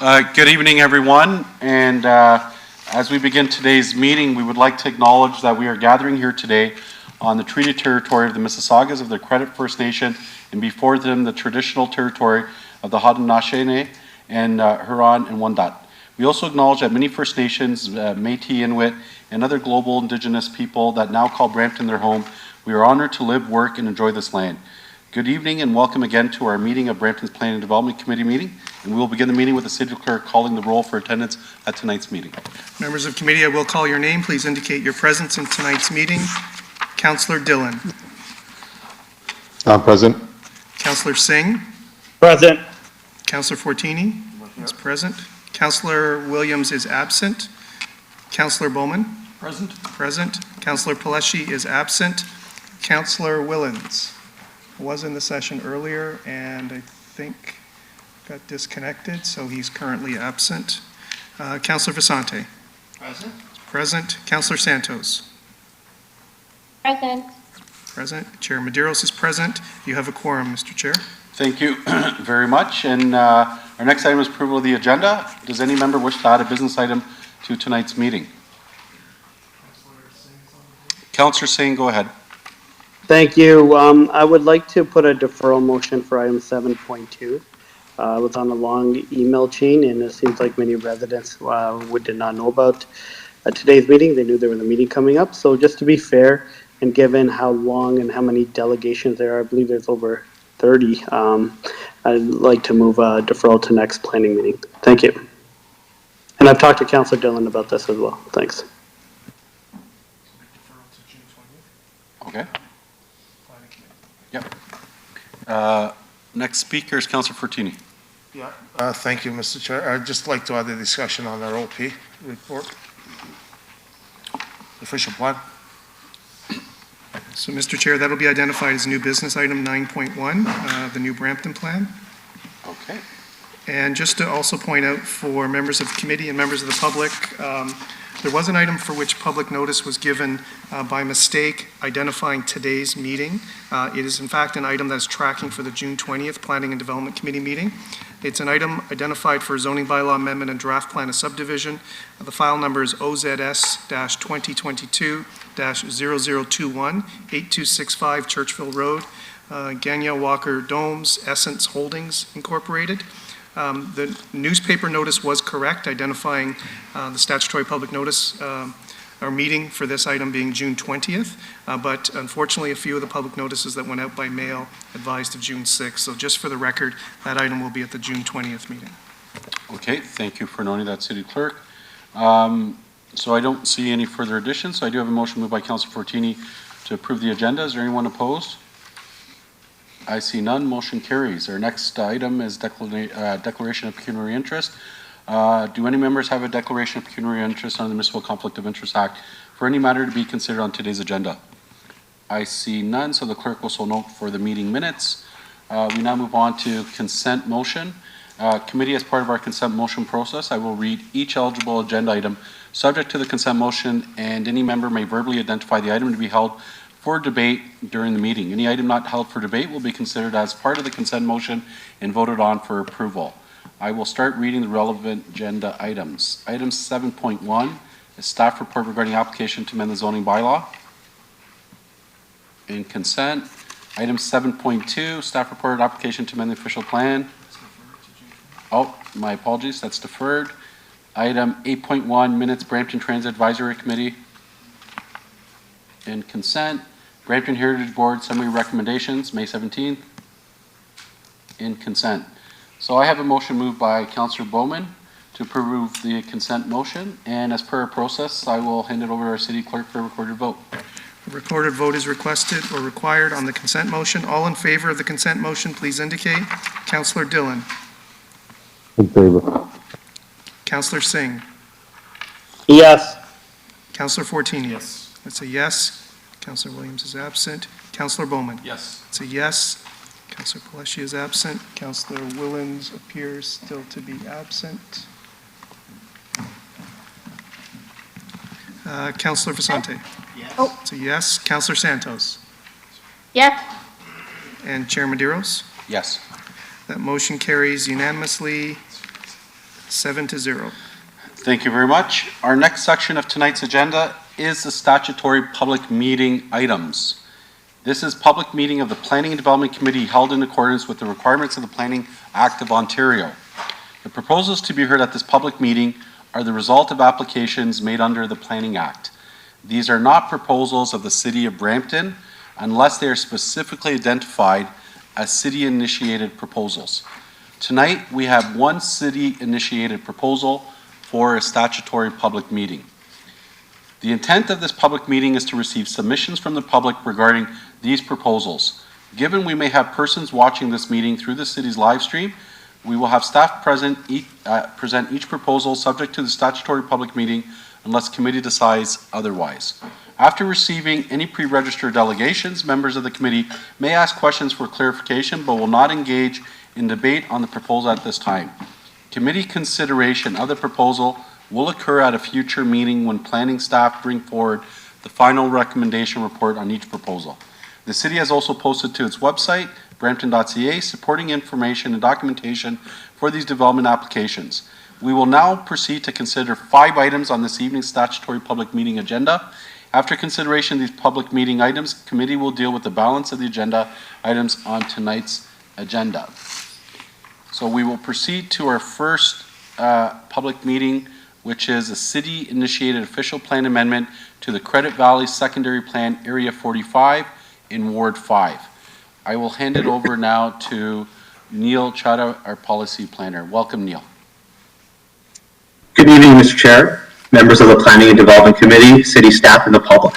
Good evening, everyone. And as we begin today's meeting, we would like to acknowledge that we are gathering here today on the treaty territory of the Mississaugas of the Credit First Nation, and before them the traditional territory of the Haudenosaunee and Huron and Wendat. We also acknowledge that many First Nations, Métis, Inuit, and other global Indigenous people that now call Brampton their home. We are honored to live, work, and enjoy this land. Good evening and welcome again to our meeting of Brampton's Planning and Development Committee meeting. And we will begin the meeting with the City Clerk calling the roll for attendance at tonight's meeting. Members of committee, I will call your name. Please indicate your presence in tonight's meeting. Councillor Dillon. Present. Councillor Singh. Present. Councillor Fortini is present. Councillor Williams is absent. Councillor Bowman. Present. Councillor Paleshi is absent. Councillor Willens was in the session earlier and I think got disconnected, so he's currently absent. Councillor Visante. Present. Councillor Santos. Present. Chair Medeiros is present. You have a quorum, Mr. Chair. Thank you very much. And our next item is approval of the agenda. Does any member wish to add a business item to tonight's meeting? Councillor Singh, go ahead. Thank you. I would like to put a deferral motion for item 7.2. I was on a long email chain, and it seems like many residents did not know about today's meeting. They knew there was a meeting coming up. So just to be fair, and given how long and how many delegations there are, I believe there's over 30, I'd like to move a deferral to next planning meeting. Thank you. And I've talked to Councillor Dillon about this as well. Thanks. Okay. Yep. Next speaker is Councillor Fortini. Yeah, thank you, Mr. Chair. I'd just like to add a discussion on our OP report. Official plan. So, Mr. Chair, that'll be identified as new business item 9.1, the new Brampton plan. Okay. And just to also point out for members of the committee and members of the public, there was an item for which public notice was given by mistake identifying today's meeting. It is in fact an item that is tracking for the June 20th Planning and Development Committee meeting. It's an item identified for zoning bylaw amendment and draft plan of subdivision. The file number is OZS-2022-0021, 8265 Churchville Road, Ganya Walker Domes, Essence Holdings Incorporated. The newspaper notice was correct, identifying the statutory public notice, our meeting for this item being June 20th, but unfortunately a few of the public notices that went out by mail advised of June 6th. So just for the record, that item will be at the June 20th meeting. Okay, thank you for noting that, City Clerk. So I don't see any further additions, so I do have a motion moved by Councillor Fortini to approve the agenda. Is there anyone opposed? I see none. Motion carries. Our next item is declaration of pecuniary interest. Do any members have a declaration of pecuniary interest under the Municipal Conflict of Interest Act for any matter to be considered on today's agenda? I see none, so the clerk will so note for the meeting minutes. We now move on to consent motion. Committee, as part of our consent motion process, I will read each eligible agenda item subject to the consent motion, and any member may verbally identify the item to be held for debate during the meeting. Any item not held for debate will be considered as part of the consent motion and voted on for approval. I will start reading the relevant agenda items. Item 7.1 is staff report regarding application to amend the zoning bylaw. In consent. Item 7.2, staff report application to amend the official plan. Oh, my apologies, that's deferred. Item 8.1, minutes Brampton Transit Advisory Committee. In consent. Brampton Heritage Board summary recommendations, May 17th. In consent. So I have a motion moved by Councillor Bowman to approve the consent motion, and as per our process, I will hand it over to our City Clerk for a recorded vote. A recorded vote is requested or required on the consent motion. All in favor of the consent motion, please indicate. Councillor Dillon. In favor. Councillor Singh. Yes. Councillor Fortini. Yes. That's a yes. Councillor Williams is absent. Councillor Bowman. Yes. It's a yes. Councillor Paleshi is absent. Councillor Willens appears still to be absent. Councillor Visante. Yes. Oh. It's a yes. Councillor Santos. Yes. And Chair Medeiros. Yes. That motion carries unanimously 7-0. Thank you very much. Our next section of tonight's agenda is the statutory public meeting items. This is public meeting of the Planning and Development Committee held in accordance with the requirements of the Planning Act of Ontario. The proposals to be heard at this public meeting are the result of applications made under the Planning Act. These are not proposals of the City of Brampton unless they are specifically identified as city-initiated proposals. Tonight, we have one city-initiated proposal for a statutory public meeting. The intent of this public meeting is to receive submissions from the public regarding these proposals. Given we may have persons watching this meeting through the city's live stream, we will have staff present present each proposal subject to the statutory public meeting unless committee decides otherwise. After receiving any pre-registered delegations, members of the committee may ask questions for clarification but will not engage in debate on the proposal at this time. Committee consideration of the proposal will occur at a future meeting when planning staff bring forward the final recommendation report on each proposal. The city has also posted to its website, brampton.ca, supporting information and documentation for these development applications. We will now proceed to consider 5 items on this evening's statutory public meeting agenda. After consideration of these public meeting items, committee will deal with the balance of the agenda items on tonight's agenda. So we will proceed to our first public meeting, which is a city-initiated official plan amendment to the Credit Valley Secondary Plan Area 45 in Ward 5. I will hand it over now to Neil Chadha, our policy planner. Welcome, Neil. Good evening, Mr. Chair, members of the Planning and Development Committee, city staff, and the public.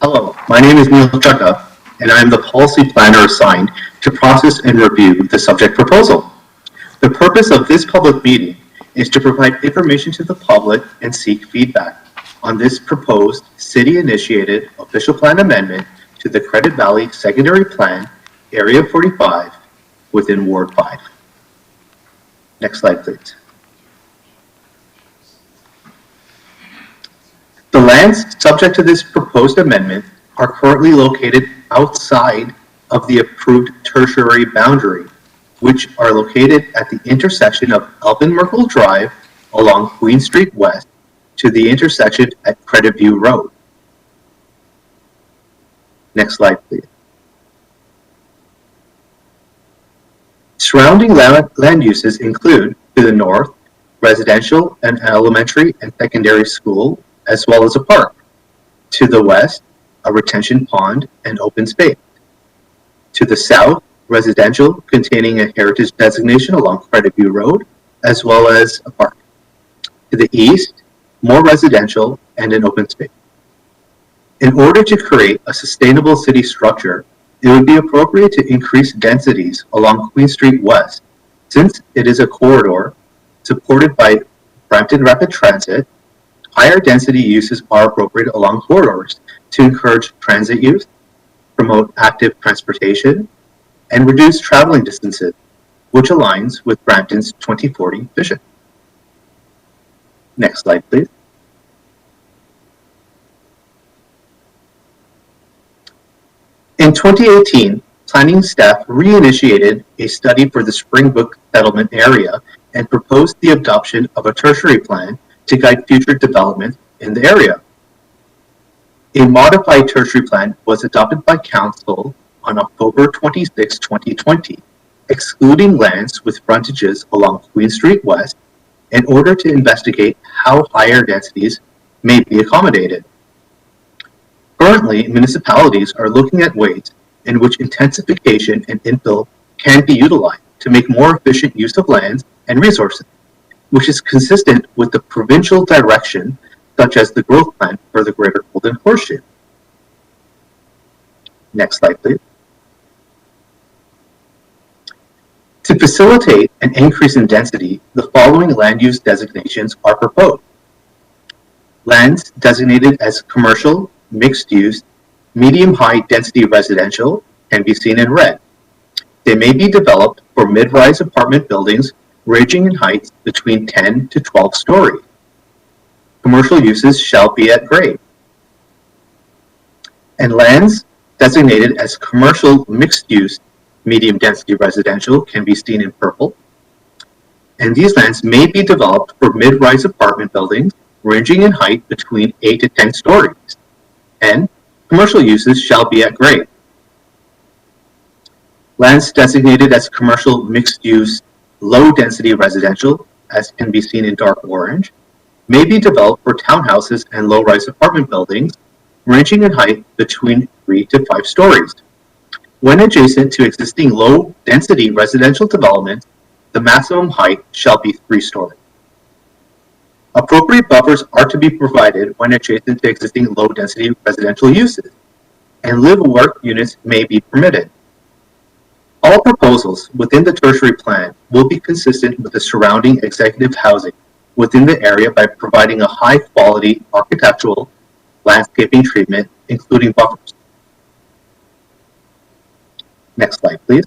Hello, my name is Neil Chadha, and I am the policy planner assigned to process and review the subject proposal. The purpose of this public meeting is to provide information to the public and seek feedback on this proposed city-initiated official plan amendment to the Credit Valley Secondary Plan Area 45 within Ward 5. Next slide, please. The lands subject to this proposed amendment are currently located outside of the approved tertiary boundary, which are located at the intersection of Elvin Merkel Drive along Queen Street West to the intersection at Credit View Road. Next slide, please. Surrounding land uses include, to the north, residential and elementary and secondary school, as well as a park. To the west, a retention pond and open space. To the south, residential containing a heritage designation along Credit View Road, as well as a park. To the east, more residential and an open space. In order to create a sustainable city structure, it would be appropriate to increase densities along Queen Street West, since it is a corridor supported by Brampton Rapid Transit. Higher density uses are appropriate along corridors to encourage transit use, promote active transportation, and reduce traveling distances, which aligns with Brampton's 2040 vision. Next slide, please. In 2018, planning staff reinitiated a study for the Springbrook settlement area and proposed the adoption of a tertiary plan to guide future development in the area. A modified tertiary plan was adopted by Council on October 26, 2020, excluding lands with frontages along Queen Street West in order to investigate how higher densities may be accommodated. Currently, municipalities are looking at ways in which intensification and infill can be utilized to make more efficient use of lands and resources, which is consistent with the provincial direction, such as the growth plan for the Greater Golden Horseshoe. Next slide, please. To facilitate an increase in density, the following land use designations are proposed. Lands designated as commercial, mixed use, medium-high density residential can be seen in red. They may be developed for mid-rise apartment buildings ranging in heights between 10 to 12 stories. Commercial uses shall be at grade. And lands designated as commercial mixed use medium density residential can be seen in purple. and these lands may be developed for mid-rise apartment buildings ranging in height between 8 to 10 stories, and commercial uses shall be at grade. Lands designated as commercial mixed-use, low-density residential, as can be seen in dark orange, may be developed for townhouses and low-rise apartment buildings ranging in height between 3 to 5 stories. When adjacent to existing low-density residential developments, the maximum height shall be 3 stories. Appropriate buffers are to be provided when adjacent to existing low-density residential uses, and live-work units may be permitted. All proposals within the tertiary plan will be consistent with the surrounding executive housing within the area by providing a high-quality architectural landscaping treatment, including buffers. Next slide, please.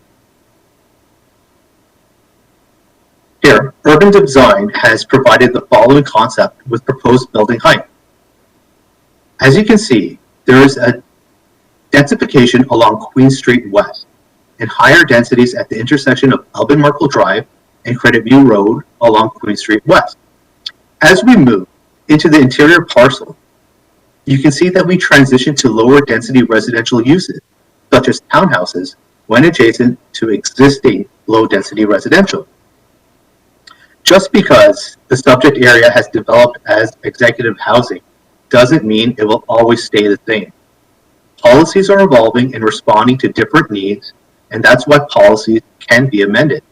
Here, Urban Design has provided the following concept with proposed building height. As you can see, there is a densification along Queen Street West and higher densities at the intersection of Alban Markle Drive and Credit View Road along Queen Street West. As we move into the interior parcel, you can see that we transition to lower density residential uses, such as townhouses, when adjacent to existing low density residential. Just because the subject area has developed as executive housing doesn't mean it will always stay the same. Policies are evolving and responding to different needs, and that's why policies can be amended.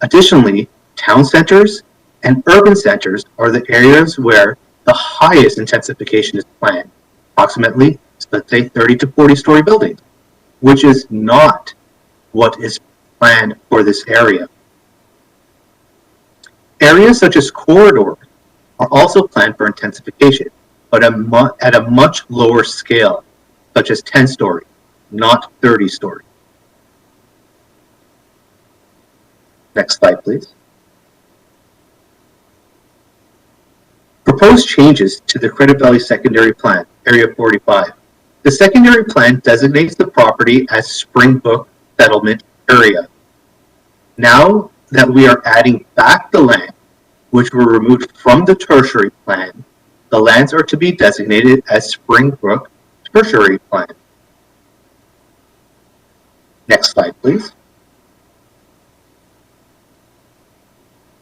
Additionally, town centers and urban centers are the areas where the highest intensification is planned, approximately, let's say, 30 to 40 story buildings, which is not what is planned for this area. Areas such as corridors are also planned for intensification, but at a much lower scale, such as 10 story, not 30 story. Next slide, please. Proposed changes to the Credit Valley Secondary Plan, Area 45. The secondary plan designates the property as Springbrook Settlement Area. Now that we are adding back the land, which were removed from the tertiary plan, the lands are to be designated as Springbrook Tertiary Plan. Next slide, please.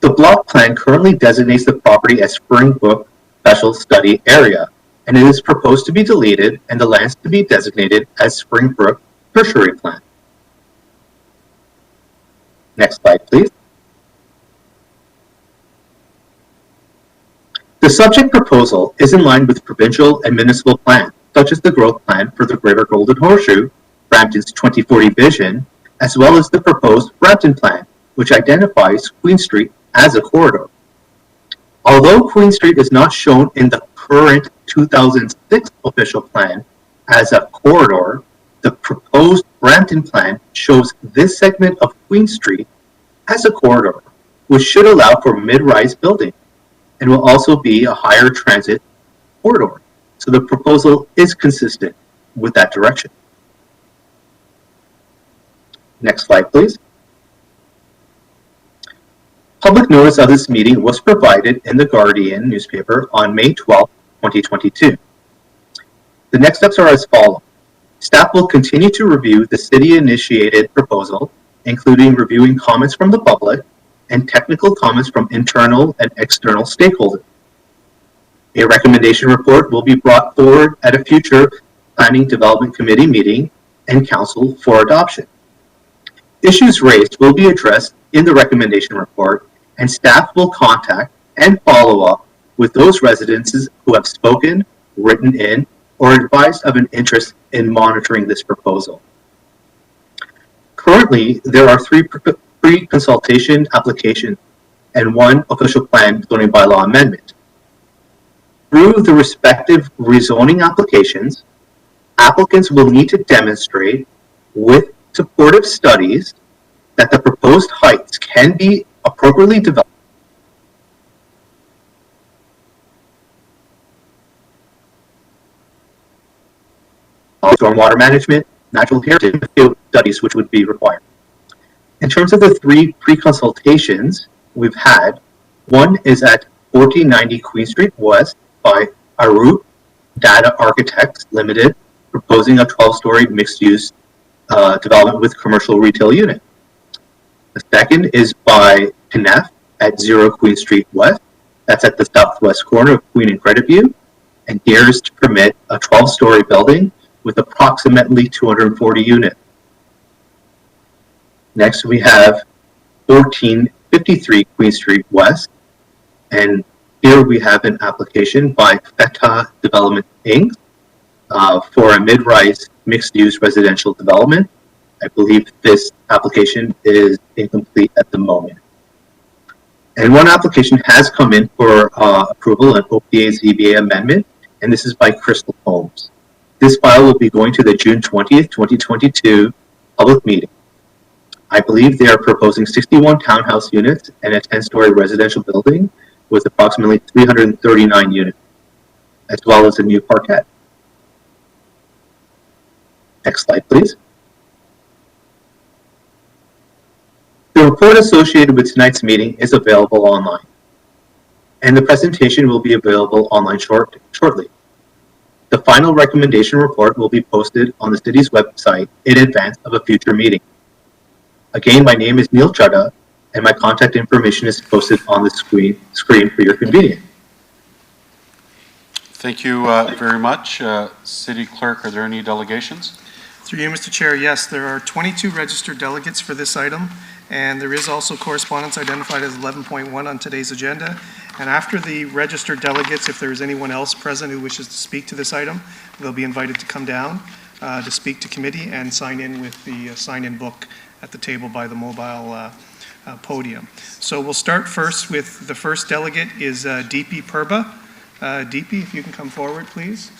The block plan currently designates the property as Springbrook Special Study Area, and it is proposed to be deleted and the lands to be designated as Springbrook Tertiary Plan. Next slide, please. The subject proposal is in line with provincial and municipal plans, such as the growth plan for the Greater Golden Horseshoe, Brampton's 2040 vision, as well as the proposed Brampton plan, which identifies Queen Street as a corridor. Although Queen Street is not shown in the current 2006 official plan as a corridor, the proposed Brampton plan shows this segment of Queen Street as a corridor, which should allow for mid-rise building and will also be a higher transit corridor. So the proposal is consistent with that direction. Next slide, please. Public notice of this meeting was provided in the Guardian newspaper on May 12, 2022. The next steps are as follows. Staff will continue to review the city-initiated proposal, including reviewing comments from the public and technical comments from internal and external stakeholders. A recommendation report will be brought forward at a future Planning Development Committee meeting and Council for adoption. Issues raised will be addressed in the recommendation report, and staff will contact and follow up with those residents who have spoken, written in, or advised of an interest in monitoring this proposal. Currently, there are 3 pre-consultation applications and 1 official plan zoning bylaw amendment. Through the respective rezoning applications, applicants will need to demonstrate with supportive studies that the proposed heights can be appropriately developed stormwater management, natural heritage studies which would be required. In terms of the 3 pre-consultations, we've had. One is at 1490 Queen Street West by Arup Data Architects Limited, proposing a 12-story mixed-use development with commercial retail unit. The second is by Pinef at 0 Queen Street West. That's at the southwest corner of Queen and Credit View, and dares to permit a 12-story building with approximately 240 units. Next, we have 1453 Queen Street West, and here we have an application by Feta Development Inc. For a mid-rise mixed-use residential development. I believe this application is incomplete at the moment. And one application has come in for approval, an OPA ZBA amendment, and this is by Crystal Holmes. This file will be going to the June 20th, 2022 public meeting. I believe they are proposing 61 townhouse units and a 10-story residential building with approximately 339 units, as well as a new parkette. Next slide, please. The report associated with tonight's meeting is available online, and the presentation will be available online shortly. The final recommendation report will be posted on the city's website in advance of a future meeting. Again, my name is Neil Chudda, and my contact information is posted on the screen for your convenience. Thank you very much. City Clerk, are there any delegations? Through you, Mr. Chair, yes, there are 22 registered delegates for this item, and there is also correspondence identified as 11.1 on today's agenda. And after the registered delegates, if there is anyone else present who wishes to speak to this item, they'll be invited to come down to speak to committee and sign in with the sign-in book at the table by the mobile podium. So we'll start first with the first delegate is DP Purba. DP, if you can come forward, please.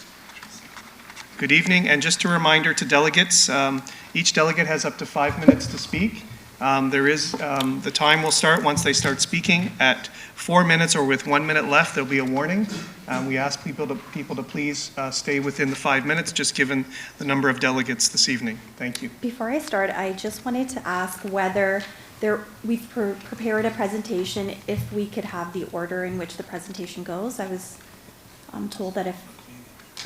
Good evening, and just a reminder to delegates, each delegate has up to 5 minutes to speak. The time will start once they start speaking at 4 minutes or with 1 minute left. There'll be a warning. We ask people to please stay within the 5 minutes, just given the number of delegates this evening. Thank you. Before I start, I just wanted to ask whether we've prepared a presentation, if we could have the order in which the presentation goes. I was told that if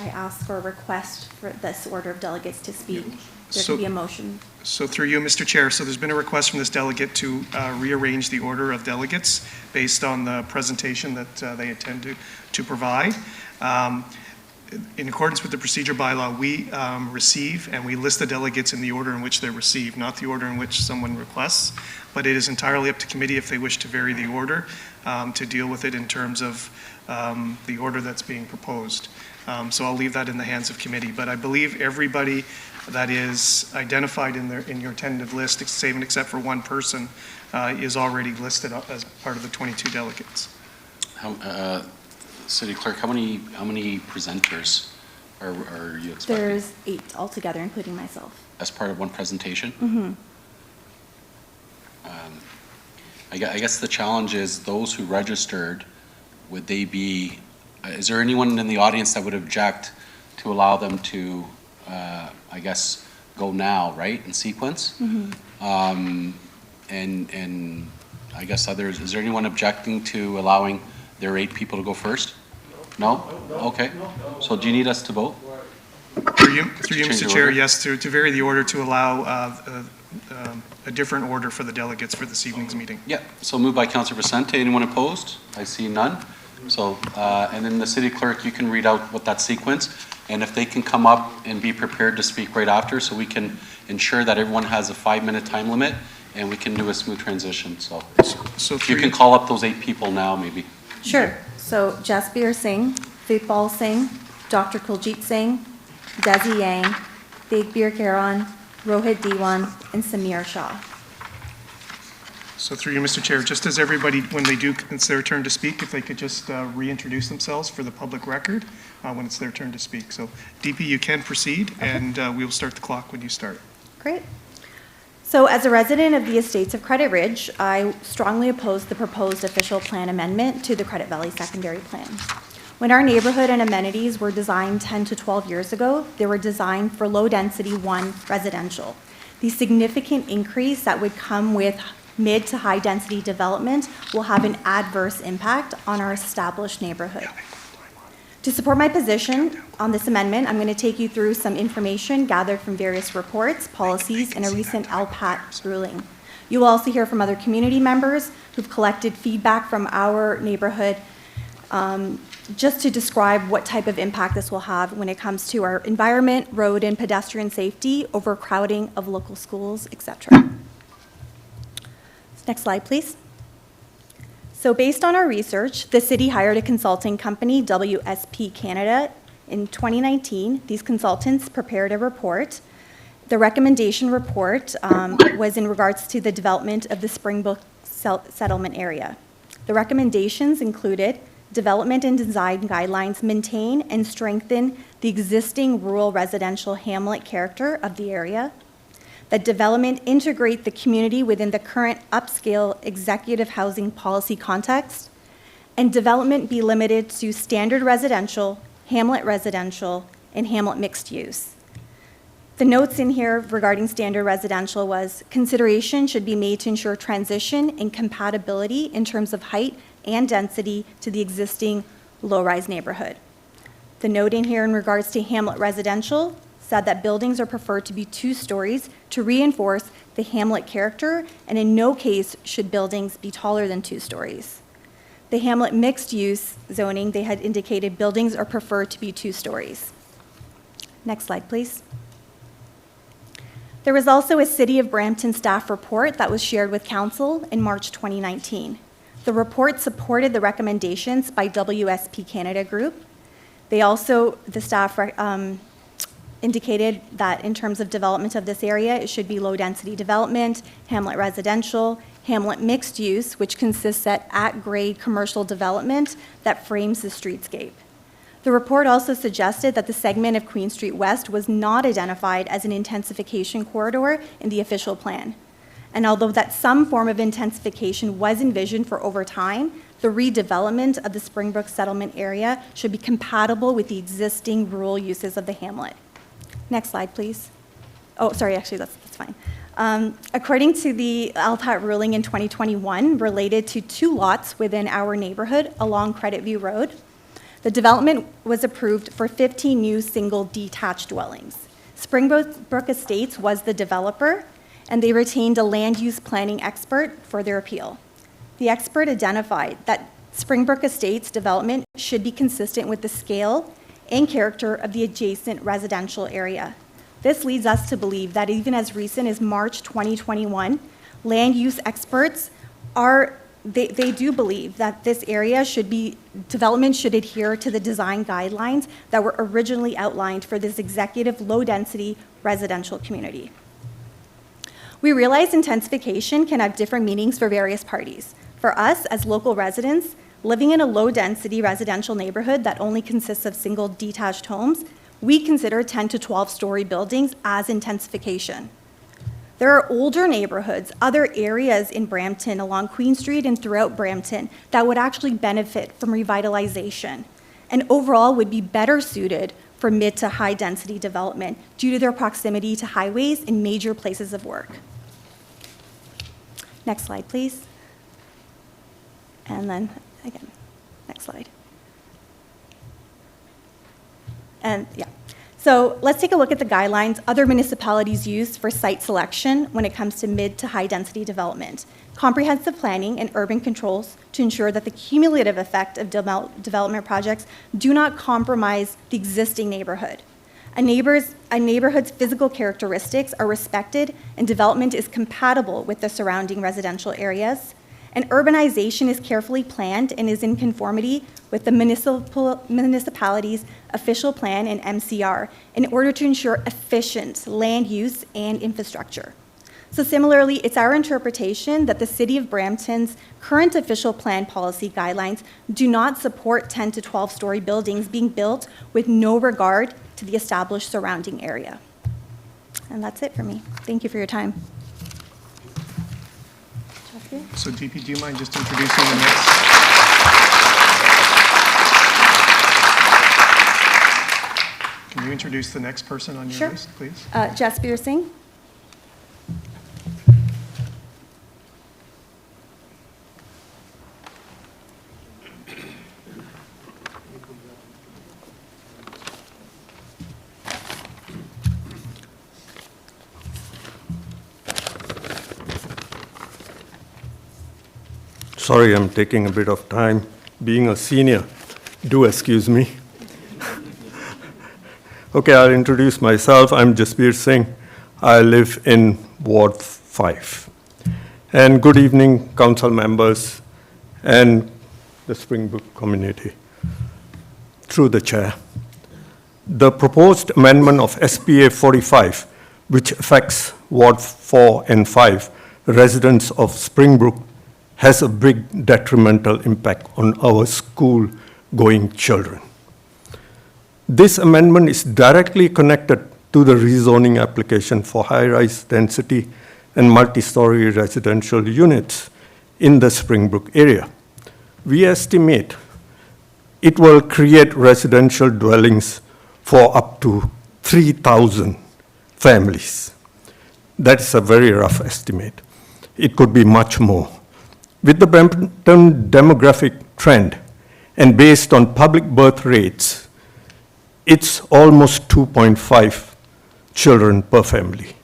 I ask or request for this order of delegates to speak, there could be a motion. So through you, Mr. Chair, so there's been a request from this delegate to rearrange the order of delegates based on the presentation that they intend to provide. In accordance with the procedure bylaw, we receive and we list the delegates in the order in which they're received, not the order in which someone requests, but it is entirely up to committee if they wish to vary the order to deal with it in terms of the order that's being proposed. So I'll leave that in the hands of committee, but I believe everybody that is identified in your tentative list, save and except for one person, is already listed as part of the 22 delegates. City Clerk, how many presenters are you expecting? There's 8 altogether, including myself. As part of one presentation? Mm-hmm. I guess the challenge is those who registered, would they be, is there anyone in the audience that would object to allow them to, I guess, go now, right, in sequence? Mm-hmm. And I guess others, is there anyone objecting to allowing their 8 people to go first? No? Okay. So do you need us to vote? Through you, Mr. Chair, yes, to vary the order to allow a different order for the delegates for this evening's meeting. Yeah, so moved by Councilor Vicente. Anyone opposed? I see none. So, and then the City Clerk, you can read out what that sequence, and if they can come up and be prepared to speak right after, so we can ensure that everyone has a 5-minute time limit, and we can do a smooth transition. So if you can call up those 8 people now, maybe. Sure. So Jasbir Singh, Vipal Singh, Dr. Kuljit Singh, Desi Yang, Begbir Karan, Rohit Diwan, and Samir Shah. So through you, Mr. Chair, just as everybody, when it's their turn to speak, if they could just reintroduce themselves for the public record when it's their turn to speak. So DP, you can proceed, and we will start the clock when you start. Great. So as a resident of the Estates of Credit Ridge, I strongly oppose the proposed official plan amendment to the Credit Valley Secondary Plan. When our neighborhood and amenities were designed 10 to 12 years ago, they were designed for low-density 1 residential. The significant increase that would come with mid to high density development will have an adverse impact on our established neighborhood. To support my position on this amendment, I'm going to take you through some information gathered from various reports, policies, and a recent LPAT ruling. You will also hear from other community members who've collected feedback from our neighborhood just to describe what type of impact this will have when it comes to our environment, road and pedestrian safety, overcrowding of local schools, etc. Next slide, please. So based on our research, the city hired a consulting company, WSP Canada, in 2019. These consultants prepared a report. The recommendation report was in regards to the development of the Springbrook settlement area. The recommendations included development and design guidelines maintain and strengthen the existing rural residential hamlet character of the area, that development integrate the community within the current upscale executive housing policy context, and development be limited to standard residential, hamlet residential, and hamlet mixed use. The notes in here regarding standard residential was consideration should be made to ensure transition and compatibility in terms of height and density to the existing low-rise neighborhood. The note in here in regards to hamlet residential said that buildings are preferred to be 2 stories to reinforce the hamlet character, and in no case should buildings be taller than 2 stories. The hamlet mixed-use zoning, they had indicated buildings are preferred to be 2 stories. Next slide, please. There was also a City of Brampton staff report that was shared with Council in March 2019. The report supported the recommendations by WSP Canada Group. They also, the staff indicated that in terms of development of this area, it should be low-density development, hamlet residential, hamlet mixed use, which consists at-grade commercial development that frames the streetscape. The report also suggested that the segment of Queen Street West was not identified as an intensification corridor in the official plan. And although that some form of intensification was envisioned for over time, the redevelopment of the Springbrook settlement area should be compatible with the existing rural uses of the hamlet. Next slide, please. Oh, sorry, actually, that's fine. According to the LPAT ruling in 2021 related to 2 lots within our neighborhood along Credit View Road, the development was approved for 15 new single detached dwellings. Springbrook Estates was the developer, and they retained a land use planning expert for their appeal. The expert identified that Springbrook Estates development should be consistent with the scale and character of the adjacent residential area. This leads us to believe that even as recent as March 2021, land use experts they do believe that this area development should adhere to the design guidelines that were originally outlined for this executive low-density residential community. We realize intensification can have different meanings for various parties. For us, as local residents, living in a low-density residential neighborhood that only consists of single detached homes, we consider 10 to 12-story buildings as intensification. There are older neighborhoods, other areas in Brampton along Queen Street and throughout Brampton that would actually benefit from revitalization and overall would be better suited for mid to high density development due to their proximity to highways and major places of work. Next slide, please. And then again, next slide. And yeah. So let's take a look at the guidelines other municipalities use for site selection when it comes to mid to high density development. Comprehensive planning and urban controls to ensure that the cumulative effect of development projects do not compromise the existing neighborhood. A neighborhood's physical characteristics are respected and development is compatible with the surrounding residential areas. And urbanization is carefully planned and is in conformity with the municipality's official plan and MCR in order to ensure efficient land use and infrastructure. So similarly, it's our interpretation that the City of Brampton's current official plan policy guidelines do not support 10 to 12-story buildings being built with no regard to the established surrounding area. And that's it for me. Thank you for your time. So DP, do you mind just introducing the next? Can you introduce the next person on your list, please? Jasbir Singh. Sorry, I'm taking a bit of time. Being a senior, do excuse me. Okay, I'll introduce myself. I'm Jasbir Singh. I live in Ward 5. And good evening, council members and the Springbrook community. Through the chair. The proposed amendment of SPA 45, which affects Ward 4 and 5 residents of Springbrook, has a big detrimental impact on our school-going children. This amendment is directly connected to the rezoning application for high-rise density and multi-story residential units in the Springbrook area. We estimate it will create residential dwellings for up to 3,000 families. That's a very rough estimate. It could be much more. With the Brampton demographic trend and based on public birth rates, it's almost 2.5 children per family,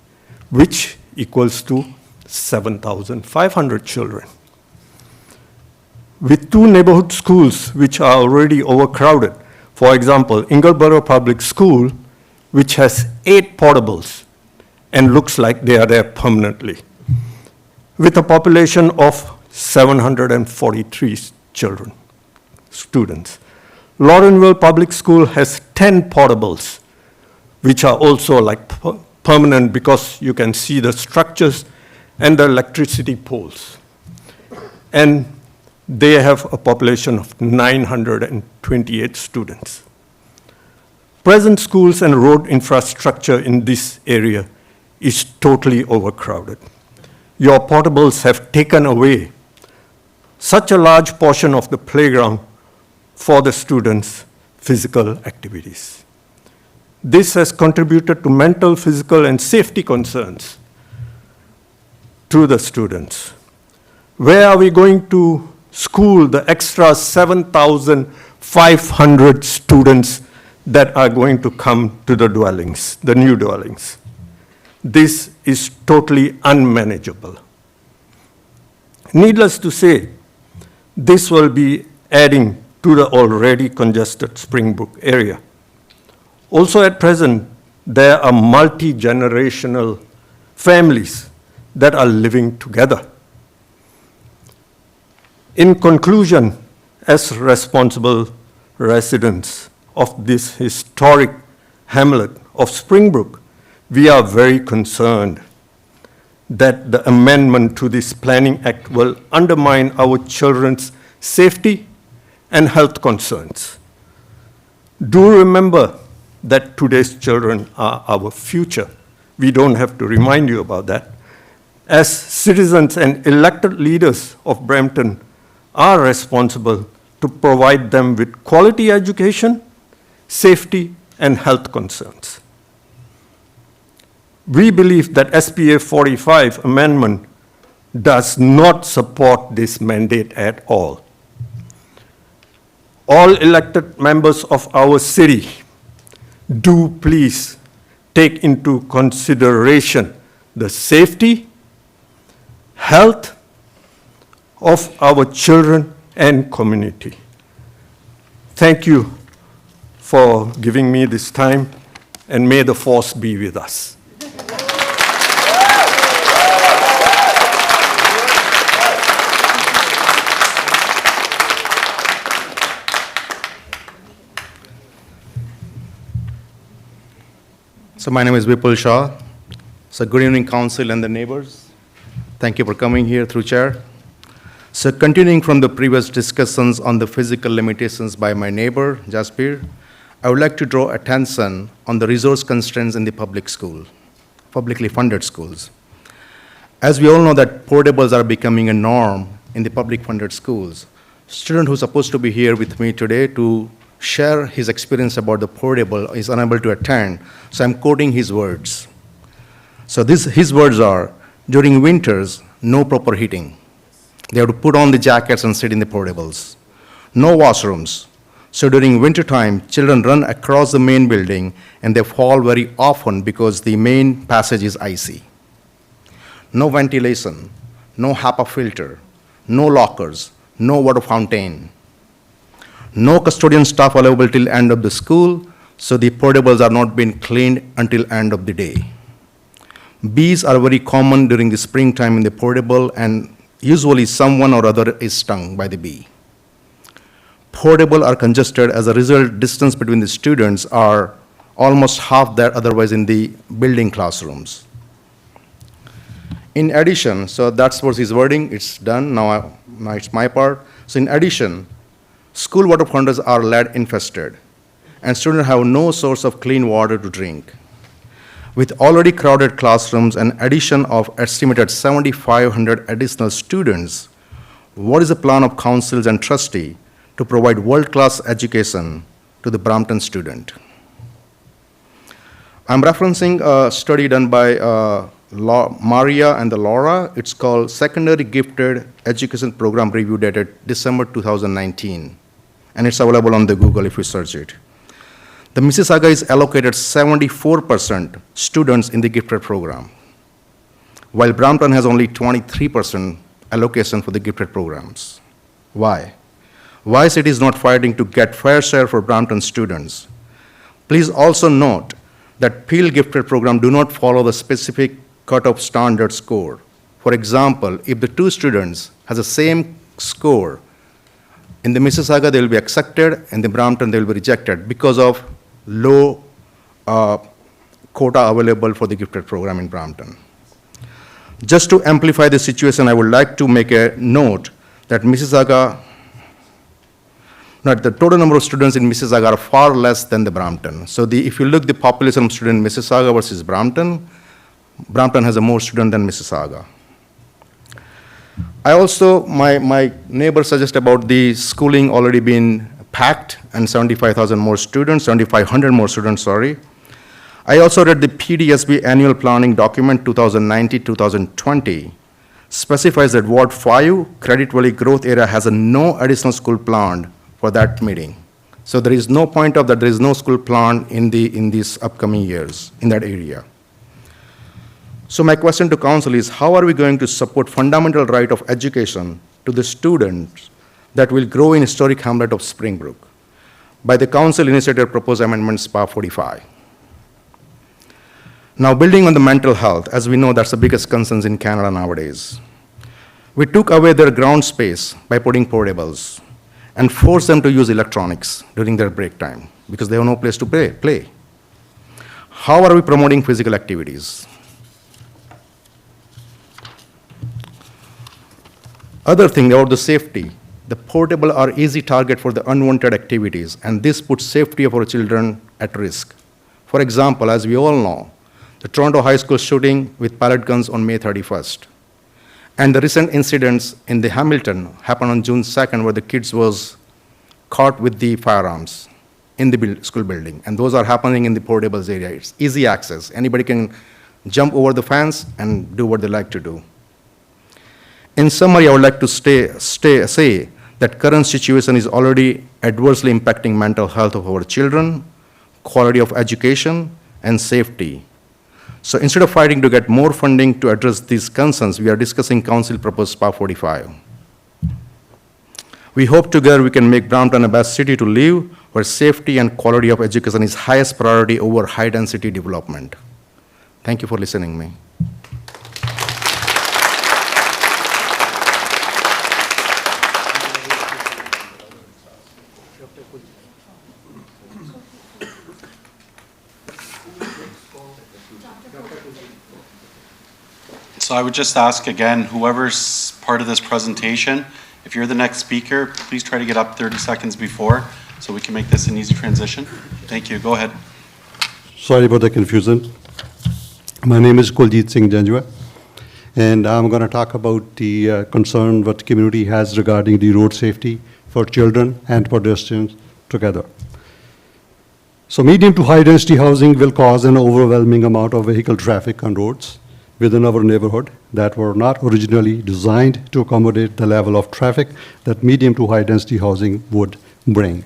which equals to 7,500 children. With 2 neighborhood schools which are already overcrowded, for example, Ingleborough Public School, which has 8 portables and looks like they are there permanently, with a population of 743 students. Laurenville Public School has 10 portables, which are also like permanent because you can see the structures and the electricity poles. And they have a population of 928 students. Present schools and road infrastructure in this area is totally overcrowded. Your portables have taken away such a large portion of the playground for the students' physical activities. This has contributed to mental, physical, and safety concerns to the students. Where are we going to school the extra 7,500 students that are going to come to the dwellings, the new dwellings? This is totally unmanageable. Needless to say, this will be adding to the already congested Springbrook area. Also at present, there are multi-generational families that are living together. In conclusion, as responsible residents of this historic hamlet of Springbrook, we are very concerned that the amendment to this Planning Act will undermine our children's safety and health concerns. Do remember that today's children are our future. We don't have to remind you about that. As citizens and elected leaders of Brampton are responsible to provide them with quality education, safety, and health concerns. We believe that SPA 45 amendment does not support this mandate at all. All elected members of our city, do please take into consideration the safety, health of our children and community. Thank you for giving me this time, and may the force be with us. So my name is Vipul Shah. So good evening, council and the neighbors. Thank you for coming here through chair. So continuing from the previous discussions on the physical limitations by my neighbor, Jasbir, I would like to draw attention on the resource constraints in the public school, publicly funded schools. As we all know that portables are becoming a norm in the public funded schools, student who's supposed to be here with me today to share his experience about the portable is unable to attend, so I'm quoting his words. So his words are, during winters, no proper heating. They have to put on the jackets and sit in the portables. No washrooms. So during wintertime, children run across the main building and they fall very often because the main passage is icy. No ventilation, no HEPA filter, no lockers, no water fountain, no custodian staff available till end of the school, so the portables are not being cleaned until end of the day. Bees are very common during the springtime in the portable, and usually someone or other is stung by the bee. Portable are congested. As a result, distance between the students are almost half that otherwise in the building classrooms. In addition, so that's what his wording, it's done, now it's my part. So in addition, school water fountains are lead infested, and students have no source of clean water to drink. With already crowded classrooms and addition of estimated 7,500 additional students, what is the plan of councils and trustee to provide world-class education to the Brampton student? I'm referencing a study done by Maria and Laura. It's called Secondary Gifted Education Program Review dated December 2019, and it's available on the Google if you search it. The Mississauga is allocated 74% students in the gifted program, while Brampton has only 23% allocation for the gifted programs. Why? Why city is not fighting to get fair share for Brampton students? Please also note that Peel gifted program do not follow the specific cut-off standard score. For example, if the two students has the same score, in the Mississauga they will be accepted, and in Brampton they will be rejected because of low quota available for the gifted program in Brampton. Just to amplify the situation, I would like to make a note that the total number of students in Mississauga are far less than the Brampton. So if you look the population of students in Mississauga versus Brampton, Brampton has a more student than Mississauga. I also, my neighbor suggested about the schooling already been packed and 75,000 more students, 7,500 more students, sorry. I also read the PDSB annual planning document 2019-2020 specifies that Ward 5 Credit Valley growth area has no additional school planned for that meeting. So there is no point of that there is no school planned in these upcoming years in that area. So my question to council is, how are we going to support fundamental right of education to the students that will grow in historic hamlet of Springbrook by the council initiative proposed amendment SPA 45? Now, building on the mental health, as we know, that's the biggest concerns in Canada nowadays. We took away their ground space by putting portables and forced them to use electronics during their break time because they have no place to play. How are we promoting physical activities? Other thing about the safety, the portable are easy target for the unwanted activities, and this puts safety of our children at risk. For example, as we all know, the Toronto High School shooting with pellet guns on May 31st, and the recent incidents in the Hamilton happened on June 2nd where the kids was caught with the firearms in the school building, and those are happening in the portables area. It's easy access. Anybody can jump over the fence and do what they like to do. In summary, I would like to say that current situation is already adversely impacting mental health of our children, quality of education, and safety. So instead of fighting to get more funding to address these concerns, we are discussing council proposed SPA 45. We hope together we can make Brampton a best city to live, where safety and quality of education is highest priority over high-density development. Thank you for listening to me. So I would just ask again, whoever's part of this presentation, if you're the next speaker, please try to get up 30 seconds before so we can make this an easy transition. Thank you. Go ahead. Sorry about the confusion. My name is Kuljit Singh Janjua, and I'm going to talk about the concern what community has regarding the road safety for children and pedestrians together. So medium to high density housing will cause an overwhelming amount of vehicle traffic on roads within our neighborhood that were not originally designed to accommodate the level of traffic that medium to high density housing would bring.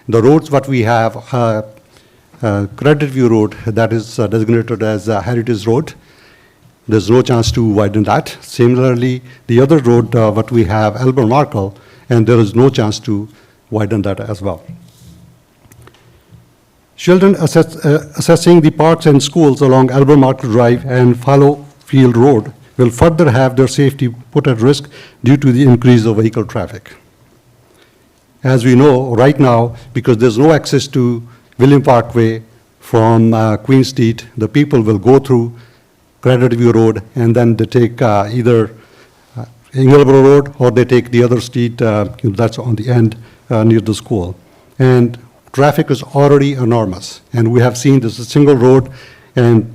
The roads what we have, Credit View Road, that is designated as Heritage Road, there's no chance to widen that. Similarly, the other road, what we have, Albert Markle, and there is no chance to widen that as well. Children assessing the parks and schools along Albert Markle Drive and Fallowfield Road will further have their safety put at risk due to the increase of vehicle traffic. As we know, right now, because there's no access to William Parkway from Queen Street, the people will go through Credit View Road, and then they take either Ingleborough Road, or they take the other street that's on the end near the school. And traffic is already enormous, and we have seen this is a single road, and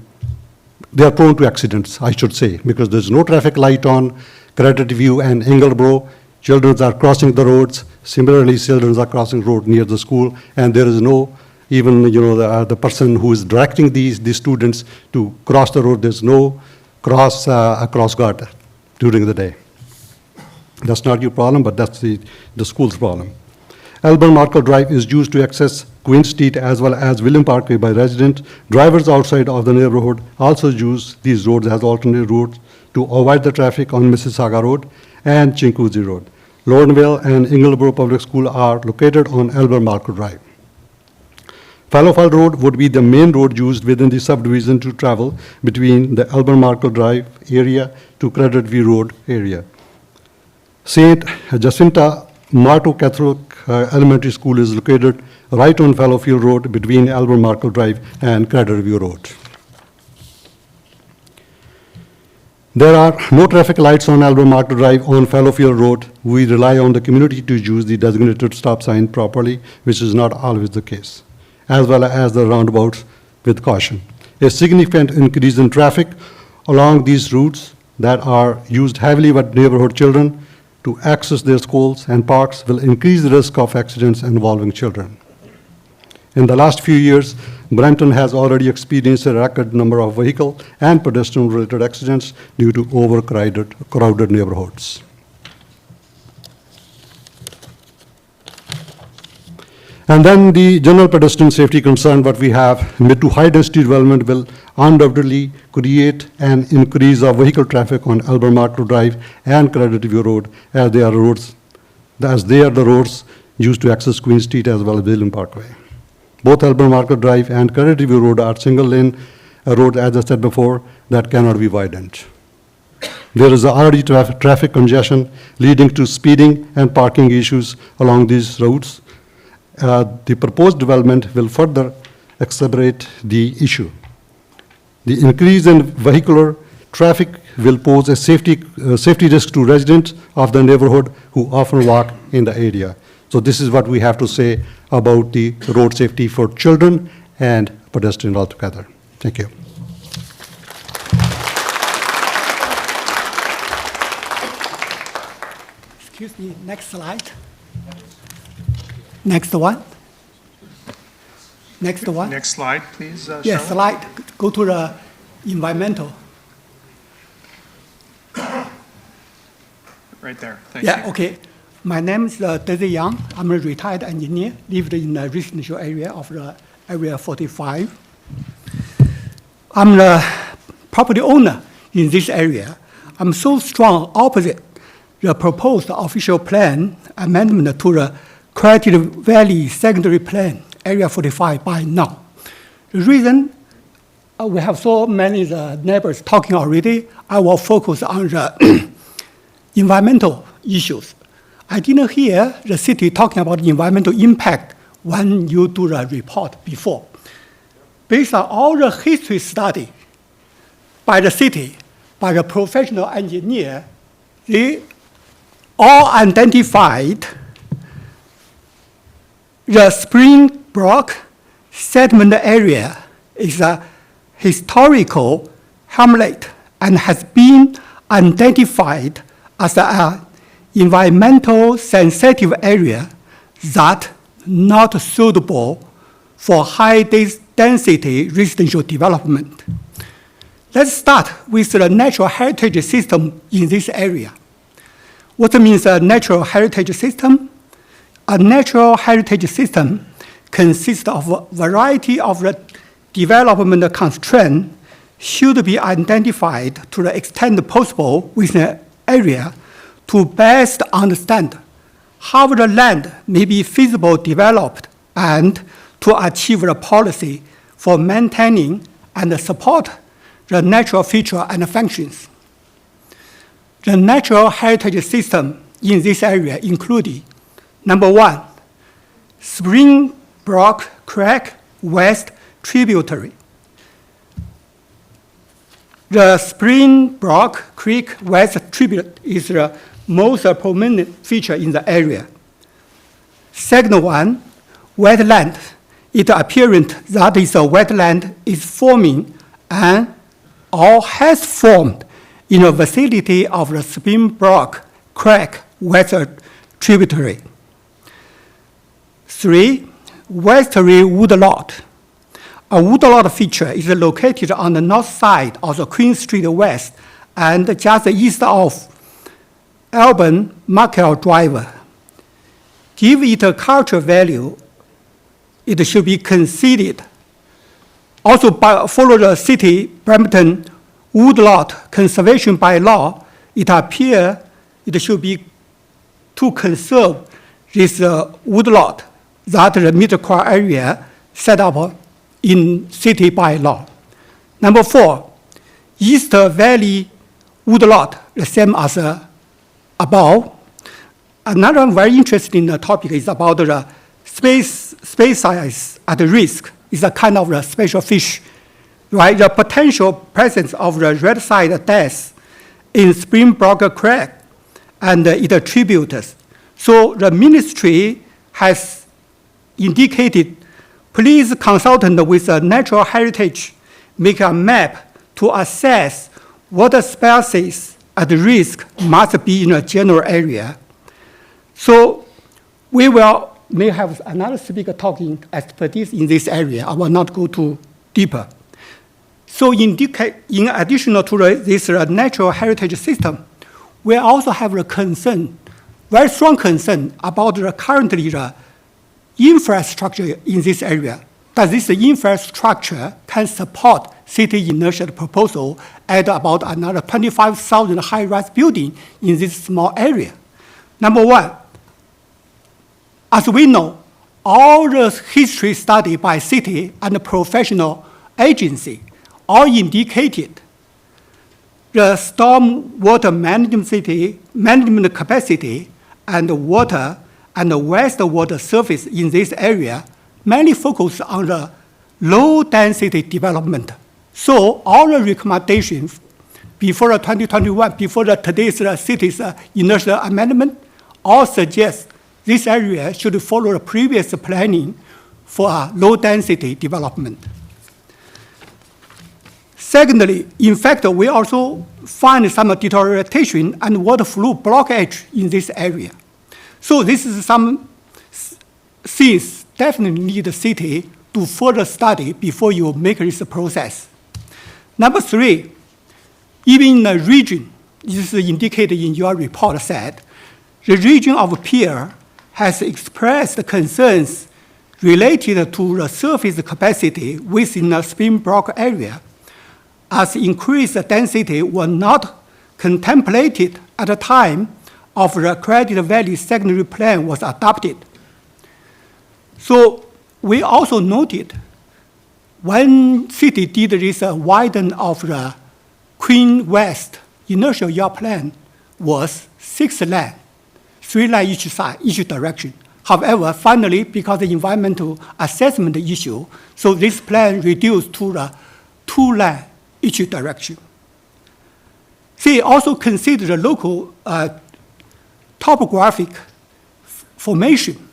they are prone to accidents, I should say, because there's no traffic light on Credit View and Ingleborough. Children are crossing the roads. Similarly, children are crossing road near the school, and there is no even the person who is directing these students to cross the road. There's no cross guard during the day. That's not your problem, but that's the school's problem. Albert Markle Drive is used to access Queen Street as well as William Parkway by residents. Drivers outside of the neighborhood also use these roads as alternate routes to avoid the traffic on Mississauga Road and Chinguacousy Road. Lornville and Ingleborough Public School are located on Albert Markle Drive. Fallowfield Road would be the main road used within the subdivision to travel between the Albert Markle Drive area to Credit View Road area. St. Jacinta Marto Catholic Elementary School is located right on Fallowfield Road between Albert Markle Drive and Credit View Road. There are no traffic lights on Albert Markle Drive on Fallowfield Road. We rely on the community to use the designated stop sign properly, which is not always the case, as well as the roundabouts with caution. A significant increase in traffic along these routes that are used heavily by neighborhood children to access their schools and parks will increase the risk of accidents involving children. In the last few years, Brampton has already experienced a record number of vehicle and pedestrian-related accidents due to crowded neighborhoods. And then the general pedestrian safety concern, what we have, mid to high density development will undoubtedly create an increase of vehicle traffic on Albert Markle Drive and Credit View Road, as they are the roads used to access Queen Street as well as William Parkway. Both Albert Markle Drive and Credit View Road are single lane roads, as I said before, that cannot be widened. There is already traffic congestion leading to speeding and parking issues along these routes. The proposed development will further exacerbate the issue. The increase in vehicular traffic will pose a safety risk to residents of the neighborhood who often walk in the area. So this is what we have to say about the road safety for children and pedestrians altogether. Thank you. Excuse me, next slide. Next one. Next one. Next slide, please, Yes, Charlotte. slide. Go to the environmental. Right there, thank you. Yeah, okay. My name is Desi Yang. I'm a retired engineer, lived in the residential area of the Area 45. I'm the property owner in this area. I'm so strong opposite the proposed official plan amendment to the Creative Valley Secondary Plan, Area 45 by now. The reason we have so many neighbors talking already, I will focus on the environmental issues. I didn't hear the city talking about environmental impact when you do the report before. Based on all the history study by the city, by the professional engineer, they all identified the Springbrook settlement area is a historical hamlet and has been identified as an environmental sensitive area that not suitable for high density residential development. Let's start with the natural heritage system in this area. What means a natural heritage system? A natural heritage system consists of a variety of development constraints should be identified to the extent possible within an area to best understand how the land may be feasible developed and to achieve the policy for maintaining and support the natural feature and functions. The natural heritage system in this area included, number 1, Springbrook Creek West tributary. The Springbrook Creek West tributary is the most prominent feature in the area. Second one, wetland. It apparent that is a wetland is forming and or has formed in the vicinity of the Springbrook Creek West tributary. 3, westerly woodlot. A woodlot feature is located on the north side of the Queen Street West and just east of Alban Markel Drive. Give it a cultural value, it should be considered. Also, follow the city Brampton woodlot conservation bylaw, it appears it should be to conserve this woodlot that the middle core area set up in city bylaw. Number 4, East Valley woodlot, the same as above. Another very interesting topic is about the species at risk. It's a kind of a special fish, right? The potential presence of the red-side death in Springbrook Creek and its tributaries. So the ministry has indicated, please consult with the natural heritage, make a map to assess what species at risk must be in a general area. So we may have another speaker talking expertise in this area. I will not go too deeper. So in addition to this natural heritage system, we also have a concern, very strong concern about currently the infrastructure in this area. That this infrastructure can support city inertial proposal at about another 25,000 high-rise building in this small area. Number 1, as we know, all the history study by city and professional agency all indicated the stormwater management capacity and water and wastewater surface in this area mainly focus on the low-density development. So all the recommendations before 2021, before today's city's inertial amendment, all suggest this area should follow the previous planning for low-density development. Secondly, in fact, we also find some deterioration and water flow blockage in this area. So this is some things definitely need the city to further study before you make this process. Number 3, even in the region, this is indicated in your report said, the region of Pierre has expressed concerns related to the surface capacity within the Springbrook area, as increased density was not contemplated at the time of the Credit Valley secondary plan was adopted. So we also noted when city did this widen of the Queen West initial year plan was 6 lanes, 3 lanes each side, each direction. However, finally, because of the environmental assessment issue, so this plan reduced to the 2 lanes each direction. See, also consider the local topographic formation.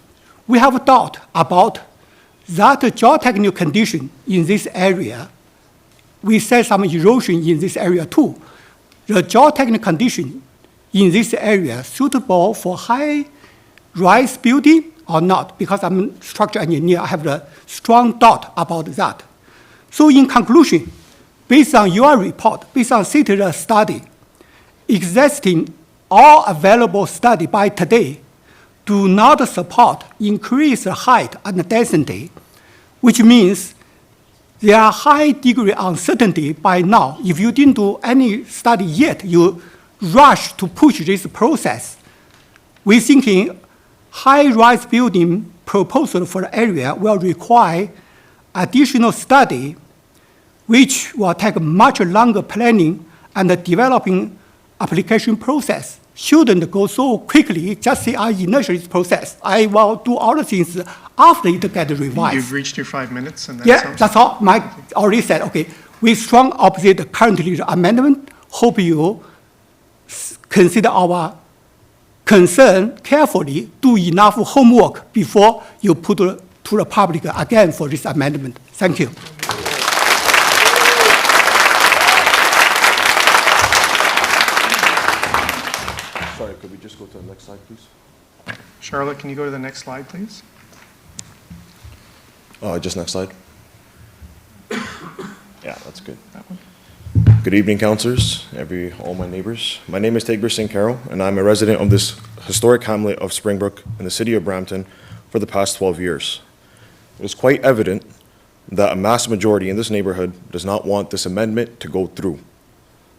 We have thought about that geotechnical condition in this area. We said some erosion in this area too. The geotechnical condition in this area suitable for high-rise building or not? Because I'm a structural engineer, I have a strong thought about that. So in conclusion, based on your report, based on city study, existing all available study by today do not support increased height and density, which means there are high degree uncertainty by now. If you didn't do any study yet, you rush to push this process. We thinking high-rise building proposal for the area will require additional study, which will take much longer planning and the developing application process. Shouldn't go so quickly, just say I initiate this process. I will do all the things after it gets revised. You've reached your 5 minutes, and that's Yeah, that's all. Mike already said, okay, we strong opposite currently the amendment. Hope you consider our concern carefully, do enough homework before you put to the public again for this amendment. Thank you. Sorry, could we just go to the next slide, please? Charlotte, can you go to the next slide, please? Just next slide. Yeah, that's good. That one. Good evening, councilors, all my neighbors. My name is Tagbir Singh Carroll, and I'm a resident of this historic hamlet of Springbrook in the city of Brampton for the past 12 years. It is quite evident that a mass majority in this neighborhood does not want this amendment to go through.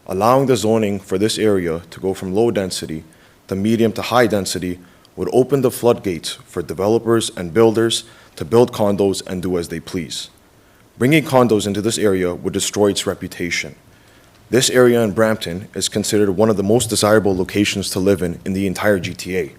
Allowing the zoning for this area to go from low density to medium to high density would open the floodgates for developers and builders to build condos and do as they please. Bringing condos into this area would destroy its reputation. This area in Brampton is considered one of the most desirable locations to live in the entire GTA.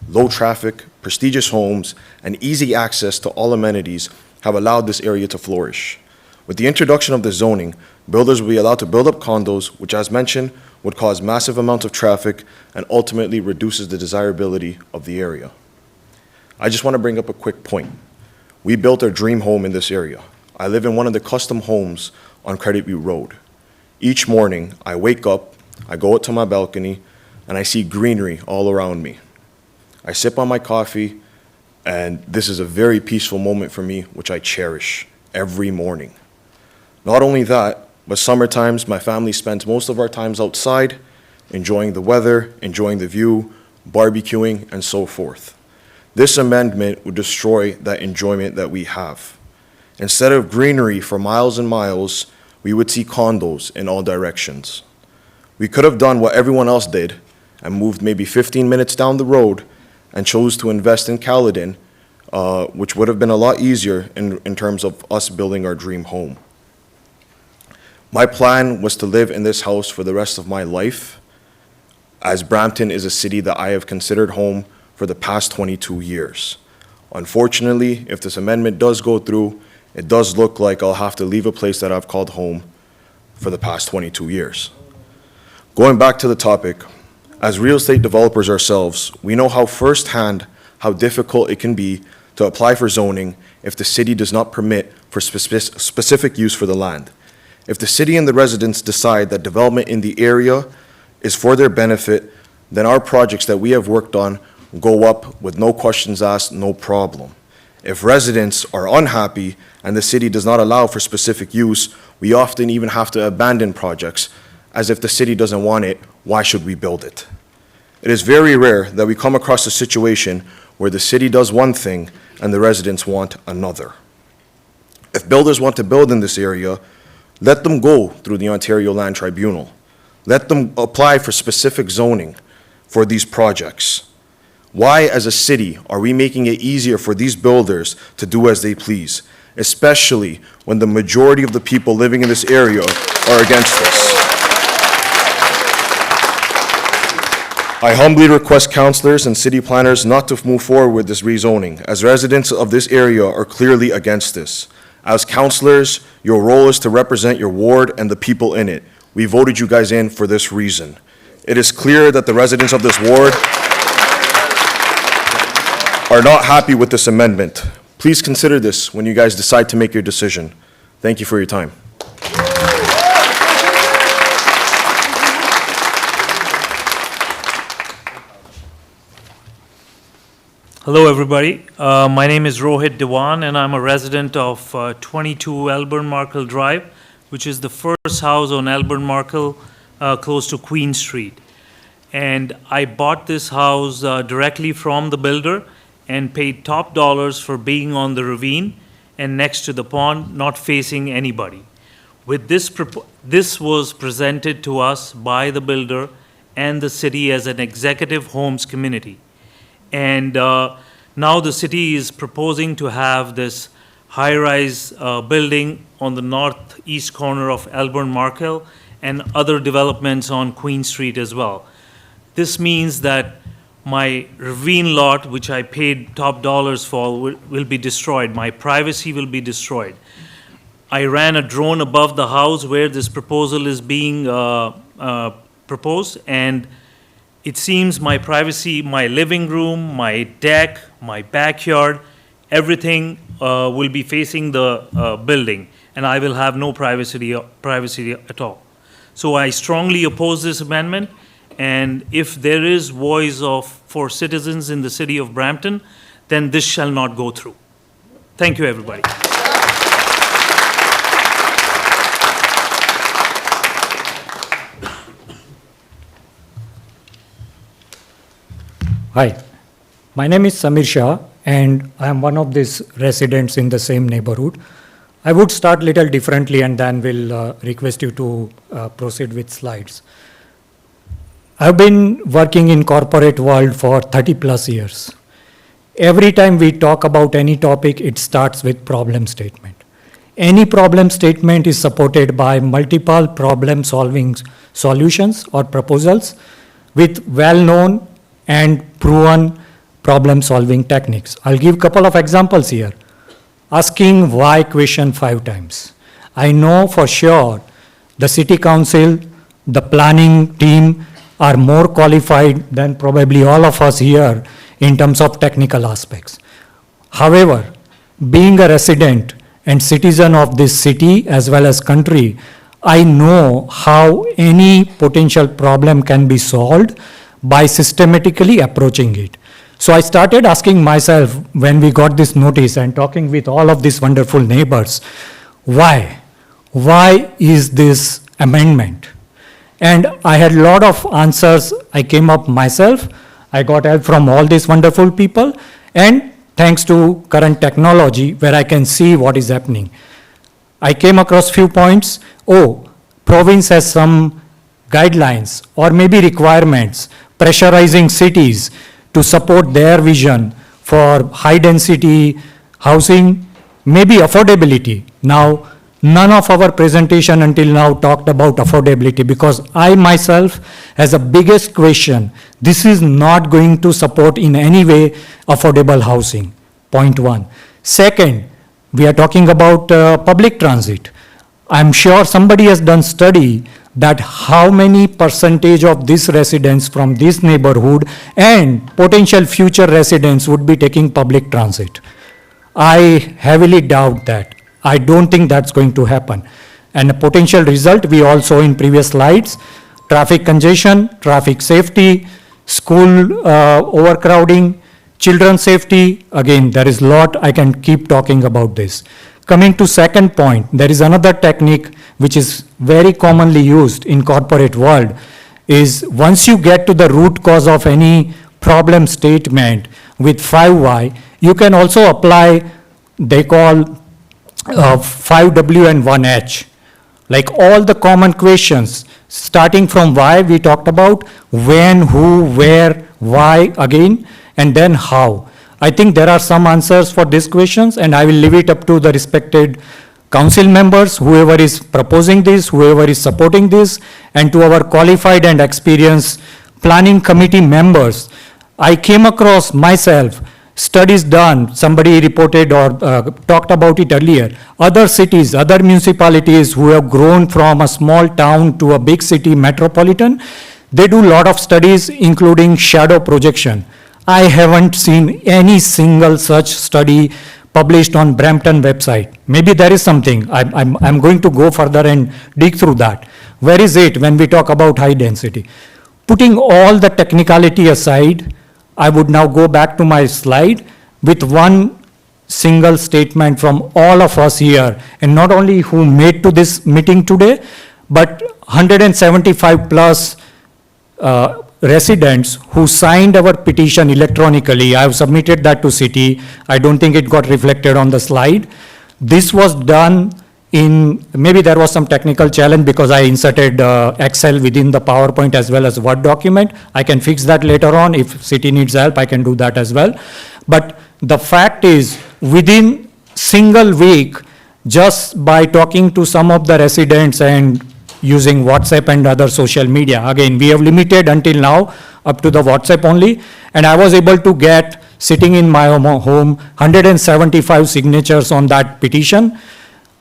Low traffic, prestigious homes, and easy access to all amenities have allowed this area to flourish. With the introduction of the zoning, builders will be allowed to build up condos, which, as mentioned, would cause massive amounts of traffic and ultimately reduces the desirability of the area. I just want to bring up a quick point. We built our dream home in this area. I live in one of the custom homes on Credit View Road. Each morning, I wake up, I go out to my balcony, and I see greenery all around me. I sip on my coffee, and this is a very peaceful moment for me, which I cherish every morning. Not only that, but summer times, my family spends most of our times outside, enjoying the weather, enjoying the view, barbecuing, and so forth. This amendment would destroy that enjoyment that we have. Instead of greenery for miles and miles, we would see condos in all directions. We could have done what everyone else did and moved maybe 15 minutes down the road and chose to invest in Caledon, which would have been a lot easier in terms of us building our dream home. My plan was to live in this house for the rest of my life, as Brampton is a city that I have considered home for the past 22 years. Unfortunately, if this amendment does go through, it does look like I'll have to leave a place that I've called home for the past 22 years. Going back to the topic, as real estate developers ourselves, we know firsthand how difficult it can be to apply for zoning if the city does not permit for specific use for the land. If the city and the residents decide that development in the area is for their benefit, then our projects that we have worked on go up with no questions asked, no problem. If residents are unhappy and the city does not allow for specific use, we often even have to abandon projects, as if the city doesn't want it, why should we build it? It is very rare that we come across a situation where the city does one thing and the residents want another. If builders want to build in this area, let them go through the Ontario Land Tribunal. Let them apply for specific zoning for these projects. Why, as a city, are we making it easier for these builders to do as they please, especially when the majority of the people living in this area are against this? I humbly request councillors and city planners not to move forward with this rezoning, as residents of this area are clearly against this. As councillors, your role is to represent your ward and the people in it. We voted you guys in for this reason. It is clear that the residents of this ward are not happy with this amendment. Please consider this when you guys decide to make your decision. Thank you for your time. Hello, everybody. My name is Rohit Dewan, and I'm a resident of 22 Elburn Markle Drive, which is the first house on Elburn Markle, close to Queen Street. And I bought this house directly from the builder and paid top dollars for being on the ravine and next to the pond, not facing anybody. With this was presented to us by the builder and the city as an executive homes community. And now the city is proposing to have this high-rise building on the northeast corner of Elburn Markel and other developments on Queen Street as well. This means that my ravine lot, which I paid top dollars for, will be destroyed. My privacy will be destroyed. I ran a drone above the house where this proposal is being proposed, and it seems my privacy, my living room, my deck, my backyard, everything will be facing the building, and I will have no privacy at all. So I strongly oppose this amendment, and if there is voice for citizens in the city of Brampton, then this shall not go through. Thank you, everybody. Hi, my name is Samir Shah, and I am one of these residents in the same neighborhood. I would start a little differently and then will request you to proceed with slides. I've been working in corporate world for 30 plus years. Every time we talk about any topic, it starts with problem statement. Any problem statement is supported by multiple problem solving solutions or proposals with well-known and proven problem solving techniques. I'll give a couple of examples here. Asking why question 5 times. I know for sure the city council, the planning team are more qualified than probably all of us here in terms of technical aspects. However, being a resident and citizen of this city as well as country, I know how any potential problem can be solved by systematically approaching it. So I started asking myself when we got this notice and talking with all of these wonderful neighbors, why? Why is this amendment? And I had a lot of answers. I came up myself. I got help from all these wonderful people, and thanks to current technology where I can see what is happening. I came across few points. Province has some guidelines or maybe requirements pressurizing cities to support their vision for high density housing, maybe affordability. Now, none of our presentation until now talked about affordability because I myself has a biggest question. This is not going to support in any way affordable housing, point 1. Second, we are talking about public transit. I'm sure somebody has done study that how many percentage of these residents from this neighborhood and potential future residents would be taking public transit. I heavily doubt that. I don't think that's going to happen. And a potential result we all saw in previous slides, traffic congestion, traffic safety, school overcrowding, children safety. Again, there is a lot I can keep talking about this. Coming to second point, there is another technique which is very commonly used in corporate world is once you get to the root cause of any problem statement with 5Y, you can also apply, they call 5W and 1H. Like all the common questions, starting from why we talked about, when, who, where, why again, and then how. I think there are some answers for these questions, and I will leave it up to the respected council members, whoever is proposing this, whoever is supporting this, and to our qualified and experienced planning committee members. I came across myself studies done, somebody reported or talked about it earlier. Other cities, other municipalities who have grown from a small town to a big city metropolitan, they do a lot of studies including shadow projection. I haven't seen any single such study published on Brampton website. Maybe there is something. I'm going to go further and dig through that. Where is it when we talk about high density? Putting all the technicality aside, I would now go back to my slide with one single statement from all of us here, and not only who made to this meeting today, but 175 plus residents who signed our petition electronically. I have submitted that to city. I don't think it got reflected on the slide. This was done in, maybe there was some technical challenge because I inserted Excel within the PowerPoint as well as Word document. I can fix that later on. If city needs help, I can do that as well. But the fact is, within single week, just by talking to some of the residents and using WhatsApp and other social media, again, we have limited until now up to the WhatsApp only, and I was able to get, sitting in my home, 175 signatures on that petition.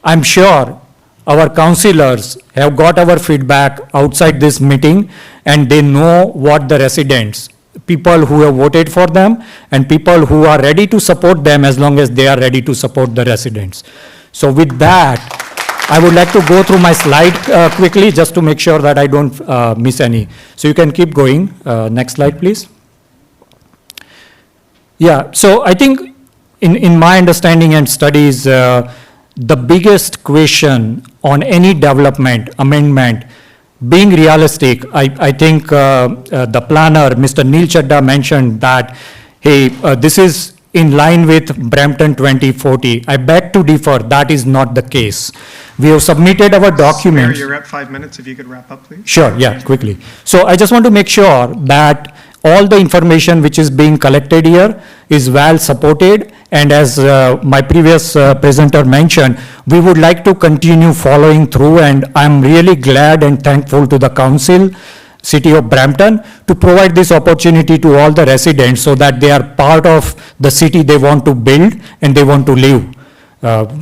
I'm sure our councillors have got our feedback outside this meeting, and they know what the residents, people who have voted for them, and people who are ready to support them as long as they are ready to support the residents. So with that, I would like to go through my slide quickly just to make sure that I don't miss any. So you can keep going. Next slide, please. Yeah, so I think in my understanding and studies, the biggest question on any development, amendment, being realistic, I think the planner, Mr. Neil Chadda, mentioned that, hey, this is in line with Brampton 2040. I beg to differ, that is not the case. We have submitted our documents. You're at 5 minutes, if you could wrap up, please. Sure, yeah, quickly. So I just want to make sure that all the information which is being collected here is well supported, and as my previous presenter mentioned, we would like to continue following through, and I'm really glad and thankful to the council, City of Brampton, to provide this opportunity to all the residents so that they are part of the city they want to build and they want to live.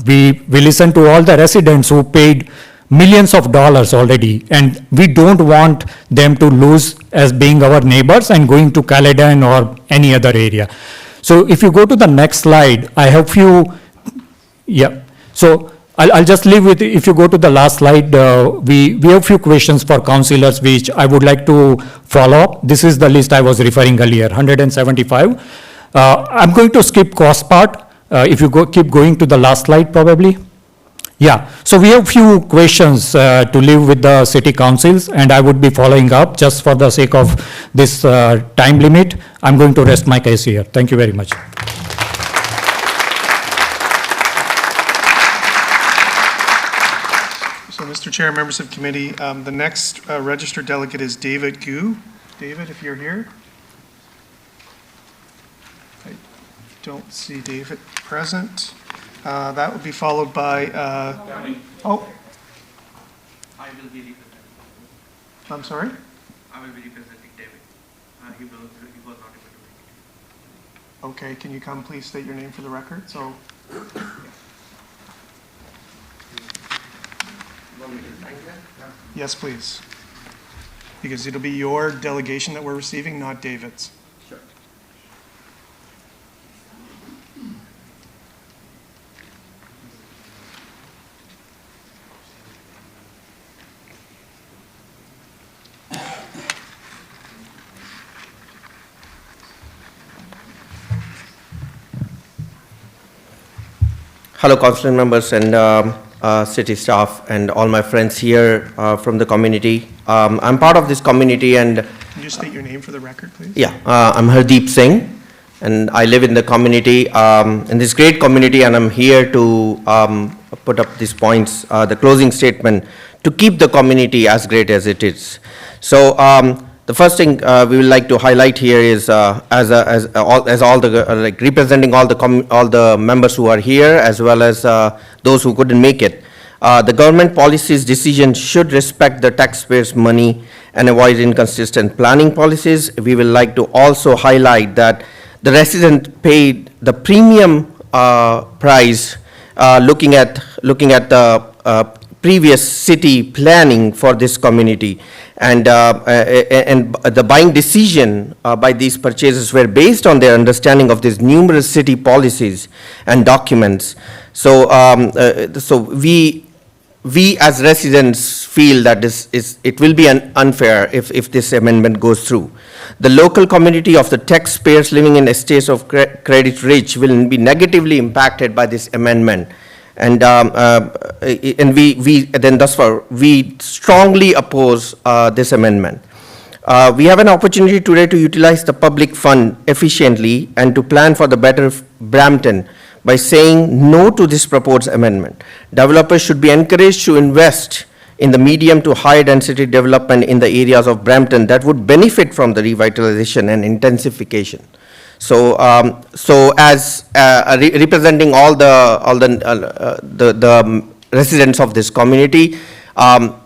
We listen to all the residents who paid millions of dollars already, and we don't want them to lose as being our neighbors and going to Caledon or any other area. So if you go to the next slide, I have few, yeah. So I'll just leave with, if you go to the last slide, we have few questions for councillors which I would like to follow up. This is the list I was referring earlier, 175. I'm going to skip cost part. If you keep going to the last slide probably. Yeah, so we have few questions to leave with the city councils, and I would be following up just for the sake of this time limit. I'm going to rest my case here. Thank you very much. So, Mr. Chair, members of committee, the next registered delegate is David Gu. David, if you're here. I don't see David present. That would be followed by, oh, I will be representing. I'm sorry? I will be representing David. He was not able to make it. Okay, can you come please state your name for the record? So, yes, please. Because it'll be your delegation that we're receiving, not David's. Sure. Hello, council members and city staff and all my friends here from the community. I'm part of this community, and Can you just state your name for the record, please? yeah, I'm Hardeep Singh, and I live in the community, in this great community, and I'm here to put up these points, the closing statement, to keep the community as great as it is. So the first thing we would like to highlight here is as all the like representing all the members who are here, as well as those who couldn't make it. The government policies decision should respect the taxpayers' money and avoid inconsistent planning policies. We will like to also highlight that the resident paid the premium price looking at the previous city planning for this community, and the buying decision by these purchasers were based on their understanding of these numerous city policies and documents. So so we as residents feel that it will be unfair if this amendment goes through. The local community of the taxpayers living in estates of credit rich will be negatively impacted by this amendment. And we strongly oppose this amendment. We have an opportunity today to utilize the public fund efficiently and to plan for the better Brampton by saying no to this proposed amendment. Developers should be encouraged to invest in the medium to high density development in the areas of Brampton that would benefit from the revitalization and intensification. So, as representing all the residents of this community,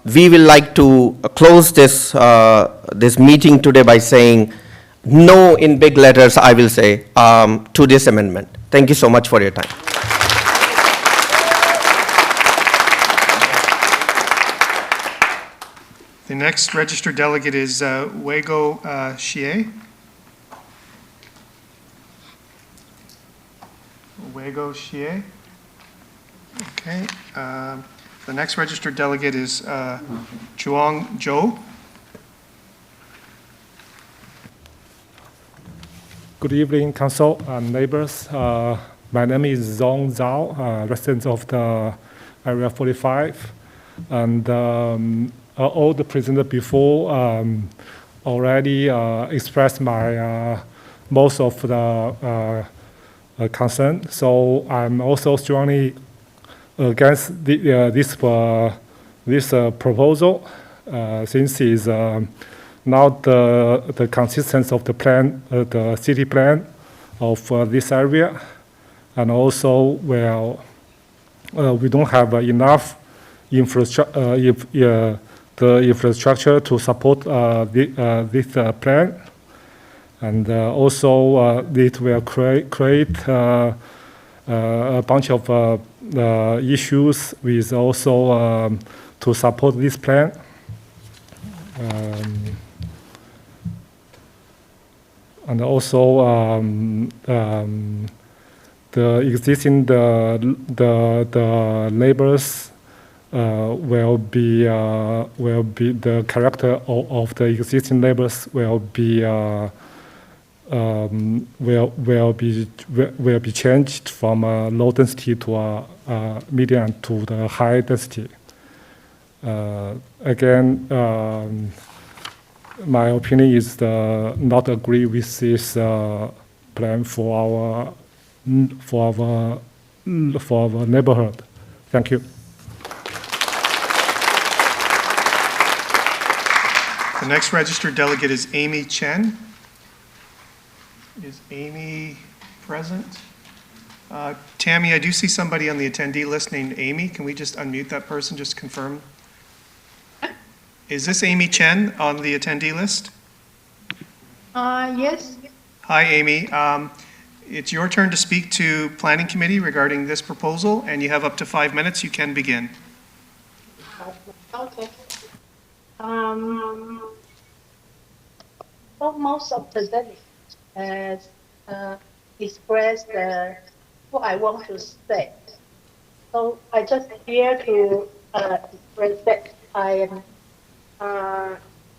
we will like to close this this meeting today by saying no in big letters, I will say, to this amendment. Thank you so much for your time. The next registered delegate is Wego Xie. Wego Xie. Okay. The next registered delegate is Zhuang Zhou. Good evening, council and neighbors. My name is Zong Zhao, resident of the Area 45. And all the presenters before already expressed my most of the concern. So I'm also strongly against this proposal, since it's not the consistency of the plan, the city plan of this area, and also we don't have enough infrastructure to support this plan, and also it will create a bunch of issues with also to support this plan. And also the existing the neighbors will be the character of the existing neighbors will be changed from low density to medium to the high density. Again, my opinion is not agree with this plan for our neighborhood. Thank you. The next registered delegate is Amy Chen. Is Amy present? Tammy, I do see somebody on the attendee list named Amy. Can we just unmute that person, just to confirm? Is this Amy Chen on the attendee list? Yes. Hi, Amy. It's your turn to speak to Planning Committee regarding this proposal, and you have up to 5 minutes. You can begin. Okay. Well, most of the delegates has expressed what I want to say. So I just here to express that I am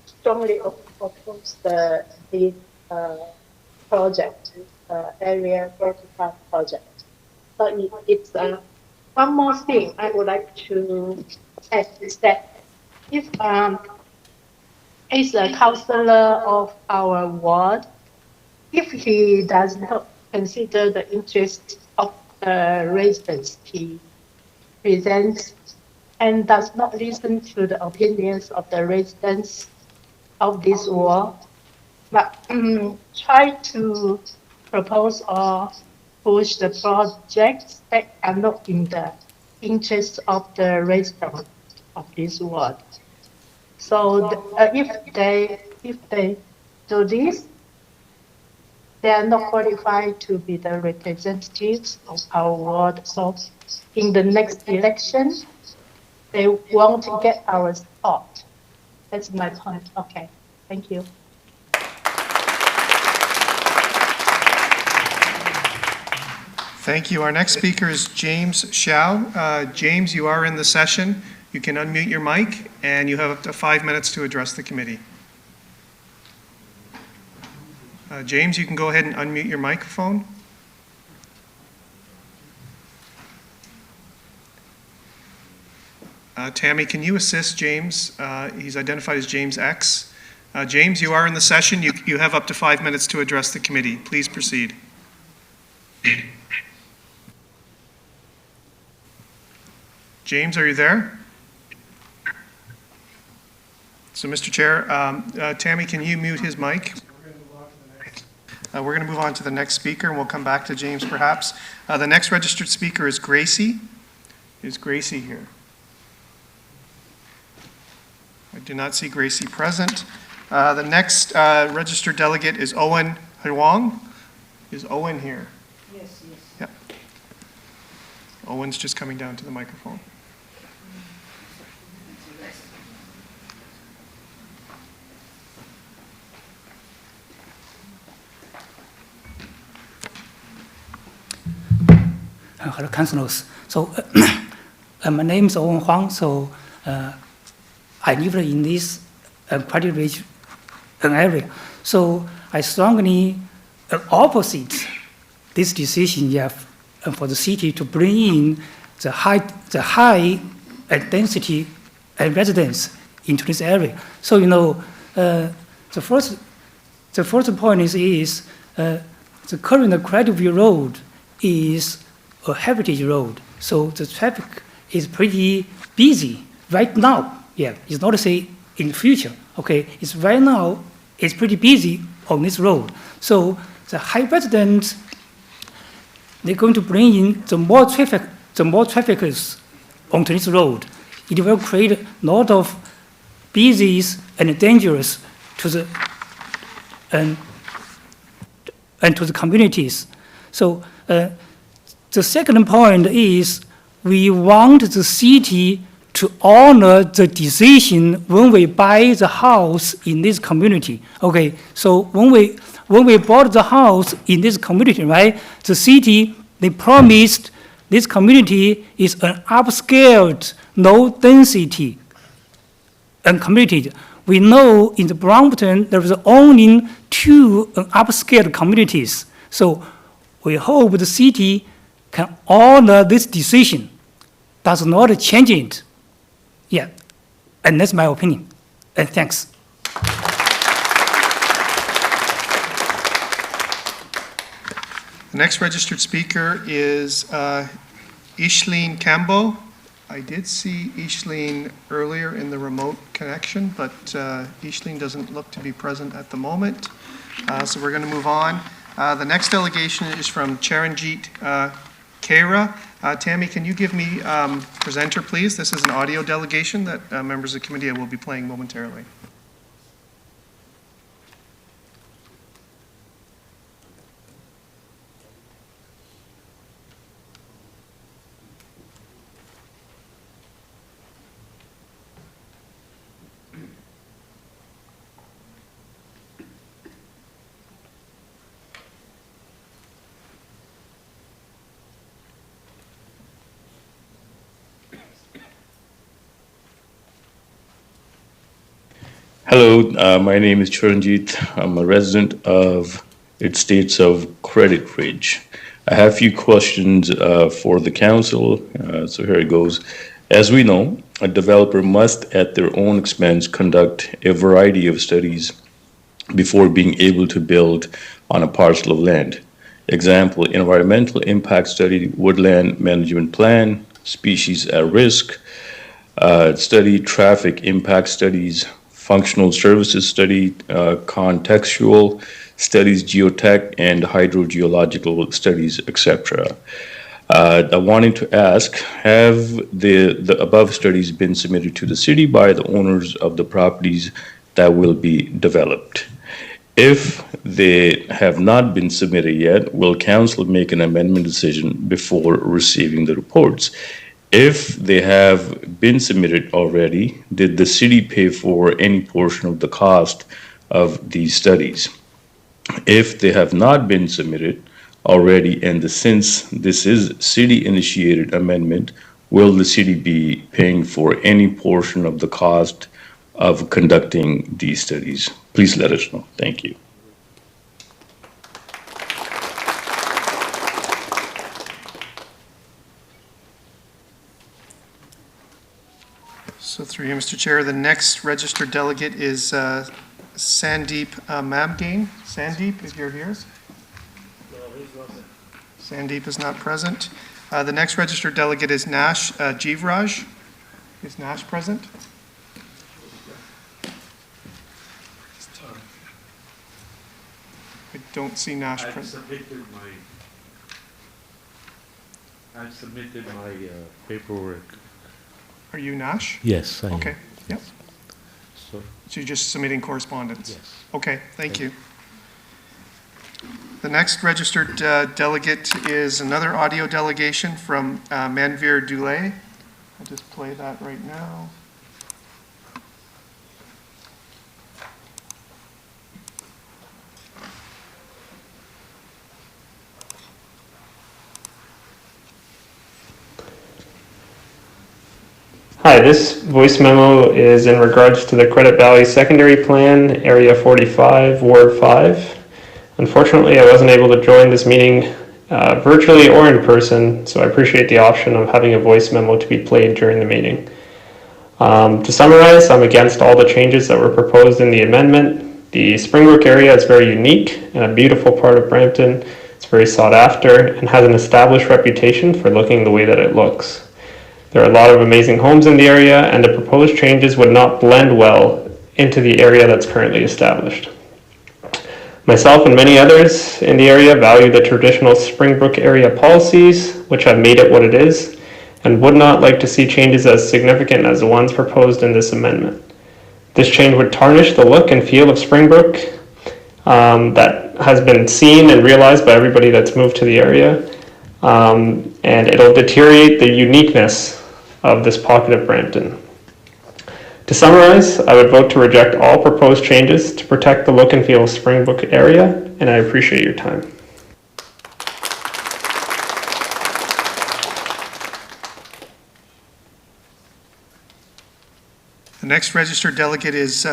strongly oppose this project, Area 45 project. So it's one more thing I would like to add is that if is a councillor of our ward, if he does not consider the interest of the residents he presents and does not listen to the opinions of the residents of this ward, but try to propose or push the projects that are not in the interest of the residents of this ward. So if they do this, they are not qualified to be the representatives of our ward. So in the next election, they won't get our support. That's my point. Okay, thank you. Thank you. Our next speaker is James Xiao. James, you are in the session. You can unmute your mic, and you have up to 5 minutes to address the committee. James, you can go ahead and unmute your microphone. Tammy, can you assist James? He's identified as James X. James, you are in the session. You have up to 5 minutes to address the committee. Please proceed. James, are you there? So, Mr. Chair, Tammy, can you mute his mic? We're going to move on to the next speaker, and we'll come back to James perhaps. The next registered speaker is Gracie. Is Gracie here? I do not see Gracie present. The next registered delegate is Owen Huang. Is Owen here? Yes, yes. Yep. Owen's just coming down to the microphone. Hello, councilors. So, my name is Owen Huang. So, I live in this quite rich area. So, I strongly opposite this decision for the city to bring in the high density residents into this area. So, the first point is the current Cradleview Road is a heritage road, so the traffic is pretty busy right now. Yeah, it's not to say in the future. Okay, it's right now. It's pretty busy on this road. So the high residents, they're going to bring in the more traffickers onto this road. It will create a lot of busy and dangerous to the and to the communities. So. The second point is we want the city to honor the decision when we buy the house in this community. Okay, so when we bought the house in this community, right, the city, they promised this community is an upscaled, low density and community. We know in the Brampton there is only 2 upscaled communities. So we hope the city can honor this decision, does not change it. Yeah, and that's my opinion. And thanks. The next registered speaker is Ishleen Cambo. I did see Ishleen earlier in the remote connection, but Ishleen doesn't look to be present at the moment. So we're going to move on. The next delegation is from Charanjit Khaira. Tammy, can you give me presenter, please? This is an audio delegation that members of the committee will be playing momentarily. Hello, my name is Charanjit. I'm a resident of Estates of Credit Ridge. I have a few questions for the council, so here it goes. As we know, a developer must at their own expense conduct a variety of studies before being able to build on a parcel of land. Example, environmental impact study, woodland management plan, species at risk, study traffic impact studies, functional services study, contextual studies, geotech, and hydrogeological studies, etc. I wanted to ask, have the above studies been submitted to the city by the owners of the properties that will be developed? If they have not been submitted yet, will council make an amendment decision before receiving the reports? If they have been submitted already, did the city pay for any portion of the cost of these studies? If they have not been submitted already, and since this is city-initiated amendment, will the city be paying for any portion of the cost of conducting these studies? Please let us know. Thank you. So through you, Mr. Chair, the next registered delegate is Sandeep Mabgain. Sandeep, if you're here. Sandeep is not present. The next registered delegate is Nash Jivraj. Is Nash present? I don't see Nash present. I've submitted my paperwork. Are you Nash? Yes, I am. Okay, yep. So, So you're just submitting correspondence? yes. Okay, thank you. The next registered delegate is another audio delegation from Manvir Dulé. I'll just play that right now. Hi, this voice memo is in regards to the Credit Valley Secondary Plan, Area 45, Ward 5. Unfortunately, I wasn't able to join this meeting virtually or in person, so I appreciate the option of having a voice memo to be played during the meeting. To summarize, I'm against all the changes that were proposed in the amendment. The Springbrook area is very unique and a beautiful part of Brampton. It's very sought after and has an established reputation for looking the way that it looks. There are a lot of amazing homes in the area, and the proposed changes would not blend well into the area that's currently established. Myself and many others in the area value the traditional Springbrook area policies, which have made it what it is, and would not like to see changes as significant as the ones proposed in this amendment. This change would tarnish the look and feel of Springbrook that has been seen and realized by everybody that's moved to the area, and it'll deteriorate the uniqueness of this pocket of Brampton. To summarize, I would vote to reject all proposed changes to protect the look and feel of Springbrook area, and I appreciate your time. The next registered delegate is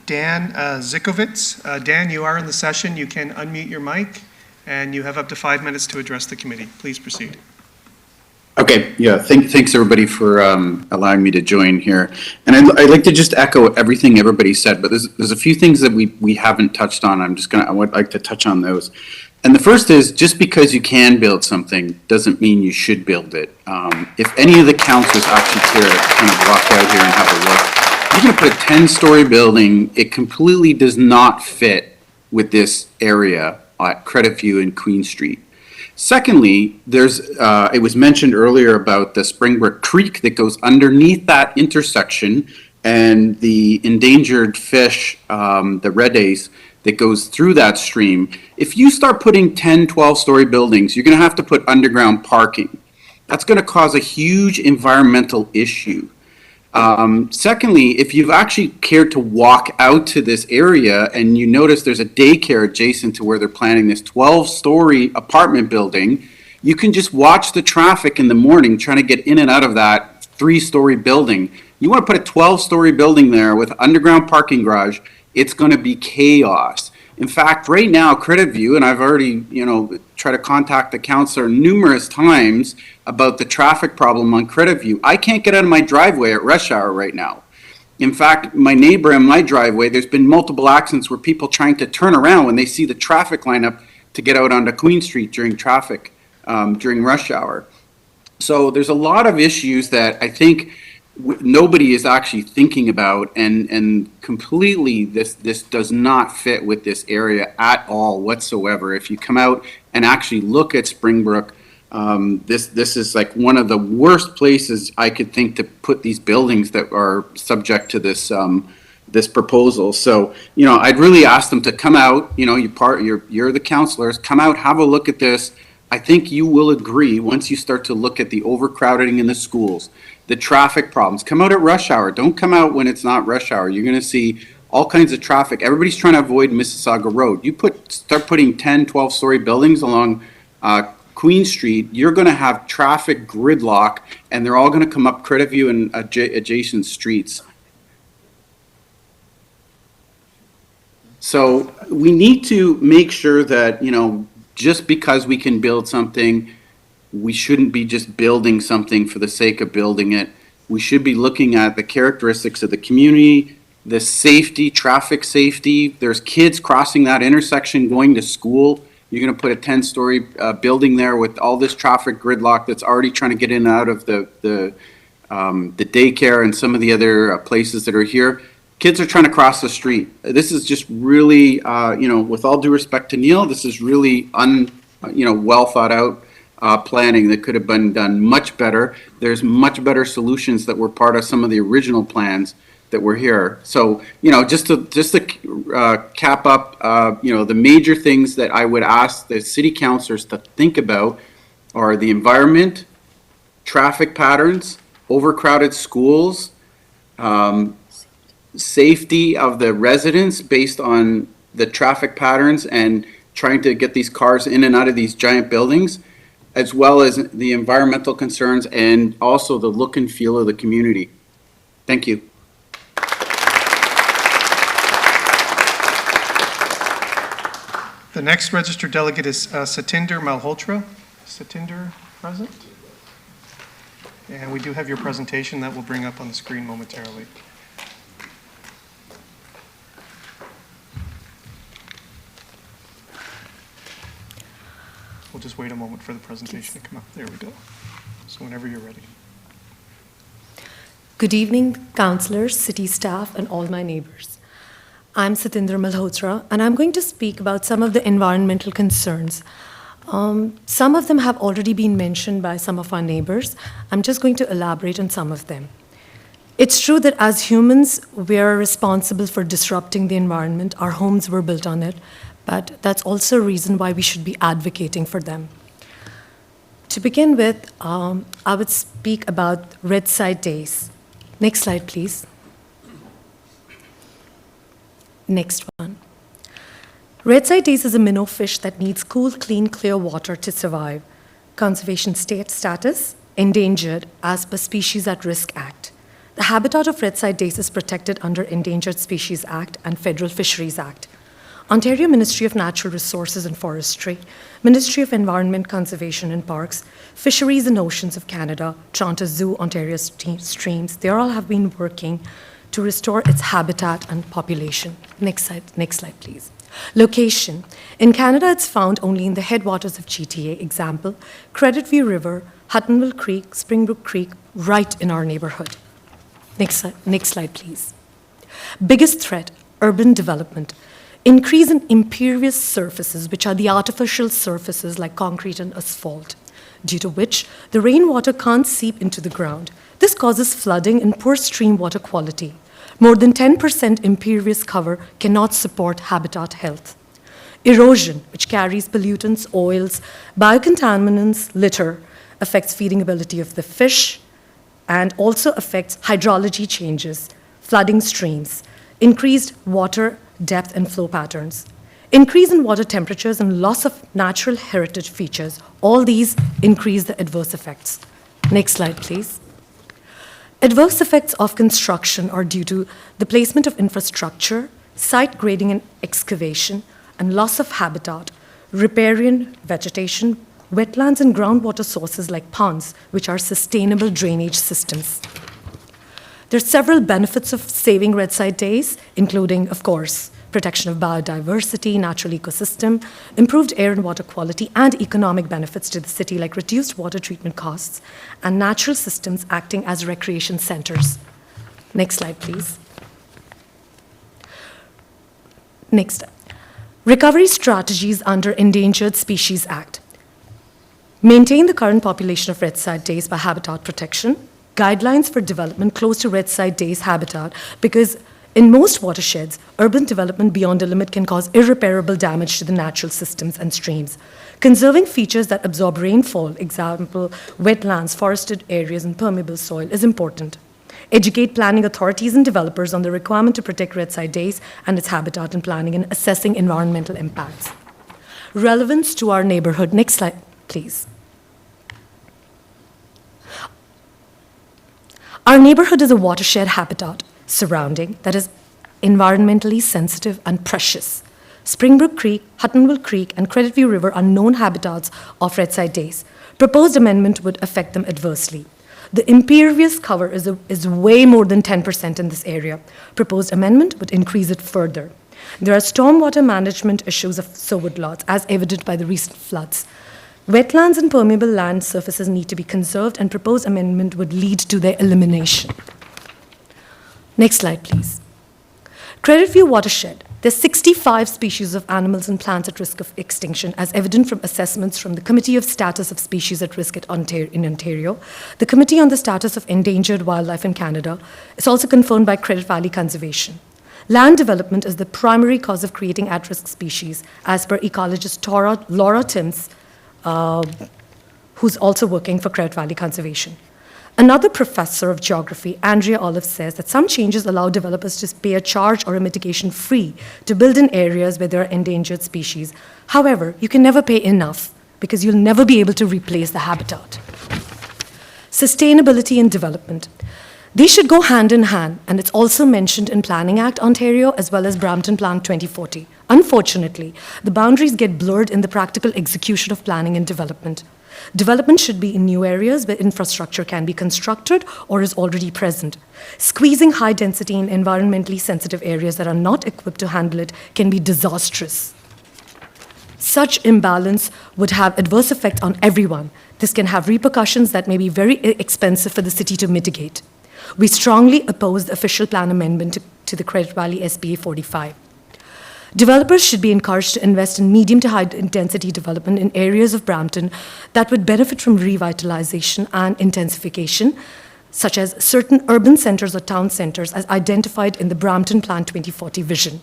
Dan Zikovitz. Dan, you are in the session. You can unmute your mic, and you have up to 5 minutes to address the committee. Please proceed. Okay, yeah, thanks everybody for allowing me to join here. And I'd like to just echo everything everybody said, but there's a few things that we haven't touched on. I would like to touch on those. And the first is, just because you can build something doesn't mean you should build it. If any of the councilors actually care to kind of walk out here and have a look, you're going to put a 10-story building. It completely does not fit with this area at Credit View and Queen Street. Secondly, it was mentioned earlier about the Springbrook Creek that goes underneath that intersection and the endangered fish, the red ace, that goes through that stream. If you start putting 10, 12-story buildings, you're going to have to put underground parking. That's going to cause a huge environmental issue. Secondly, if you've actually cared to walk out to this area and you notice there's a daycare adjacent to where they're planning this 12-story apartment building, you can just watch the traffic in the morning trying to get in and out of that 3-story building. You want to put a 12-story building there with underground parking garage, it's going to be chaos. In fact, right now, Credit View, and I've already, tried to contact the councilor numerous times about the traffic problem on Credit View. I can't get out of my driveway at rush hour right now. In fact, my neighbor in my driveway, there's been multiple accidents where people trying to turn around when they see the traffic lineup to get out onto Queen Street during during rush hour. So there's a lot of issues that I think nobody is actually thinking about, and completely this does not fit with this area at all whatsoever. If you come out and actually look at Springbrook, this is like one of the worst places I could think to put these buildings that are subject to this this proposal. So I'd really ask them to come out. You're the councilors, come out, have a look at this. I think you will agree once you start to look at the overcrowding in the schools, the traffic problems. Come out at rush hour. Don't come out when it's not rush hour. You're going to see all kinds of traffic. Everybody's trying to avoid Mississauga Road. You start putting 10, 12-story buildings along Queen Street, you're going to have traffic gridlock, and they're all going to come up Credit View and adjacent streets. So we need to make sure that, just because we can build something, we shouldn't be just building something for the sake of building it. We should be looking at the characteristics of the community, the safety, traffic safety. There's kids crossing that intersection going to school. You're going to put a 10-story building there with all this traffic gridlock that's already trying to get in and out of the daycare and some of the other places that are here. Kids are trying to cross the street. This is just really, with all due respect to Neil, this is really well thought out planning that could have been done much better. There's much better solutions that were part of some of the original plans that were here. So, just to cap up, the major things that I would ask the city councilors to think about are the environment, traffic patterns, overcrowded schools, safety of the residents based on the traffic patterns and trying to get these cars in and out of these giant buildings, as well as the environmental concerns and also the look and feel of the community. Thank you. The next registered delegate is Satinder Malhotra. Satinder, present? And we do have your presentation that we'll bring up on the screen momentarily. We'll just wait a moment for the presentation to come up. There we go. So whenever you're ready. Good evening, councillors, city staff, and all my neighbors. I'm Satinder Malhotra, and I'm going to speak about some of the environmental concerns. Some of them have already been mentioned by some of our neighbors. I'm just going to elaborate on some of them. It's true that as humans, we are responsible for disrupting the environment. Our homes were built on it, but that's also a reason why we should be advocating for them. To begin with, I would speak about red side days. Next slide, please. Next one. Red side days is a minnow fish that needs cool, clean, clear water to survive. Conservation status, endangered as per Species at Risk Act. The habitat of red side days is protected under Endangered Species Act and Federal Fisheries Act. Ontario Ministry of Natural Resources and Forestry, Ministry of Environment, Conservation and Parks, Fisheries and Oceans of Canada, Toronto Zoo, Ontario Streams, they all have been working to restore its habitat and population. Next slide, please. Location. In Canada, it's found only in the headwaters of GTA. Example, Credit View River, Huttonville Creek, Springbrook Creek, right in our neighborhood. Next slide, please. Biggest threat, urban development. Increase in impervious surfaces, which are the artificial surfaces like concrete and asphalt, due to which the rainwater can't seep into the ground. This causes flooding and poor stream water quality. More than 10% impervious cover cannot support habitat health. Erosion, which carries pollutants, oils, biocontaminants, litter, affects feeding ability of the fish and also affects hydrology changes, flooding streams, increased water depth and flow patterns, increase in water temperatures and loss of natural heritage features. All these increase the adverse effects. Next slide, please. Adverse effects of construction are due to the placement of infrastructure, site grading and excavation, and loss of habitat, riparian vegetation, wetlands and groundwater sources like ponds, which are sustainable drainage systems. There are several benefits of saving red side days, including, of course, protection of biodiversity, natural ecosystem, improved air and water quality, and economic benefits to the city like reduced water treatment costs and natural systems acting as recreation centers. Next slide, please. Next. Recovery strategies under Endangered Species Act. Maintain the current population of red side days by habitat protection. Guidelines for development close to red side days habitat, because in most watersheds, urban development beyond a limit can cause irreparable damage to the natural systems and streams. Conserving features that absorb rainfall, example, wetlands, forested areas, and permeable soil, is important. Educate planning authorities and developers on the requirement to protect red side days and its habitat in planning and assessing environmental impacts. Relevance to our neighborhood. Next slide, please. Our neighborhood is a watershed habitat surrounding that is environmentally sensitive and precious. Springbrook Creek, Huttonville Creek, and Credit View River are known habitats of red side days. Proposed amendment would affect them adversely. The impervious cover is way more than 10% in this area. Proposed amendment would increase it further. There are stormwater management issues of sowed lots, as evident by the recent floods. Wetlands and permeable land surfaces need to be conserved, and proposed amendment would lead to their elimination. Next slide, please. Credit View Watershed. There's 65 species of animals and plants at risk of extinction, as evident from assessments from the Committee of Status of Species at Risk in Ontario, the Committee on the Status of Endangered Wildlife in Canada. It's also confirmed by Credit Valley Conservation. Land development is the primary cause of creating at-risk species, as per ecologist Laura Timms, who's also working for Credit Valley Conservation. Another professor of geography, Andrea Olive, says that some changes allow developers to pay a charge or a mitigation fee to build in areas where there are endangered species. However, you can never pay enough because you'll never be able to replace the habitat. Sustainability and development. These should go hand in hand, and it's also mentioned in Planning Act Ontario as well as Brampton Plan 2040. Unfortunately, the boundaries get blurred in the practical execution of planning and development. Development should be in new areas where infrastructure can be constructed or is already present. Squeezing high density in environmentally sensitive areas that are not equipped to handle it can be disastrous. Such imbalance would have adverse effect on everyone. This can have repercussions that may be very expensive for the city to mitigate. We strongly oppose the official plan amendment to the Credit Valley SPA 45. Developers should be encouraged to invest in medium to high intensity development in areas of Brampton that would benefit from revitalization and intensification, such as certain urban centers or town centers as identified in the Brampton Plan 2040 vision.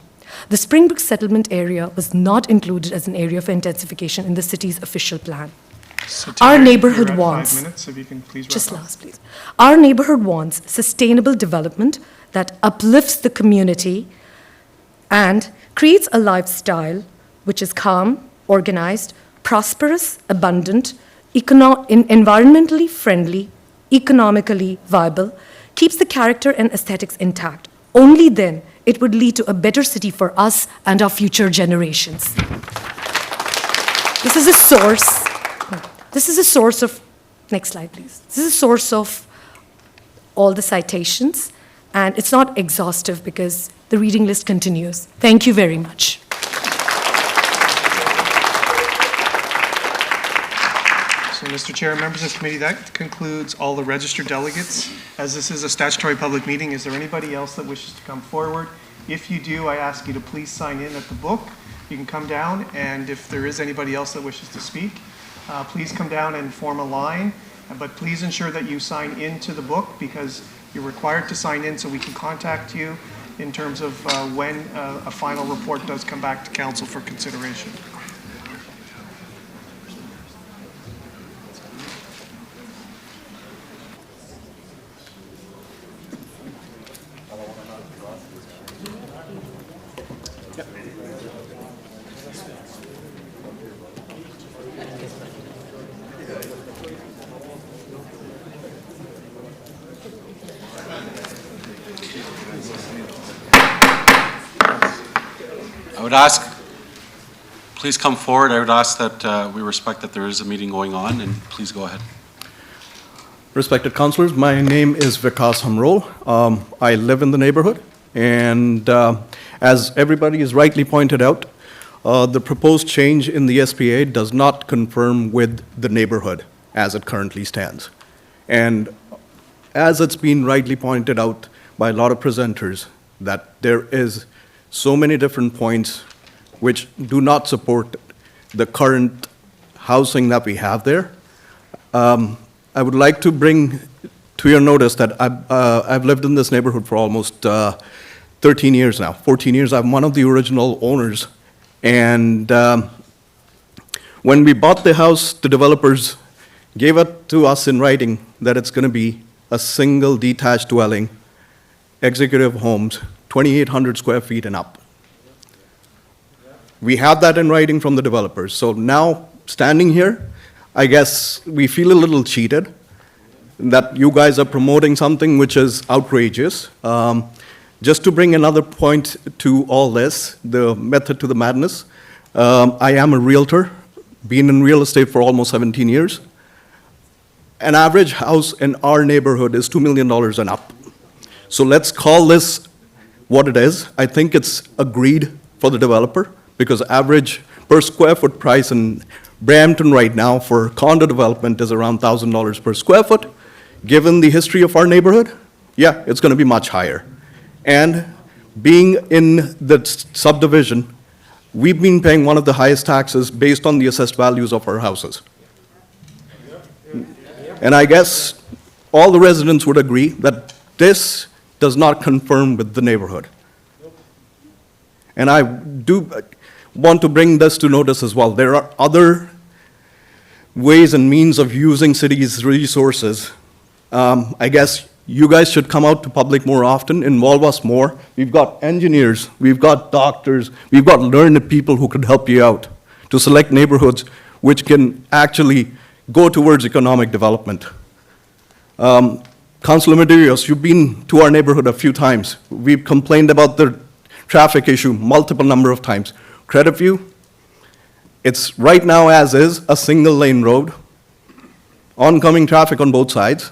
The Springbrook settlement area was not included as an area for intensification in the city's official plan. Our neighborhood wants, 5 minutes, if you can please wrap just up. last, please. Our neighborhood wants sustainable development that uplifts the community and creates a lifestyle which is calm, organized, prosperous, abundant, environmentally friendly, economically viable, keeps the character and aesthetics intact. Only then it would lead to a better city for us and our future generations. This is a source of, next slide please. This is a source of all the citations, and it's not exhaustive because the reading list continues. Thank you very much. So, Mr. Chair, members of the committee, that concludes all the registered delegates. As this is a statutory public meeting, is there anybody else that wishes to come forward? If you do, I ask you to please sign in at the book. You can come down, and if there is anybody else that wishes to speak, please come down and form a line. But please ensure that you sign into the book, because you're required to sign in so we can contact you in terms of when a final report does come back to council for consideration. I would ask, please come forward. I would ask that we respect that there is a meeting going on, and please go ahead. Respected councillors, my name is Vikas Hamrol. I live in the neighborhood, and as everybody has rightly pointed out, the proposed change in the SPA does not confirm with the neighborhood as it currently stands. And as it's been rightly pointed out by a lot of presenters, that there is so many different points which do not support the current housing that we have there. I would like to bring to your notice that I've lived in this neighborhood for almost 13 years now, 14 years. I'm one of the original owners. And when we bought the house, the developers gave it to us in writing that it's going to be a single detached dwelling, executive homes, 2,800 square feet and up. We have that in writing from the developers. So now, standing here, I guess we feel a little cheated that you guys are promoting something which is outrageous. Just to bring another point to all this, the method to the madness, I am a realtor, been in real estate for almost 17 years. An average house in our neighborhood is $2 million and up. So let's call this what it is. I think it's a greed for the developer, because average per square foot price in Brampton right now for condo development is around $1,000 per square foot. Given the history of our neighborhood, yeah, it's going to be much higher. And being in the subdivision, we've been paying one of the highest taxes based on the assessed values of our houses. And I guess all the residents would agree that this does not confirm with the neighborhood. And I do want to bring this to notice as well. There are other ways and means of using cities' resources. I guess you guys should come out to public more often, involve us more. We've got engineers, we've got doctors, we've got learned people who could help you out to select neighborhoods which can actually go towards economic development. Councilor Medeiros, you've been to our neighborhood a few times. We've complained about the traffic issue multiple number of times. Credit View, it's right now as is, a single lane road, oncoming traffic on both sides.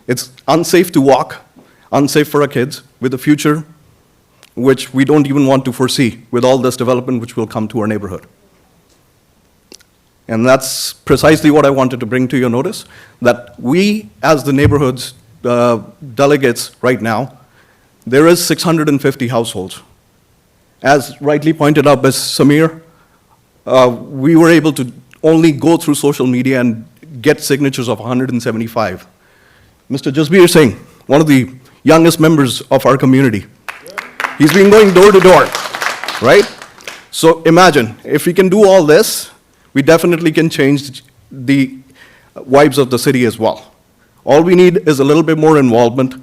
It's unsafe to walk, unsafe for our kids, with a future which we don't even want to foresee with all this development which will come to our neighborhood. And that's precisely what I wanted to bring to your notice, that we, as the neighborhood's delegates right now, there is 650 households. As rightly pointed out by Samir, we were able to only go through social media and get signatures of 175. Mr. Jasbir Singh, one of the youngest members of our community, he's been going door to door, right? So imagine, if we can do all this, we definitely can change the vibes of the city as well. All we need is a little bit more involvement,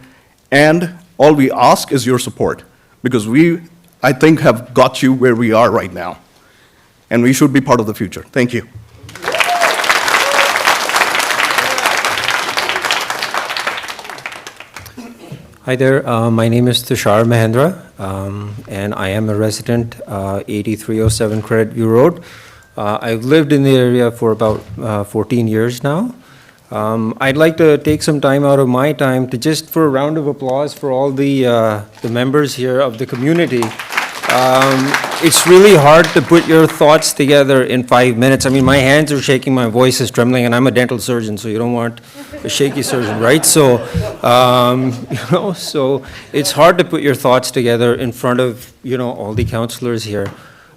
and all we ask is your support, because we, I think, have got you where we are right now, and we should be part of the future. Thank you. Hi there, my name is Tushar Mahendra, and I am a resident, 8307 Credit View Road. I've lived in the area for about 14 years now. I'd like to take some time out of my time to just for a round of applause for all the members here of the community. It's really hard to put your thoughts together in 5 minutes. I mean, my hands are shaking, my voice is trembling, and I'm a dental surgeon, so you don't want a shaky surgeon, right? So, so it's hard to put your thoughts together in front of, all the counselors here,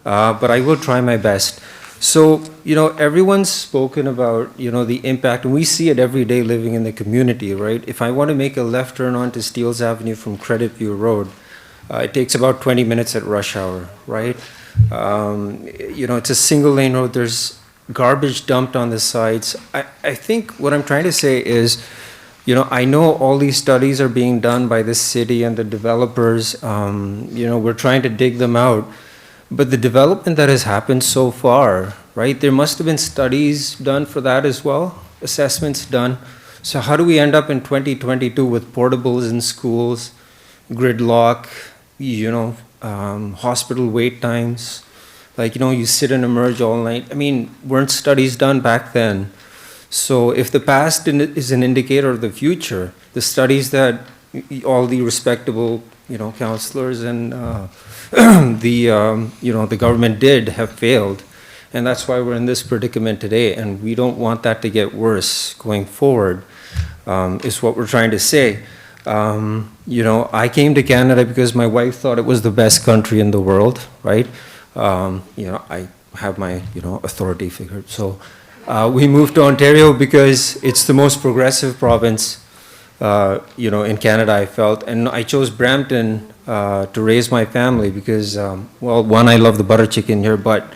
but I will try my best. So, everyone's spoken about, the impact, and we see it every day living in the community, right? If I want to make a left turn onto Steeles Avenue from Credit View Road, it takes about 20 minutes at rush hour, right? It's a single lane road. There's garbage dumped on the sides. I think what I'm trying to say is, I know all these studies are being done by the city and the developers. We're trying to dig them out. But the development that has happened so far, right, there must have been studies done for that as well, assessments done. So how do we end up in 2022 with portables in schools, gridlock, hospital wait times? Like, you sit and emerge all night. I mean, weren't studies done back then? So if the past is an indicator of the future, the studies that all the respectable, counselors and the government did have failed. And that's why we're in this predicament today. And we don't want that to get worse going forward, is what we're trying to say. I came to Canada because my wife thought it was the best country in the world, right? I have my, authority figure. So we moved to Ontario because it's the most progressive province, in Canada, I felt. And I chose Brampton to raise my family because, one, I love the butter chicken here, but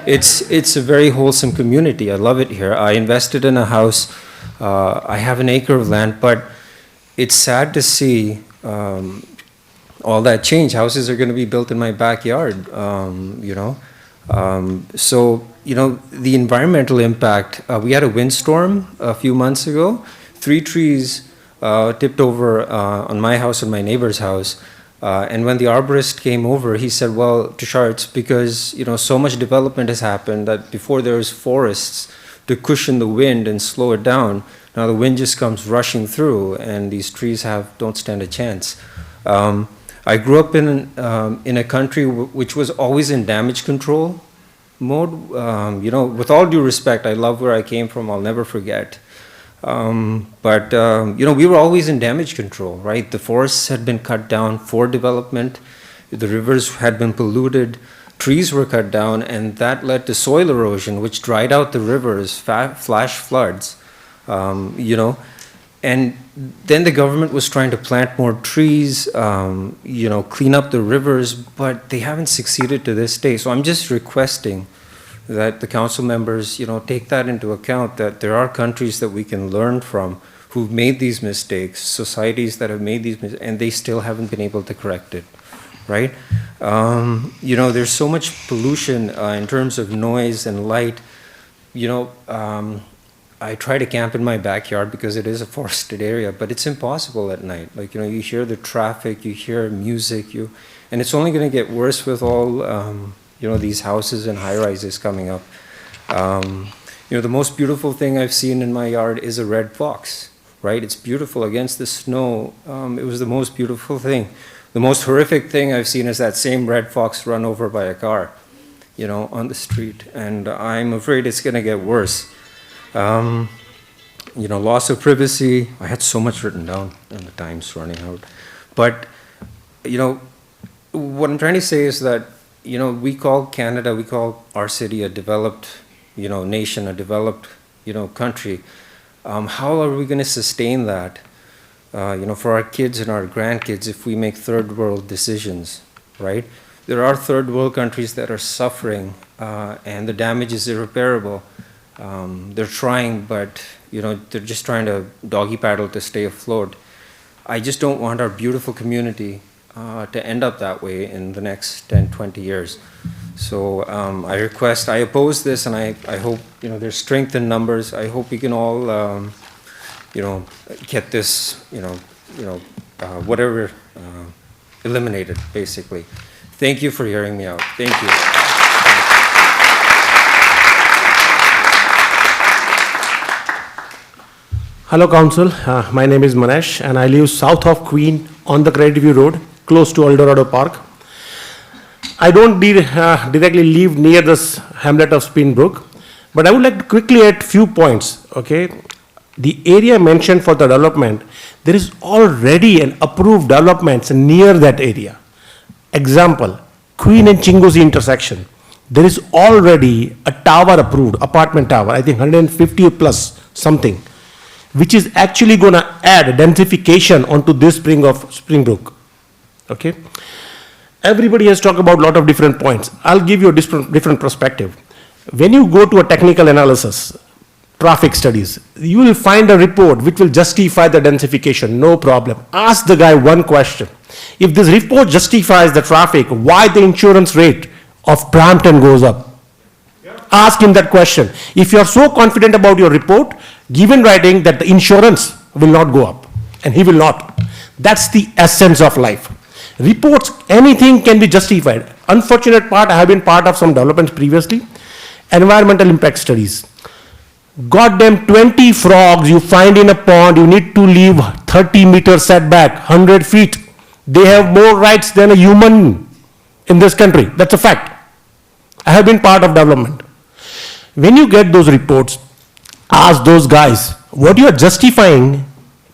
it's a very wholesome community. I love it here. I invested in a house. I have an acre of land, but it's sad to see all that change. Houses are going to be built in my backyard, So, the environmental impact, we had a windstorm a few months ago. 3 trees tipped over on my house and my neighbor's house. And when the arborist came over, he said, well, Tushar, it's because, so much development has happened that before there was forests to cushion the wind and slow it down, now the wind just comes rushing through and these trees don't stand a chance. I grew up in a country which was always in damage control mode. With all due respect, I love where I came from, I'll never forget. But we were always in damage control, right? The forests had been cut down for development, the rivers had been polluted, trees were cut down, and that led to soil erosion, which dried out the rivers, flash floods, and then the government was trying to plant more trees, clean up the rivers, but they haven't succeeded to this day. So I'm just requesting that the council members, take that into account, that there are countries that we can learn from who've made these mistakes, societies that have made these mistakes, and they still haven't been able to correct it, right? There's so much pollution in terms of noise and light. I try to camp in my backyard because it is a forested area, but it's impossible at night. You hear the traffic, you hear music, and it's only going to get worse with all these houses and high-rises coming up. The most beautiful thing I've seen in my yard is a red fox, right? It's beautiful against the snow. It was the most beautiful thing. The most horrific thing I've seen is that same red fox run over by a car, on the street. And I'm afraid it's going to get worse. Loss of privacy. I had so much written down and the time's running out. But, what I'm trying to say is that we call Canada, we call our city a developed, nation, a developed, country. How are we going to sustain that, for our kids and our grandkids if we make third world decisions, right? There are third world countries that are suffering, and the damage is irreparable. They're trying, but, they're just trying to doggy paddle to stay afloat. I just don't want our beautiful community to end up that way in the next 10, 20 years. So I oppose this, and I hope, there's strength in numbers. I hope we can all, get this, whatever, eliminated, basically. Thank you for hearing me out. Thank you. Hello, Council. My name is Manesh, and I live south of Queen on the Credit View Road, close to Eldorado Park. I don't directly live near this hamlet of Springbrook, but I would like to quickly add few points, okay? The area mentioned for the development, there is already an approved developments near that area. Example, Queen and Chinguzi intersection. There is already a tower approved, apartment tower, I think 150 plus something, which is actually going to add densification onto this Springbrook. Okay? Everybody has talked about a lot of different points. I'll give you a different perspective. When you go to a technical analysis, traffic studies, you will find a report which will justify the densification, no problem. Ask the guy one question. If this report justifies the traffic, why the insurance rate of Brampton goes up? Ask him that question. If you are so confident about your report, give in writing that the insurance will not go up, and he will not. That's the essence of life. Reports, anything can be justified. Unfortunate part, I have been part of some developments previously. Environmental impact studies. Goddamn 20 frogs you find in a pond, you need to leave 30-meter setback, 100 feet. They have more rights than a human in this country. That's a fact. I have been part of development. When you get those reports, ask those guys, what you are justifying,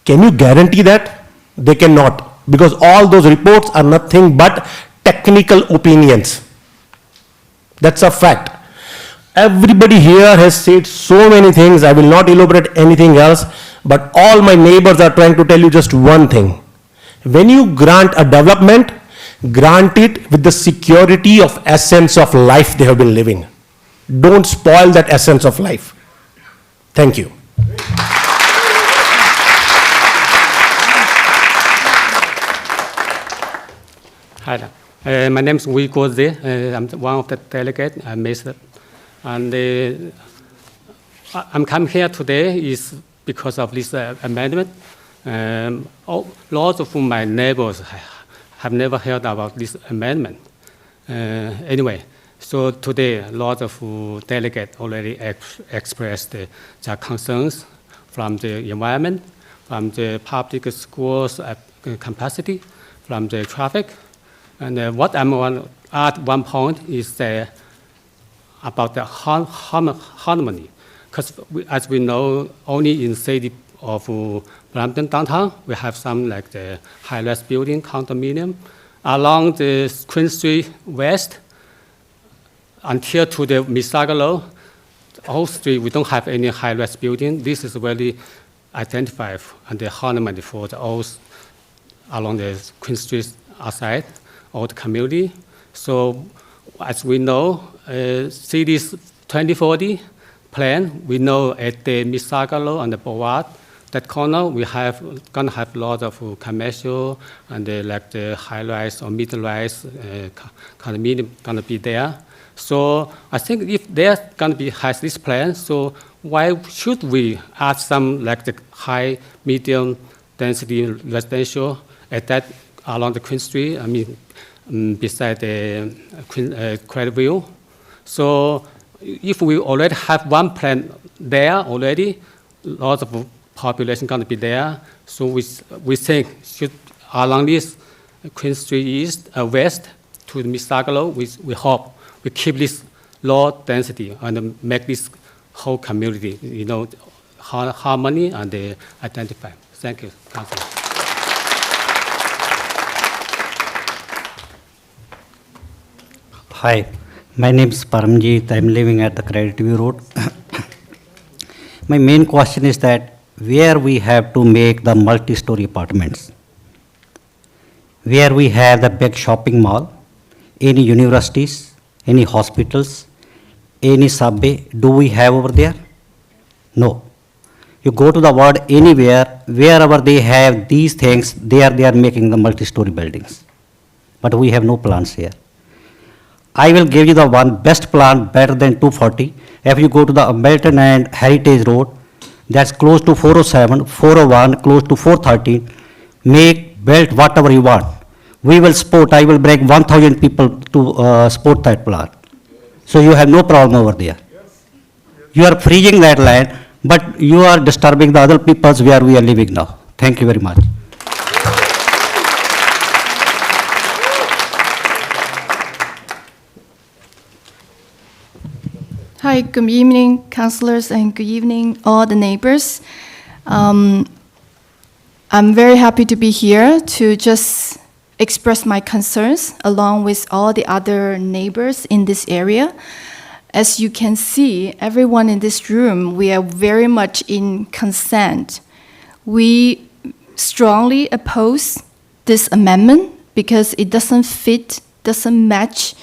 can you guarantee that? They cannot, because all those reports are nothing but technical opinions. That's a fact. Everybody here has said so many things, I will not elaborate anything else, but all my neighbors are trying to tell you just one thing. When you grant a development, grant it with the security of essence of life they have been living. Don't spoil that essence of life. Thank you. Hi, my name is Wee Ko Zi. I'm one of the delegates. I missed it. And I'm coming here today is because of this amendment. Lots of my neighbors have never heard about this amendment. Anyway, so today, lots of delegates already expressed their concerns from the environment, from the public schools capacity, from the traffic. And what I want to add one point is about the harmony. Because as we know, only in city of Brampton downtown, we have some like the high-rise building, condominium. Along the Queen Street West, until to the Misagalo, whole street, we don't have any high-rise building. This is really identified and the harmony for the old along the Queen Street outside, old community. So as we know, city's 2040 plan, we know at the Misagalo and the Boulevard, that corner, we have gonna have a lot of commercial and like the high-rise or mid-rise condominium gonna be there. So I think if there's gonna be has this plan, so why should we add some like the high, medium density residential at that along the Queen Street? I mean, beside the Credit View. So if we already have one plan there already, lots of population going to be there. So we think should along this Queen Street East, West to the Misagalo, we hope we keep this low density and make this whole community, you know, harmony and identify. Thank you, Councilor. Hi, my name is Paramjit. I'm living at the Credit View Road. My main question is that where we have to make the multi-story apartments, where we have the big shopping mall, any universities, any hospitals, any subway, do we have over there? No. You go to the world anywhere, wherever they have these things, they are making the multi-story buildings. But we have no plans here. I will give you the one best plan, better than 240. If you go to the Belton and Heritage Road, that's close to 407, 401, close to 413, build whatever you want. We will support, I will bring 1,000 people to support that plan. So you have no problem over there. You are freezing that land, but you are disturbing the other peoples where we are living now. Thank you very much. Hi, good evening, councillors, and good evening, all the neighbors. I'm very happy to be here to just express my concerns along with all the other neighbors in this area. As you can see, everyone in this room, we are very much in consent. We strongly oppose this amendment because it doesn't fit, doesn't match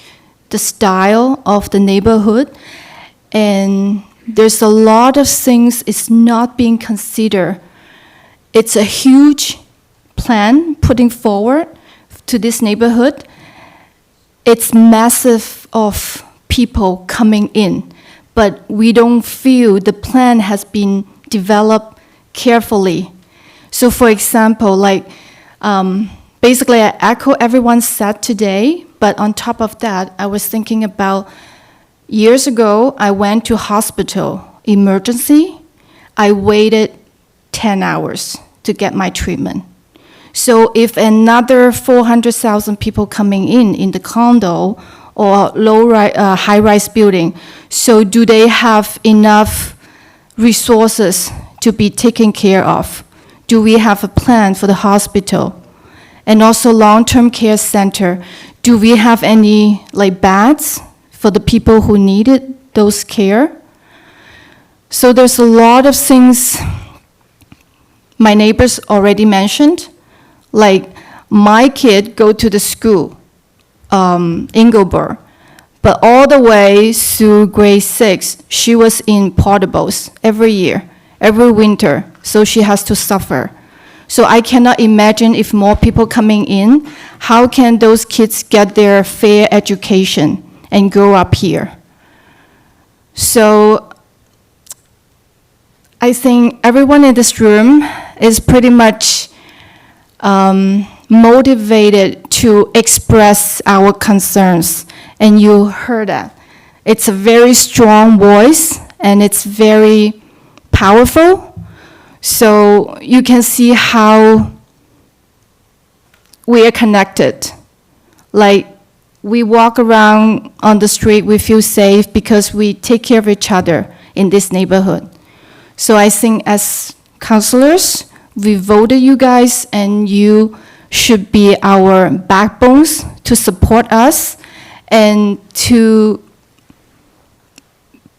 the style of the neighborhood. And there's a lot of things is not being considered. It's a huge plan putting forward to this neighborhood. It's massive of people coming in, but we don't feel the plan has been developed carefully. So for example, like, basically I echo everyone said today, but on top of that, I was thinking about years ago, I went to hospital, emergency. I waited 10 hours to get my treatment. So if another 400,000 people coming in the condo or high-rise building, so do they have enough resources to be taken care of? Do we have a plan for the hospital? And also long-term care center, do we have any like beds for the people who needed those care? So there's a lot of things my neighbors already mentioned, like my kid go to the school, Engelberg, but all the way through grade 6, she was in portables every year, every winter, so she has to suffer. So I cannot imagine if more people coming in, how can those kids get their fair education and grow up here? So I think everyone in this room is pretty much motivated to express our concerns, and you heard that. It's a very strong voice, and it's very powerful. So you can see how we are connected. Like, we walk around on the street, we feel safe because we take care of each other in this neighborhood. So I think as councilors, we voted you guys, and you should be our backbones to support us and to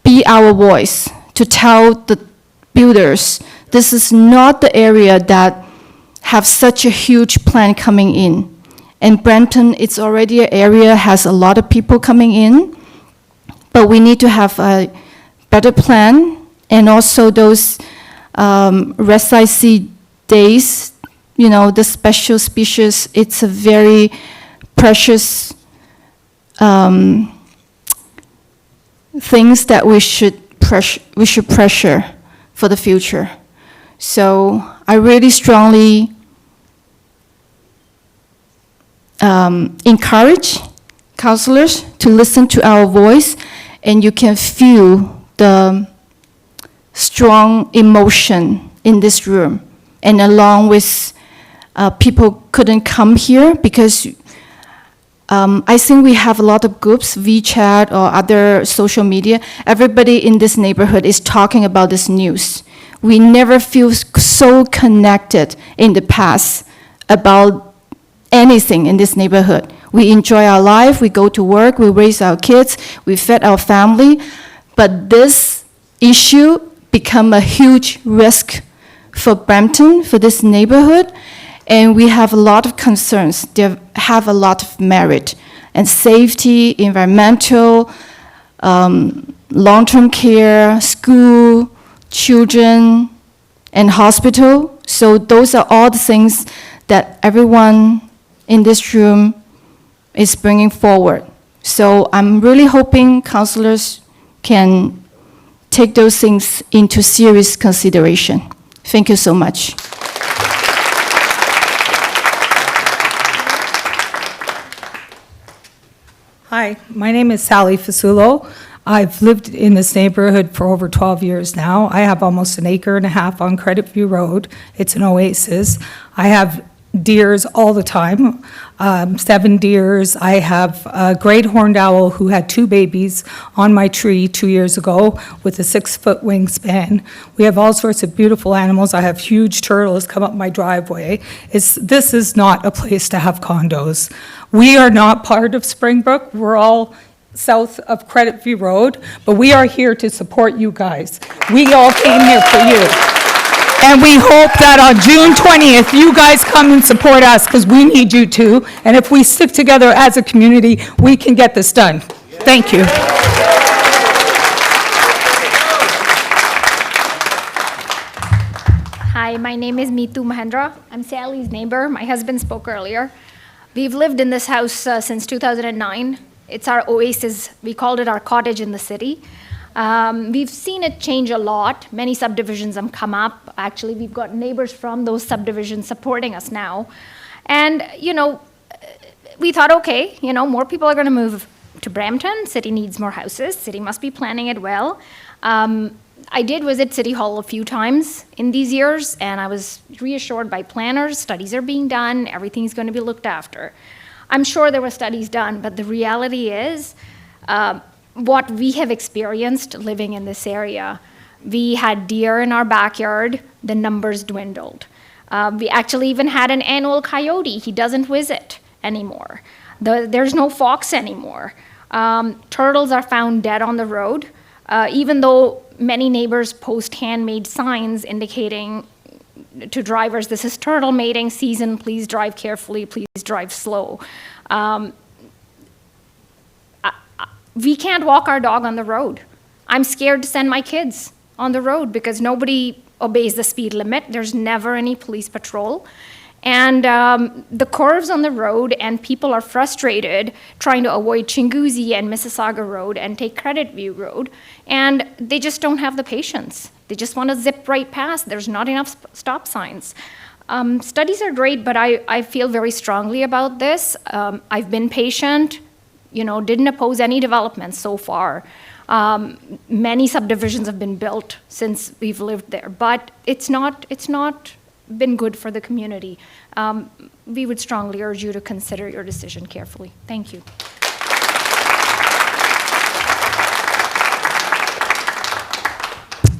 be our voice, to tell the builders, this is not the area that have such a huge plan coming in. And Brampton, it's already an area, has a lot of people coming in, but we need to have a better plan, and also those residency days, you know, the special species, it's a very precious things that we should pressure for the future. So I really strongly encourage councilors to listen to our voice, and you can feel the strong emotion in this room. And along with people couldn't come here because I think we have a lot of groups, WeChat or other social media. Everybody in this neighborhood is talking about this news. We never feel so connected in the past about anything in this neighborhood. We enjoy our life, we go to work, we raise our kids, we fed our family, but this issue become a huge risk for Brampton, for this neighborhood, and we have a lot of concerns. They have a lot of merit, and safety, environmental, long-term care, school, children, and hospital. So those are all the things that everyone in this room is bringing forward. So I'm really hoping councilors can take those things into serious consideration. Thank you so much. Hi, my name is Sally Fasulo. I've lived in this neighborhood for over 12 years now. I have almost an acre and a half on Credit View Road. It's an oasis. I have deers all the time, 7 deers. I have a great horned owl who had 2 babies on my tree 2 years ago with a 6-foot wingspan. We have all sorts of beautiful animals. I have huge turtles come up my driveway. This is not a place to have condos. We are not part of Springbrook. We're all south of Credit View Road, but we are here to support you guys. We all came here for you. And we hope that on June 20th, you guys come and support us, because we need you too. And if we stick together as a community, we can get this done. Thank you. Hi, my name is Meetu Mahendra. I'm Sally's neighbor. My husband spoke earlier. We've lived in this house since 2009. It's our oasis. We called it our cottage in the city. We've seen it change a lot. Many subdivisions have come up. Actually, we've got neighbors from those subdivisions supporting us now. And, you know, we thought, okay, you know, more people are going to move to Brampton. City needs more houses. City must be planning it well. I did visit City Hall a few times in these years, and I was reassured by planners, studies are being done, everything's going to be looked after. I'm sure there were studies done, but the reality is, what we have experienced living in this area, we had deer in our backyard, the numbers dwindled. We actually even had an annual coyote. He doesn't visit anymore. There's no fox anymore. Turtles are found dead on the road, even though many neighbors post handmade signs indicating to drivers, this is turtle mating season, please drive carefully, please drive slow. We can't walk our dog on the road. I'm scared to send my kids on the road because nobody obeys the speed limit. There's never any police patrol. And the curves on the road, and people are frustrated trying to avoid Chinguzi and Mississauga Road and take Credit View Road, and they just don't have the patience. They just want to zip right past. There's not enough stop signs. Studies are great, but I feel very strongly about this. I've been patient, you know, didn't oppose any developments so far. Many subdivisions have been built since we've lived there, but it's not been good for the community. we would strongly urge you to consider your decision carefully. Thank you.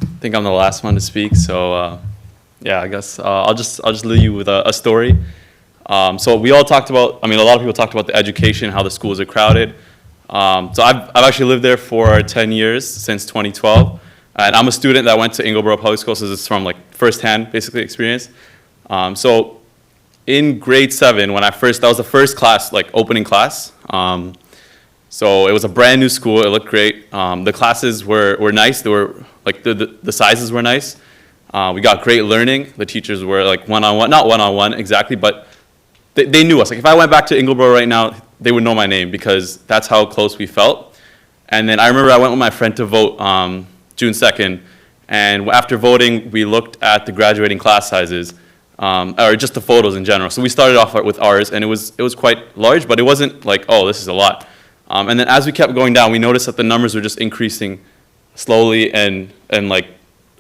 I think I'm the last one to speak, so yeah, I guess I'll just leave you with a story. So we all talked about, I mean, a lot of people talked about the education, how the schools are crowded. So I've actually lived there for 10 years, since 2012. And I'm a student that went to Ingleboro Public Schools, so this is from like firsthand, basically, experience. So in grade 7, when that was the first class, like opening class. So it was a brand new school, it looked great. The classes were nice, they were, like the sizes were nice. We got great learning, the teachers were like one-on-one, not one-on-one exactly, but they knew us. Like if I went back to Ingleboro right now, they would know my name because that's how close we felt. And then I remember I went with my friend to vote June 2nd, and after voting, we looked at the graduating class sizes, or just the photos in general. So we started off with ours, and it was quite large, but it wasn't like, oh, this is a lot. And then as we kept going down, we noticed that the numbers were just increasing slowly, and like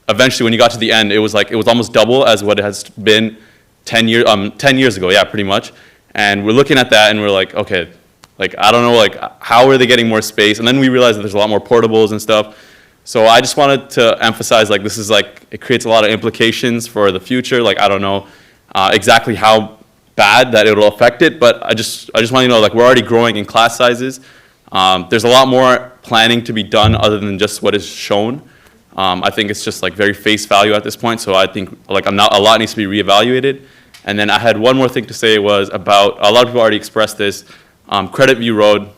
eventually when you got to the end, it was almost double as what it has been 10 years ago, yeah, pretty much. And we're looking at that and we're like, okay, like I don't know, like how are they getting more space? And then we realized that there's a lot more portables and stuff. So I just wanted to emphasize, like, this is like, it creates a lot of implications for the future. Like, I don't know exactly how bad that it'll affect it, but I just want you to know, like, we're already growing in class sizes. There's a lot more planning to be done other than just what is shown. I think it's just like very face value at this point. So I think like a lot needs to be reevaluated. And then I had one more thing to say was about, a lot of people already expressed this, Credit View Road.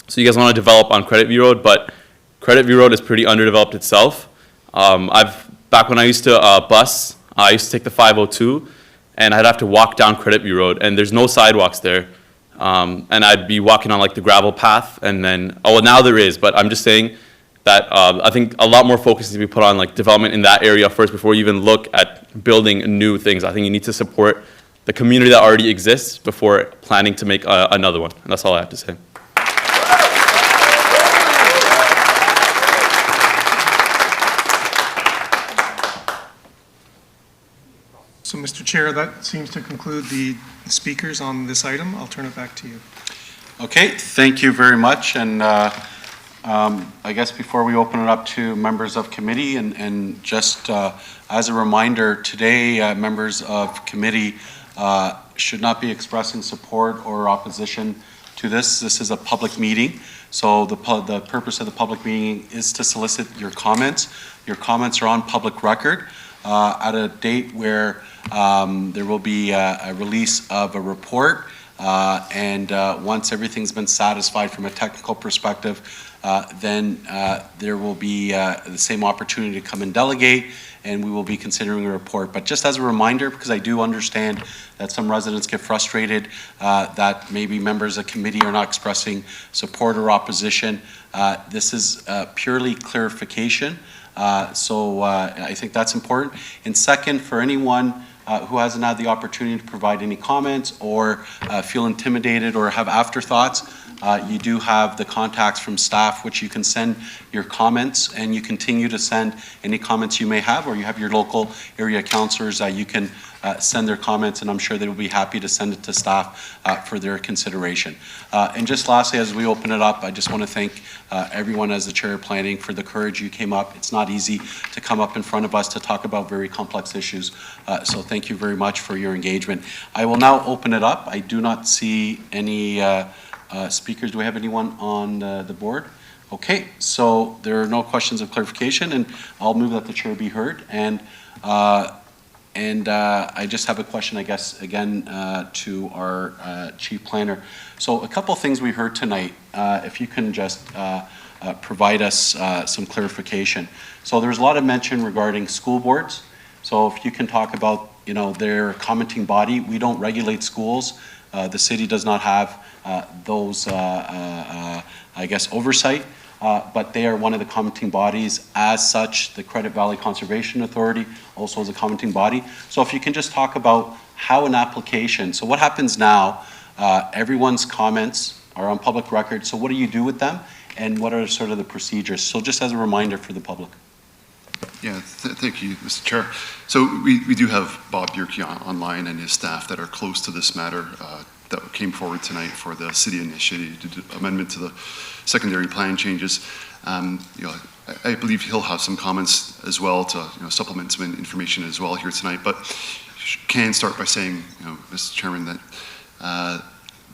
So you guys want to develop on Credit View Road, but Credit View Road is pretty underdeveloped itself. Back when I used to bus, I used to take the 502, and I'd have to walk down Credit View Road, and there's no sidewalks there. And I'd be walking on like the gravel path, and then, oh, well, now there is, but I'm just saying that I think a lot more focus needs to be put on like development in that area first before you even look at building new things. I think you need to support the community that already exists before planning to make another one. And that's all I have to say. So, Mr. Chair, that seems to conclude the speakers on this item. I'll turn it back to you. Okay, thank you very much. And I guess before we open it up to members of committee, and just as a reminder, today members of committee should not be expressing support or opposition to this. This is a public meeting, so the purpose of the public meeting is to solicit your comments. Your comments are on public record at a date where there will be a release of a report, and once everything's been satisfied from a technical perspective, then there will be the same opportunity to come and delegate, and we will be considering a report. But just as a reminder, because I do understand that some residents get frustrated that maybe members of committee are not expressing support or opposition, this is purely clarification. So I think that's important. And second, for anyone who hasn't had the opportunity to provide any comments or feel intimidated or have afterthoughts, you do have the contacts from staff which you can send your comments, and you continue to send any comments you may have, or you have your local area councillors that you can send their comments, and I'm sure they will be happy to send it to staff for their consideration. And just lastly, as we open it up, I just want to thank everyone as the chair of planning for the courage you came up. It's not easy to come up in front of us to talk about very complex issues, so thank you very much for your engagement. I will now open it up. I do not see any speakers. Do we have anyone on the board? Okay, so there are no questions of clarification, and I'll move that the chair be heard. And I just have a question, I guess, again, to our chief planner. So a couple of things we heard tonight, if you can just provide us some clarification. So there was a lot of mention regarding school boards. So if you can talk about, their commenting body. We don't regulate schools. The city does not have those, I guess, oversight, but they are one of the commenting bodies. As such, the Credit Valley Conservation Authority also is a commenting body. So if you can just talk about how an application, so what happens now, everyone's comments are on public record, so what do you do with them, and what are sort of the procedures? So just as a reminder for the public. Yeah, thank you, Mr. Chair. So we do have Bob Bierke online and his staff that are close to this matter that came forward tonight for the city initiative amendment to the secondary plan changes. I believe he'll have some comments as well to supplement some information as well here tonight. But can start by saying, Mr. Chairman, that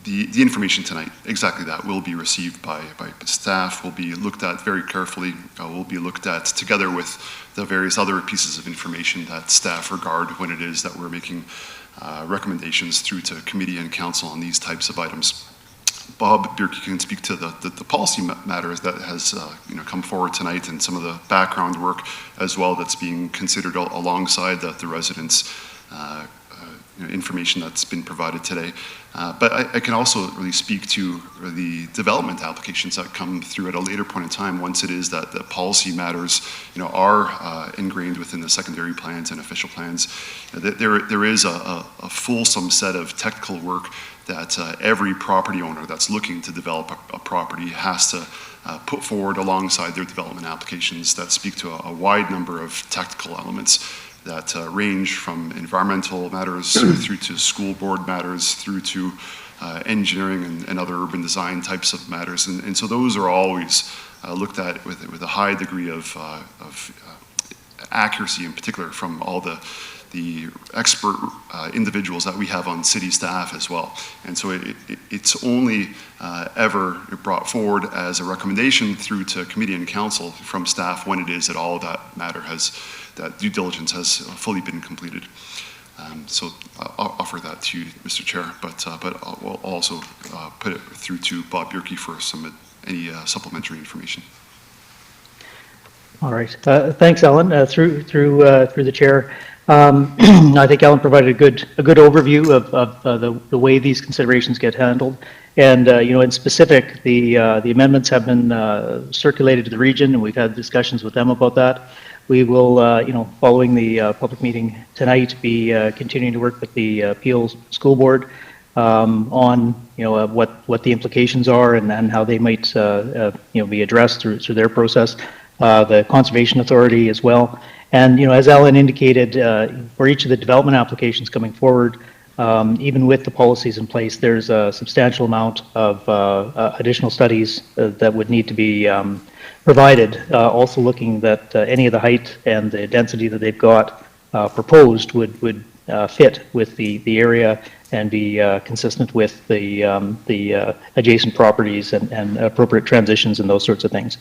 the information tonight, exactly that, will be received by staff, will be looked at very carefully, will be looked at together with the various other pieces of information that staff regard when it is that we're making recommendations through to committee and council on these types of items. Bob Bierke can speak to the policy matters that has come forward tonight and some of the background work as well that's being considered alongside the residents' information that's been provided today. But I can also really speak to the development applications that come through at a later point in time once it is that the policy matters are ingrained within the secondary plans and official plans. There is a fulsome set of technical work that every property owner that's looking to develop a property has to put forward alongside their development applications that speak to a wide number of technical elements that range from environmental matters through to school board matters, through to engineering and other urban design types of matters. And so those are always looked at with a high degree of accuracy, in particular from all the expert individuals that we have on city staff as well. And so it's only ever brought forward as a recommendation through to committee and council from staff when it is that all of that matter that due diligence has fully been completed. So I'll offer that to you, Mr. Chair, but we'll also put it through to Bob Bierke for any supplementary information. All right. Thanks, Alan. Through the chair, I think Alan provided a good overview of the way these considerations get handled. And in specific, the amendments have been circulated to the region, and we've had discussions with them about that. We will, following the public meeting tonight, be continuing to work with the Peel School Board on what the implications are and how they might be addressed through their process. The Conservation Authority as well. And as Alan indicated, for each of the development applications coming forward, even with the policies in place, there's a substantial amount of additional studies that would need to be provided. Also looking that any of the height and the density that they've got proposed would fit with the area and be consistent with the adjacent properties and appropriate transitions and those sorts of things.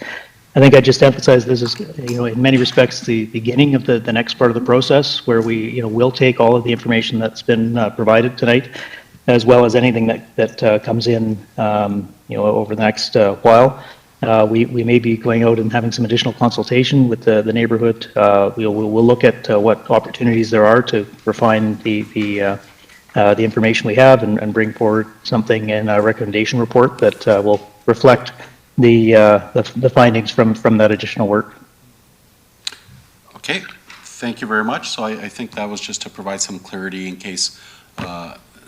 I think I just emphasize this is, in many respects, the beginning of the next part of the process, where we, will take all of the information that's been provided tonight, as well as anything that comes in, over the next while. We may be going out and having some additional consultation with the neighborhood. We'll look at what opportunities there are to refine the information we have and bring forward something in a recommendation report that will reflect the findings from that additional work. Okay, thank you very much. So I think that was just to provide some clarity in case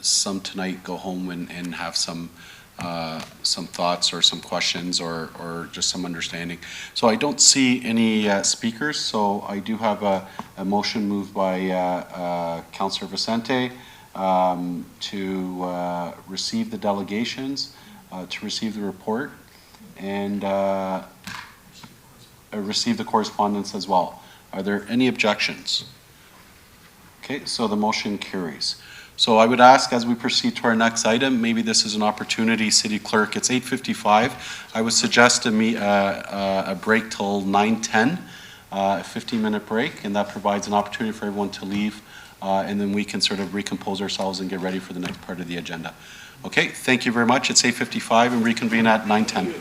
some tonight go home and have some thoughts or some questions or just some understanding. So I don't see any speakers, so I do have a motion moved by Councillor Vicente to receive the delegations, to receive the report, and receive the correspondence as well. Are there any objections? Okay, so the motion carries. So I would ask, as we proceed to our next item, maybe this is an opportunity, City Clerk, it's 8:55. I would suggest a break till 9:10, a 15-minute break, and that provides an opportunity for everyone to leave, and then we can sort of recompose ourselves and get ready for the next part of the agenda. Okay, thank you very much. It's 8:55 and reconvene at 9:10.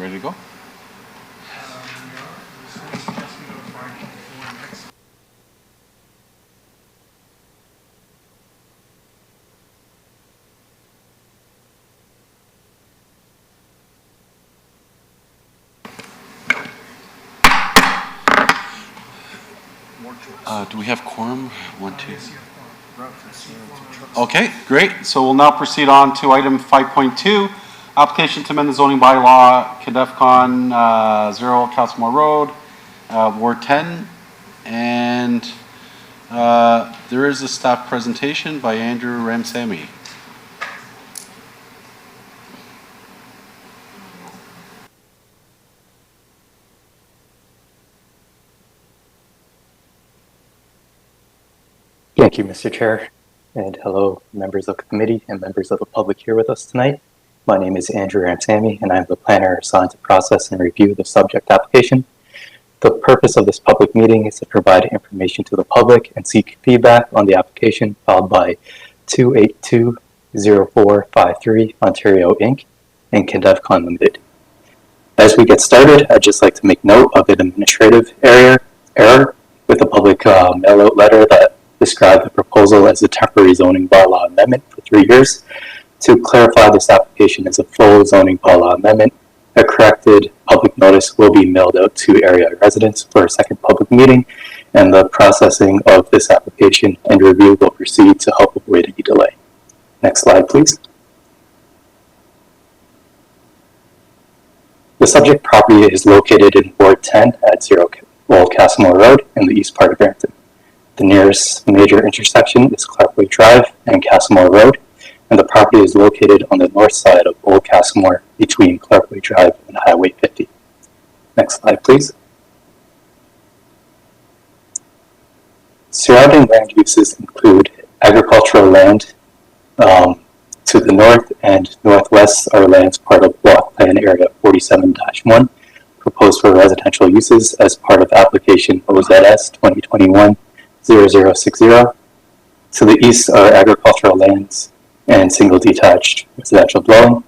ready to go? Do we have quorum? 1, 2. Okay, great. So we'll now proceed on to item 5.2, application to amend the zoning bylaw, CADEFCON 0, Castlemore Road, Ward 10. And there is a staff presentation by Andrew Ramsamy. Thank you, Mr. Chair, and hello, members of the committee and members of the public here with us tonight. My name is Andrew Ramsamy, and I'm the planner assigned to process and review the subject application. The purpose of this public meeting is to provide information to the public and seek feedback on the application filed by 2820453 Ontario Inc. and CADEFCON Limited. As we get started, I'd just like to make note of an administrative error with a public mail-out letter that described the proposal as a temporary zoning bylaw amendment for 3 years. To clarify, this application is a full zoning bylaw amendment. A corrected public notice will be mailed out to area residents for a second public meeting, and the processing of this application and review will proceed to help avoid any delay. Next slide, please. The subject property is located in Ward 10 at 0 Old Castlemore Road in the east part of Brampton. The nearest major intersection is Clarkway Drive and Castlemore Road, and the property is located on the north side of Old Castlemore between Clarkway Drive and Highway 50. Next slide, please. Surrounding land uses include agricultural land to the north and northwest are lands part of Block Plan Area 47-1, proposed for residential uses as part of application OZS 2021-0060. To the east are agricultural lands and single detached residential dwelling.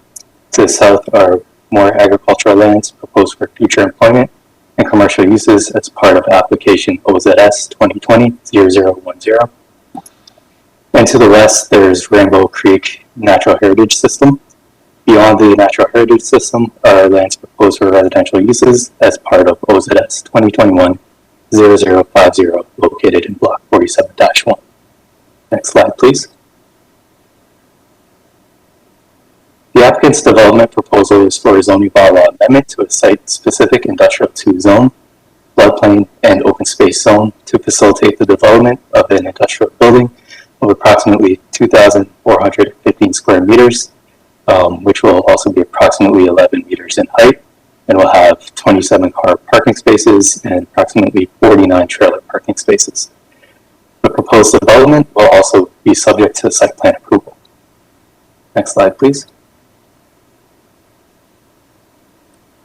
To the south are more agricultural lands proposed for future employment and commercial uses as part of application OZS 2020-0010. And to the west, there's Rainbow Creek Natural Heritage System. Beyond the Natural Heritage System are lands proposed for residential uses as part of OZS 2021-0050, located in Block 47-1. Next slide, please. The applicant's development proposal is for a zoning bylaw amendment to a site-specific industrial 2 zone, floodplain, and open space zone to facilitate the development of an industrial building of approximately 2,415 square meters, which will also be approximately 11 meters in height, and will have 27 car parking spaces and approximately 49 trailer parking spaces. The proposed development will also be subject to site plan approval. Next slide, please.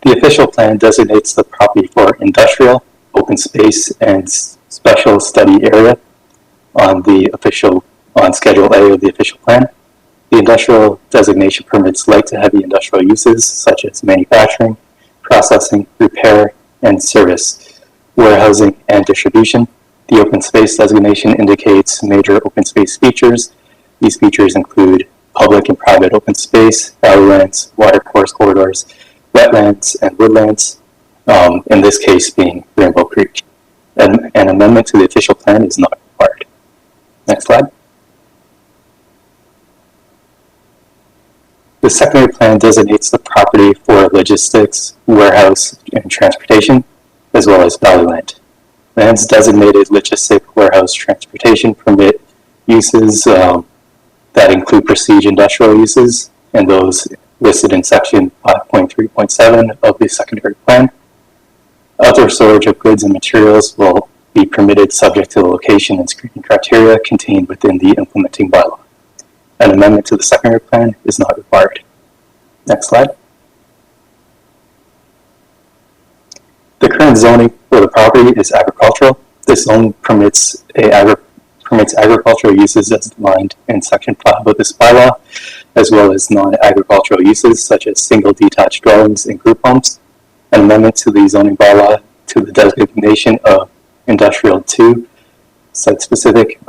The official plan designates the property for industrial, open space, and special study area on Schedule A of the official plan. The industrial designation permits light to heavy industrial uses such as manufacturing, processing, repair, and service, warehousing, and distribution. The open space designation indicates major open space features. These features include public and private open space, valleylands, water course corridors, wetlands, and woodlands, in this case being Rainbow Creek. An amendment to the official plan is not required. Next slide. The secondary plan designates the property for logistics, warehouse, and transportation, as well as valleyland. Lands designated logistic, warehouse, transportation permit uses that include prestige industrial uses and those listed in section 5.3.7 of the secondary plan. Outdoor storage of goods and materials will be permitted subject to the location and screening criteria contained within the implementing bylaw. An amendment to the secondary plan is not required. Next slide. The current zoning for the property is agricultural. This zone permits agricultural uses as defined in section 5 of this bylaw, as well as non-agricultural uses such as single detached dwellings and group homes. An amendment to the zoning bylaw to the designation of Industrial 2, site-specific,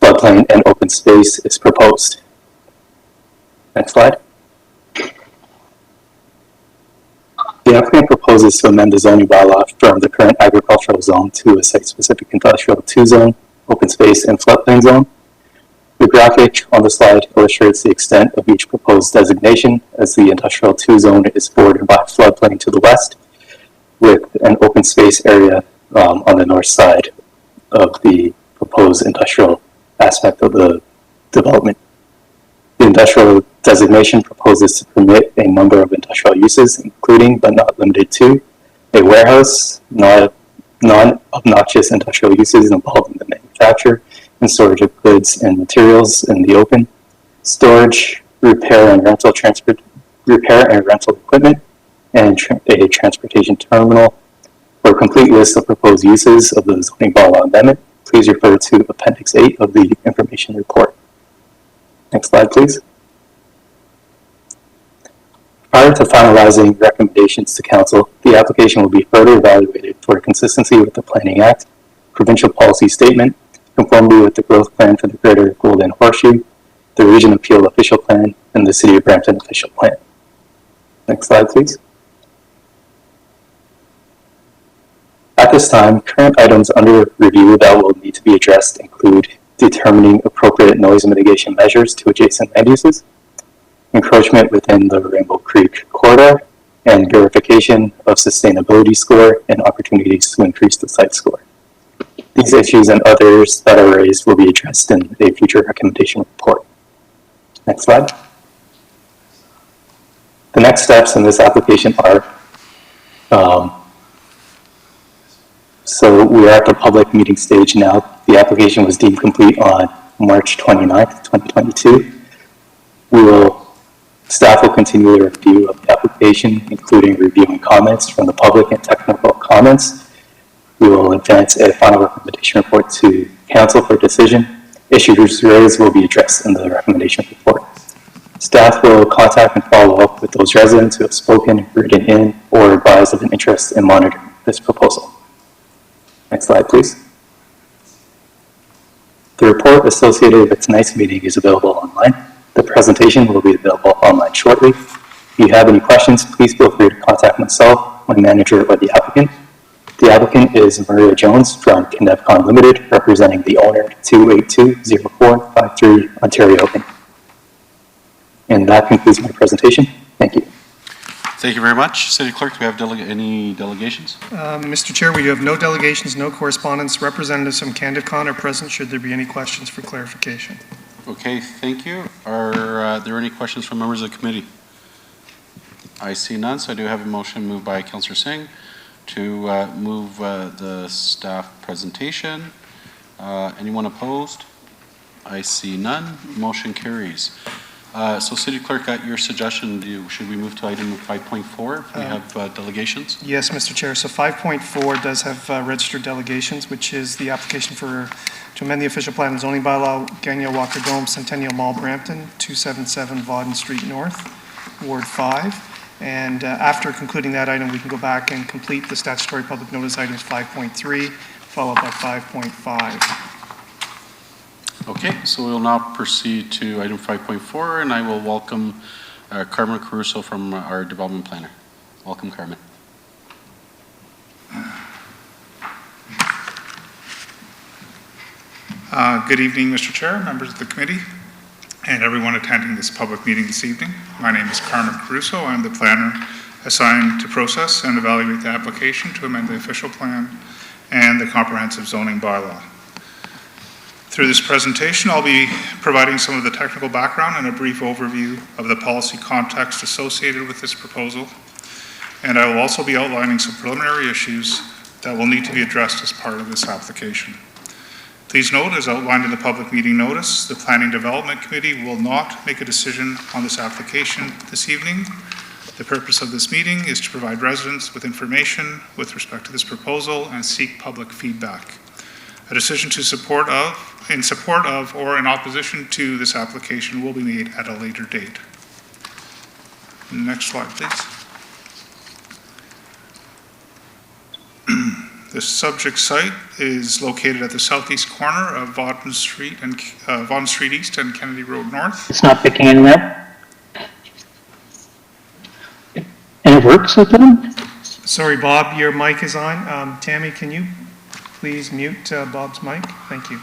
floodplain, and open space is proposed. Next slide. The applicant proposes to amend the zoning bylaw from the current agricultural zone to a site-specific Industrial 2 zone, open space, and floodplain zone. The graphic on the slide illustrates the extent of each proposed designation, as the Industrial 2 zone is bordered by floodplain to the west, with an open space area on the north side of the proposed industrial aspect of the development. The industrial designation proposes to permit a number of industrial uses, including but not limited to a warehouse, non-obnoxious industrial uses involved in the manufacture and storage of goods and materials in the open, storage, repair and rental equipment, and a transportation terminal. For a complete list of proposed uses of the zoning bylaw amendment, please refer to Appendix 8 of the information report. Next slide, please. Prior to finalizing recommendations to Council, the application will be further evaluated for consistency with the Planning Act, provincial policy statement, conformity with the growth plan for the Greater Golden Horseshoe, the Region Appeal Official Plan, and the City of Brampton Official Plan. Next slide, please. At this time, current items under review that will need to be addressed include determining appropriate noise mitigation measures to adjacent land uses, encroachment within the Rainbow Creek corridor, and verification of sustainability score and opportunities to increase the site score. These issues and others that are raised will be addressed in a future recommendation report. Next slide. The next steps in this application are, so we are at the public meeting stage now. The application was deemed complete on March 29th, 2022. Staff will continue the review of the application, including reviewing comments from the public and technical comments. We will advance a final recommendation report to Council for decision. Issues raised will be addressed in the recommendation report. Staff will contact and follow up with those residents who have spoken, written in, or advised of an interest in monitoring this proposal. Next slide, please. The report associated with tonight's meeting is available online. The presentation will be available online shortly. If you have any questions, please feel free to contact myself, my manager, or the applicant. The applicant is Maria Jones from Kinevcon Limited, representing the owner 2820453 Ontario Inc. And that concludes my presentation. Thank you. Thank you very much. City Clerk, do we have any delegations? Mr. Chair, we have no delegations, no correspondence. Representatives from CandiFCon are present should there be any questions for clarification. Okay, thank you. Are there any questions from members of the committee? I see none, so I do have a motion moved by Councillor Singh to move the staff presentation. Anyone opposed? I see none. Motion carries. So City Clerk, at your suggestion, should we move to item 5.4 if we have delegations? Yes, Mr. Chair. So 5.4 does have registered delegations, which is the application to amend the official plan and zoning bylaw, Gagnon Walker Dome, Centennial Mall, Brampton, 277 Vauden Street North, Ward 5. And after concluding that item, we can go back and complete the statutory public notice items 5.3, followed by 5.5. Okay, so we'll now proceed to item 5.4, and I will welcome Carmen Caruso from our development planner. Welcome, Carmen. Good evening, Mr. Chair, members of the committee, and everyone attending this public meeting this evening. My name is Carmen Caruso. I'm the planner assigned to process and evaluate the application to amend the official plan and the comprehensive zoning bylaw. Through this presentation, I'll be providing some of the technical background and a brief overview of the policy context associated with this proposal. And I will also be outlining some preliminary issues that will need to be addressed as part of this application. Please note, as outlined in the public meeting notice, the Planning Development Committee will not make a decision on this application this evening. The purpose of this meeting is to provide residents with information with respect to this proposal and seek public feedback. A decision to support of in support of or in opposition to this application will be made at a later date. Next slide, please. The subject site is located at the southeast corner of Vaughan Street and Vaughan Street East and Kennedy Road North. It's not picking anything up. And it works with them? Sorry, Bob, your mic is on. Tammy, can you please mute Bob's mic? Thank you.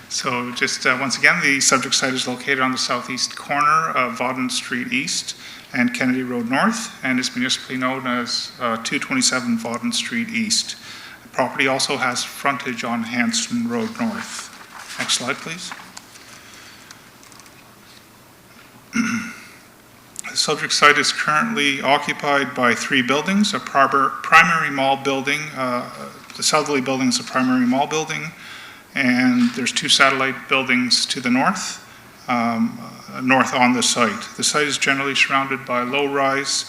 So just once again, the subject site is located on the southeast corner of Vaughan Street East and Kennedy Road North, and is municipally known as 227 Vaughan Street East. The property also has frontage on Hanson Road North. Next slide, please. The subject site is currently occupied by 3 buildings, a primary mall building, the southerly building is a primary mall building, and there's 2 satellite buildings to the north, north on the site. The site is generally surrounded by low-rise,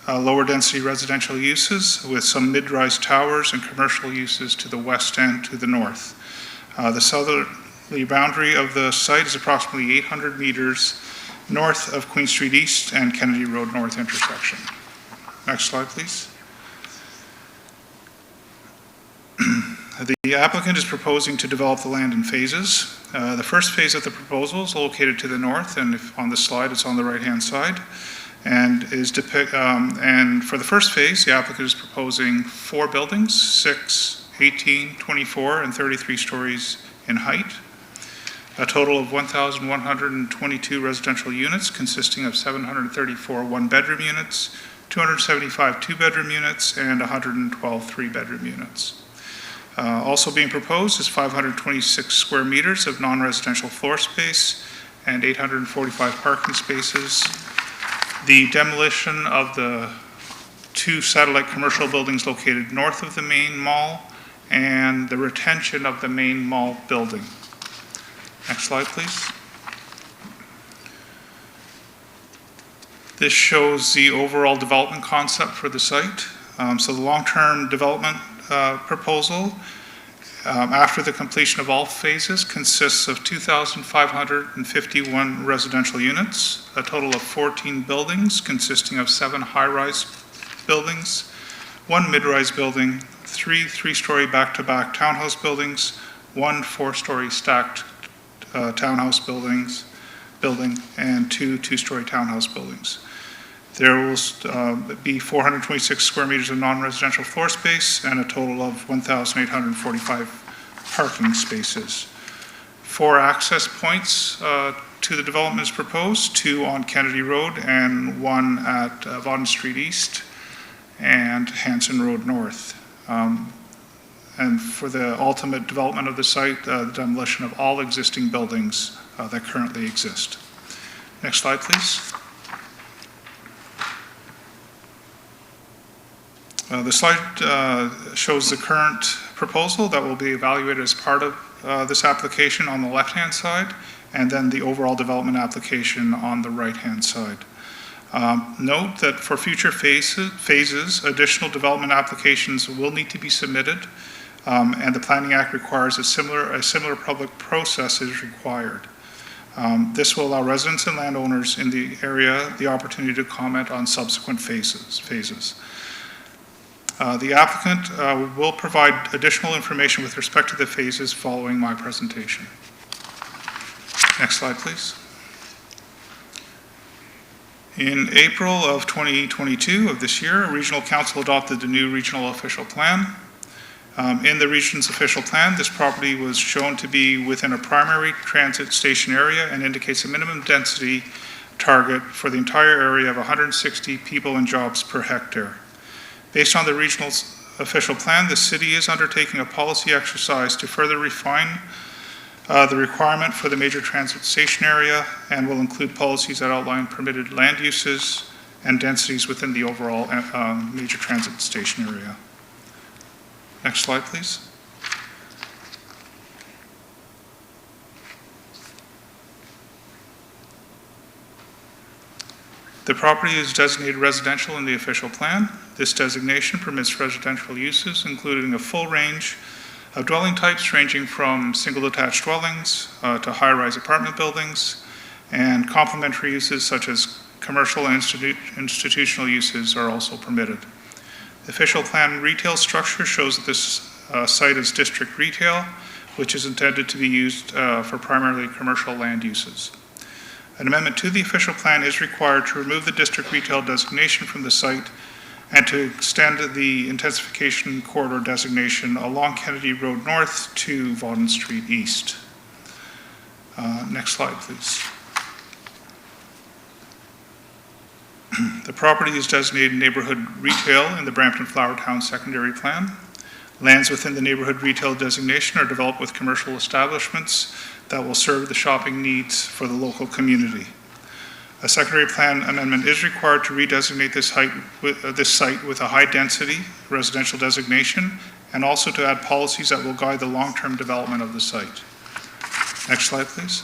lower density residential uses with some mid-rise towers and commercial uses to the west and to the north. The southerly boundary of the site is approximately 800 meters north of Queen Street East and Kennedy Road North intersection. Next slide, please. The applicant is proposing to develop the land in phases. The first phase of the proposal is located to the north, and if on the slide, it's on the right-hand side. And and for the first phase, the applicant is proposing 4 buildings, 6, 18, 24, and 33 stories in height. A total of 1,122 residential units consisting of 734 one-bedroom units, 275 two-bedroom units, and 112 three-bedroom units. Also being proposed is 526 square meters of non-residential floor space and 845 parking spaces. The demolition of the 2 satellite commercial buildings located north of the main mall and the retention of the main mall building. Next slide, please. This shows the overall development concept for the site. So the long-term development proposal, after the completion of all phases, consists of 2,551 residential units, a total of 14 buildings consisting of 7 high-rise buildings, 1 mid-rise building, 3 three-story back-to-back townhouse buildings, 1 4-story stacked townhouse building, and 2 two-story townhouse buildings. There will be 426 square meters of non-residential floor space and a total of 1,845 parking spaces. 4 access points to the development is proposed, 2 on Kennedy Road and 1 at Vaughan Street East and Hanson Road North. And for the ultimate development of the site, the demolition of all existing buildings that currently exist. Next slide, please. The slide shows the current proposal that will be evaluated as part of this application on the left-hand side, and then the overall development application on the right-hand side. Note that for future phases, additional development applications will need to be submitted, and the Planning Act requires a similar public process is required. This will allow residents and landowners in the area the opportunity to comment on subsequent phases. The applicant will provide additional information with respect to the phases following my presentation. Next slide, please. In April of 2022 of this year, Regional Council adopted the new regional official plan. In the region's official plan, this property was shown to be within a primary transit station area and indicates a minimum density target for the entire area of 160 people and jobs per hectare. Based on the regional's official plan, the city is undertaking a policy exercise to further refine the requirement for the major transit station area and will include policies that outline permitted land uses and densities within the overall major transit station area. Next slide, please. The property is designated residential in the official plan. This designation permits residential uses, including a full range of dwelling types ranging from single detached dwellings to high-rise apartment buildings, and complementary uses such as commercial and institutional uses are also permitted. The official plan retail structure shows that this site is district retail, which is intended to be used for primarily commercial land uses. An amendment to the official plan is required to remove the district retail designation from the site and to extend the intensification corridor designation along Kennedy Road North to Vaughan Street East. Next slide, please. The property is designated neighborhood retail in the Brampton Flower Town Secondary Plan. Lands within the neighborhood retail designation are developed with commercial establishments that will serve the shopping needs for the local community. A secondary plan amendment is required to redesignate this site with a high-density residential designation and also to add policies that will guide the long-term development of the site. Next slide, please.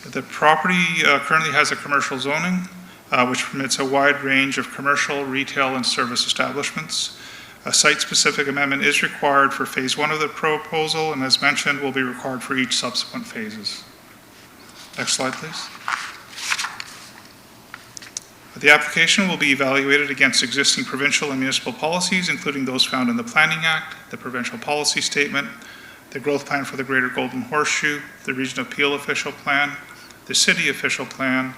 The property currently has a commercial zoning, which permits a wide range of commercial, retail, and service establishments. A site-specific amendment is required for phase 1 of the proposal, and as mentioned, will be required for each subsequent phases. Next slide, please. The application will be evaluated against existing provincial and municipal policies, including those found in the Planning Act, the Provincial Policy Statement, the Growth Plan for the Greater Golden Horseshoe, the Region of Peel Official Plan, the City Official Plan,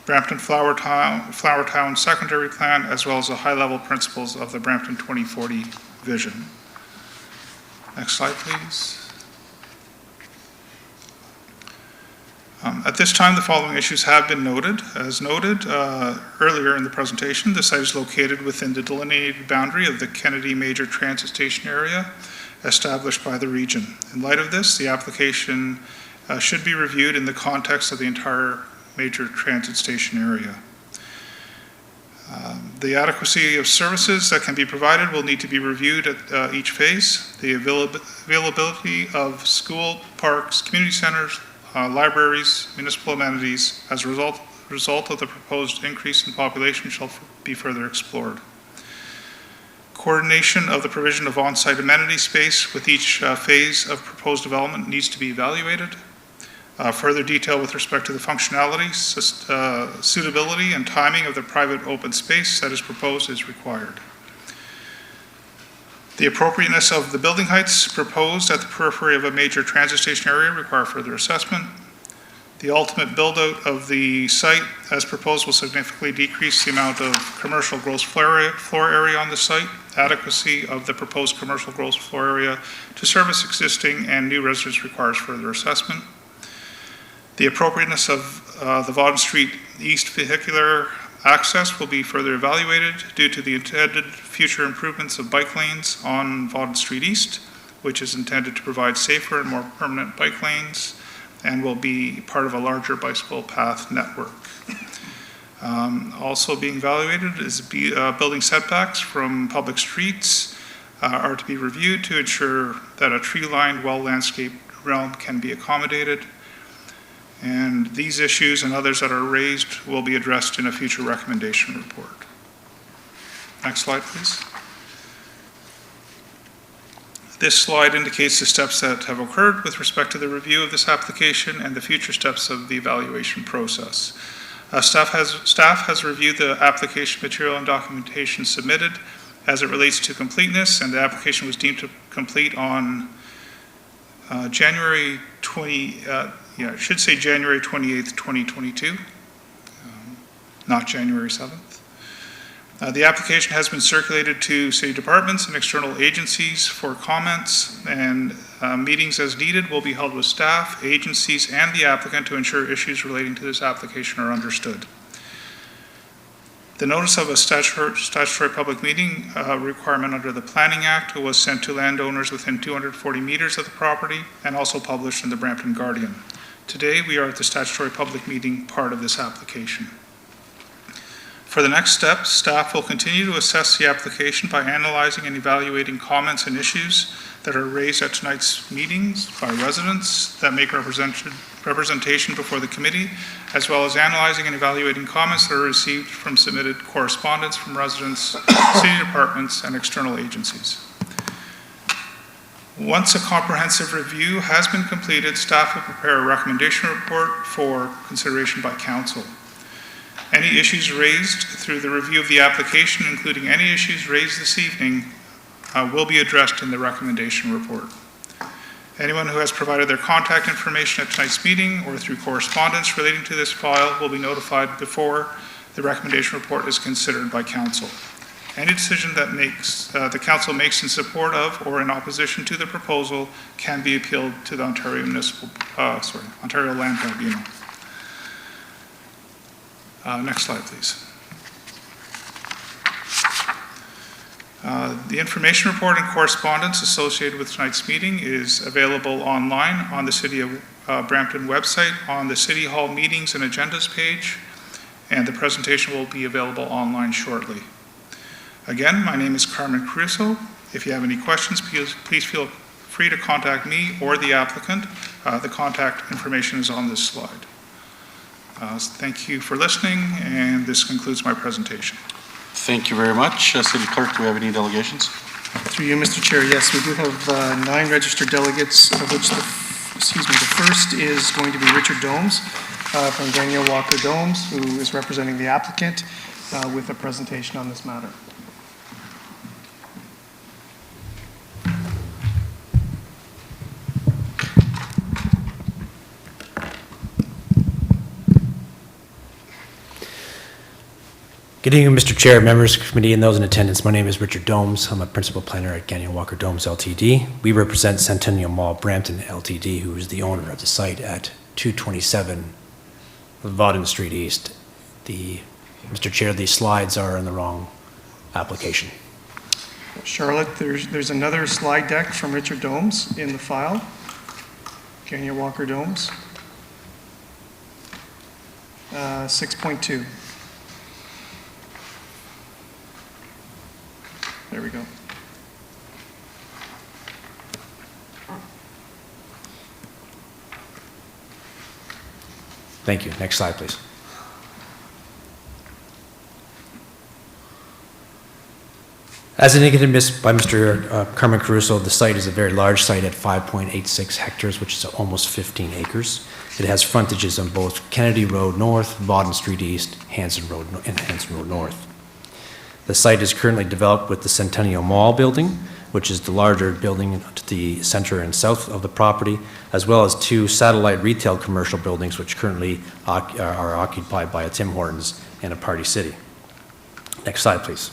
Brampton Flower Town Secondary Plan, as well as the high-level principles of the Brampton 2040 vision. Next slide, please. At this time, the following issues have been noted. As noted earlier in the presentation, the site is located within the delineated boundary of the Kennedy Major Transit Station area established by the region. In light of this, the application should be reviewed in the context of the entire major transit station area. The adequacy of services that can be provided will need to be reviewed at each phase. The availability of school, parks, community centers, libraries, municipal amenities as a result of the proposed increase in population shall be further explored. Coordination of the provision of on-site amenity space with each phase of proposed development needs to be evaluated. Further detail with respect to the functionality, suitability, and timing of the private open space that is proposed is required. The appropriateness of the building heights proposed at the periphery of a major transit station area require further assessment. The ultimate build-out of the site as proposed will significantly decrease the amount of commercial gross floor area on the site. Adequacy of the proposed commercial gross floor area to service existing and new residents requires further assessment. The appropriateness of the Vaughan Street East vehicular access will be further evaluated due to the intended future improvements of bike lanes on Vaughan Street East, which is intended to provide safer and more permanent bike lanes and will be part of a larger bicycle path network. Also being evaluated is building setbacks from public streets are to be reviewed to ensure that a tree-lined, well-landscaped realm can be accommodated. And these issues and others that are raised will be addressed in a future recommendation report. Next slide, please. This slide indicates the steps that have occurred with respect to the review of this application and the future steps of the evaluation process. Staff has reviewed the application material and documentation submitted as it relates to completeness, and the application was deemed to complete on January 28th, 2022, not January 7th. The application has been circulated to city departments and external agencies for comments, and meetings as needed will be held with staff, agencies, and the applicant to ensure issues relating to this application are understood. The notice of a statutory public meeting requirement under the Planning Act was sent to landowners within 240 meters of the property and also published in the Brampton Guardian. Today, we are at the statutory public meeting part of this application. For the next step, staff will continue to assess the application by analyzing and evaluating comments and issues that are raised at tonight's meetings by residents that make representation before the committee, as well as analyzing and evaluating comments that are received from submitted correspondence from residents, city departments, and external agencies. Once a comprehensive review has been completed, staff will prepare a recommendation report for consideration by council. Any issues raised through the review of the application, including any issues raised this evening, will be addressed in the recommendation report. Anyone who has provided their contact information at tonight's meeting or through correspondence relating to this file will be notified before the recommendation report is considered by council. Any decision that the council makes in support of or in opposition to the proposal can be appealed to the Ontario Land Tribunal. Next slide, please. The information report and correspondence associated with tonight's meeting is available online on the City of Brampton website on the City Hall Meetings and Agendas page, and the presentation will be available online shortly. Again, my name is Carmen Crusoe. If you have any questions, please feel free to contact me or the applicant. The contact information is on this slide. Thank you for listening, and this concludes my presentation. Thank you very much. City Clerk, do we have any delegations? Through you, Mr. Chair, yes, we do have 9 registered delegates, of which the first is going to be Richard Domes from Daniel Walker Domes, who is representing the applicant with a presentation on this matter. Good evening, Mr. Chair, members of the committee, and those in attendance. My name is Richard Domes. I'm a principal planner at Daniel Walker Domes Ltd. We represent Centennial Mall Brampton Ltd., who is the owner of the site at 227 Vaudin Street East. Mr. Chair, these slides are in the wrong application. Charlotte, there's another slide deck from Richard Domes in the file. Daniel Walker Domes. 6.2. There we go. Thank you. Next slide, please. As indicated by Mr. Carmen Caruso, the site is a very large site at 5.86 hectares, which is almost 15 acres. It has frontages on both Kennedy Road North, Vaudin Street East, Hanson Road, and Hanson Road North. The site is currently developed with the Centennial Mall building, which is the larger building to the center and south of the property, as well as 2 satellite retail commercial buildings, which currently are occupied by a Tim Hortons and a Party City. Next slide, please.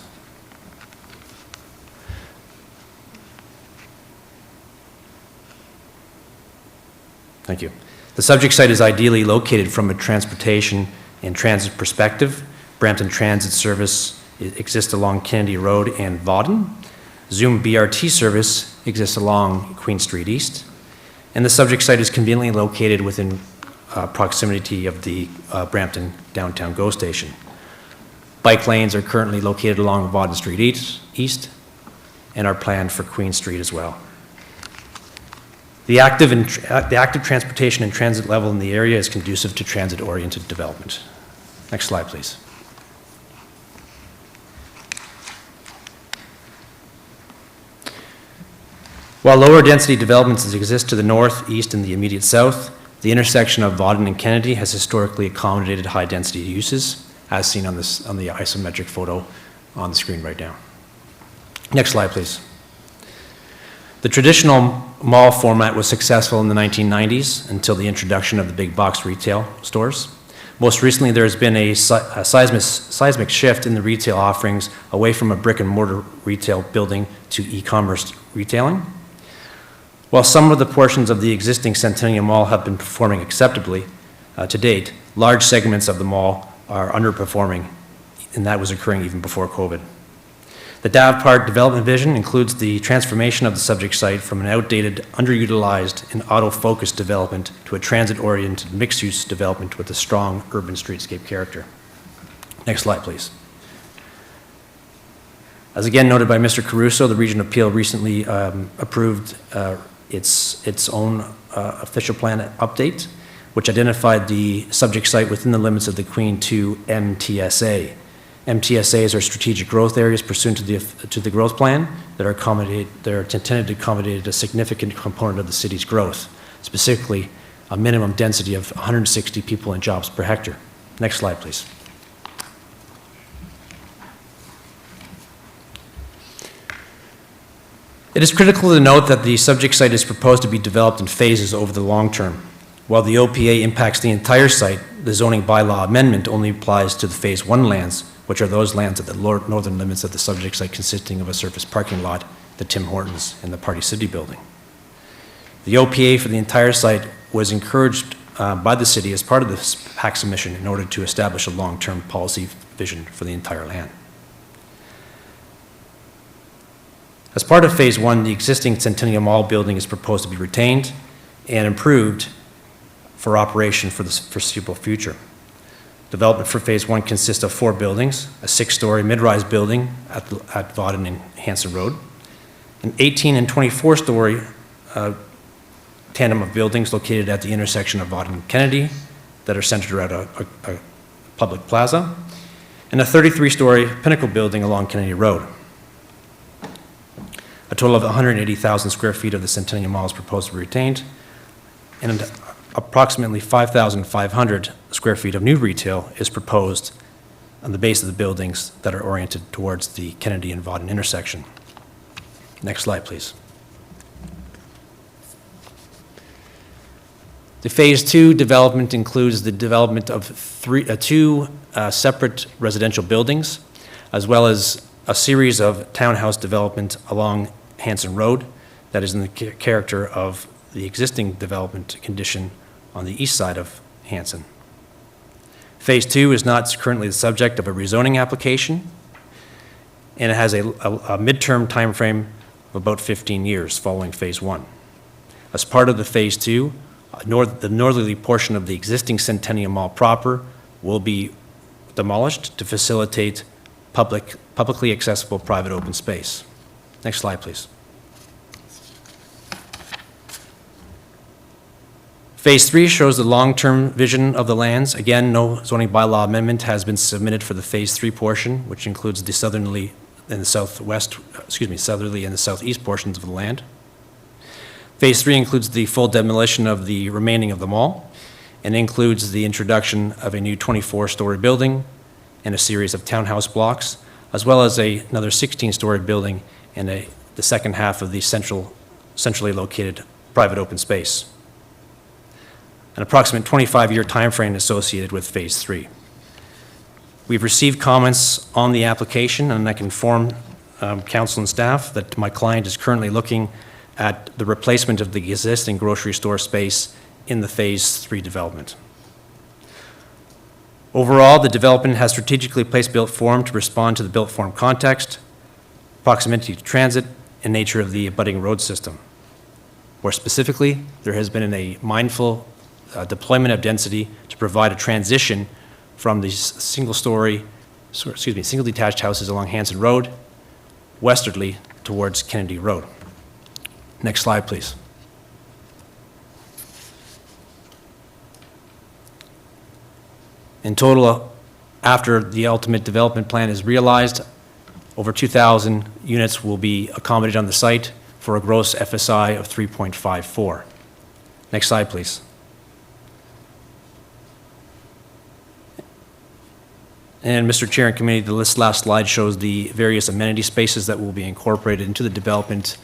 Thank you. The subject site is ideally located from a transportation and transit perspective. Brampton Transit Service exists along Kennedy Road and Vaudin. Zoom BRT service exists along Queen Street East. And the subject site is conveniently located within proximity of the Brampton downtown GO station. Bike lanes are currently located along Vaudin Street East and are planned for Queen Street as well. The active transportation and transit level in the area is conducive to transit-oriented development. Next slide, please. While lower density developments exist to the north, east, and the immediate south, the intersection of Vaudin and Kennedy has historically accommodated high density uses, as seen on the isometric photo on the screen right now. Next slide, please. The traditional mall format was successful in the 1990s until the introduction of the big box retail stores. Most recently, there has been a seismic shift in the retail offerings away from a brick and mortar retail building to e-commerce retailing. While some of the portions of the existing Centennial Mall have been performing acceptably to date, large segments of the mall are underperforming, and that was occurring even before COVID. The Dav Park development vision includes the transformation of the subject site from an outdated, underutilized, and auto-focused development to a transit-oriented mixed-use development with a strong urban streetscape character. Next slide, please. As again noted by Mr. Caruso, the Region Appeal recently approved its own official plan update, which identified the subject site within the limits of the Queen 2 MTSA. MTSAs are strategic growth areas pursuant to the growth plan that are intended to accommodate a significant component of the city's growth, specifically a minimum density of 160 people and jobs per hectare. Next slide, please. It is critical to note that the subject site is proposed to be developed in phases over the long term. While the OPA impacts the entire site, the zoning bylaw amendment only applies to the Phase 1 lands, which are those lands at the northern limits of the subject site consisting of a surface parking lot, the Tim Hortons, and the Party City building. The OPA for the entire site was encouraged by the city as part of this PAC submission in order to establish a long-term policy vision for the entire land. As part of Phase 1, the existing Centennial Mall building is proposed to be retained and improved for operation for the foreseeable future. Development for Phase 1 consists of 4 buildings, a 6-story mid-rise building at Vaughan and Hanson Road, an 18 and 24-story tandem of buildings located at the intersection of Vaughan and Kennedy that are centered around a public plaza, and a 33-story pinnacle building along Kennedy Road. A total of 180,000 square feet of the Centennial Mall is proposed to be retained, and approximately 5,500 square feet of new retail is proposed on the base of the buildings that are oriented towards the Kennedy and Vaughan intersection. Next slide, please. The Phase 2 development includes the development of two separate residential buildings, as well as a series of townhouse development along Hanson Road that is in the character of the existing development condition on the east side of Hanson. Phase 2 is not currently the subject of a rezoning application, and it has a midterm timeframe of about 15 years following Phase 1. As part of the Phase 2, the northerly portion of the existing Centennial Mall proper will be demolished to facilitate publicly accessible private open space. Next slide, please. Phase 3 shows the long-term vision of the lands. Again, no zoning bylaw amendment has been submitted for the Phase 3 portion, which includes the southerly and the southerly and the southeast portions of the land. Phase 3 includes the full demolition of the remaining of the mall and includes the introduction of a new 24-story building and a series of townhouse blocks, as well as another 16-story building and the second half of the centrally located private open space. An approximate 25-year timeframe associated with Phase 3. We've received comments on the application, and I can inform council and staff that my client is currently looking at the replacement of the existing grocery store space in the Phase 3 development. Overall, the development has strategically placed built form to respond to the built form context, proximity to transit, and nature of the abutting road system. More specifically, there has been a mindful deployment of density to provide a transition from these single detached houses along Hanson Road, westerly towards Kennedy Road. Next slide, please. In total, after the ultimate development plan is realized, over 2,000 units will be accommodated on the site for a gross FSI of 3.54. Next slide, please. And Mr. Chair and Committee, this last slide shows the various amenity spaces that will be incorporated into the development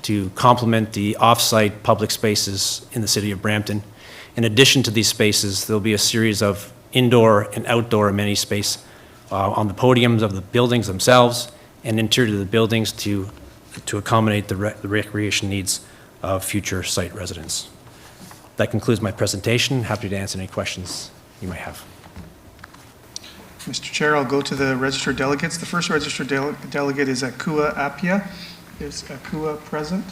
to complement the off-site public spaces in the city of Brampton. In addition to these spaces, there'll be a series of indoor and outdoor amenity space on the podiums of the buildings themselves and interior to the buildings to accommodate the recreation needs of future site residents. That concludes my presentation. Happy to answer any questions you may have. Mr. Chair, I'll go to the registered delegates. The first registered delegate is Akua Apia. Is Akua present?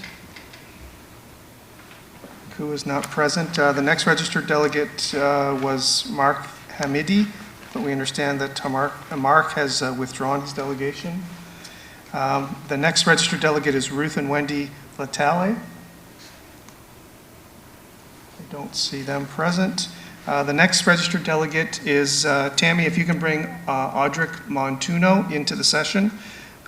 Akua is not present. The next registered delegate was Mark Hamidi, but we understand that Mark has withdrawn his delegation. The next registered delegate is Ruth and Wendy Latale. I don't see them present. The next registered delegate is Tammy, if you can bring Audric Montuno into the session.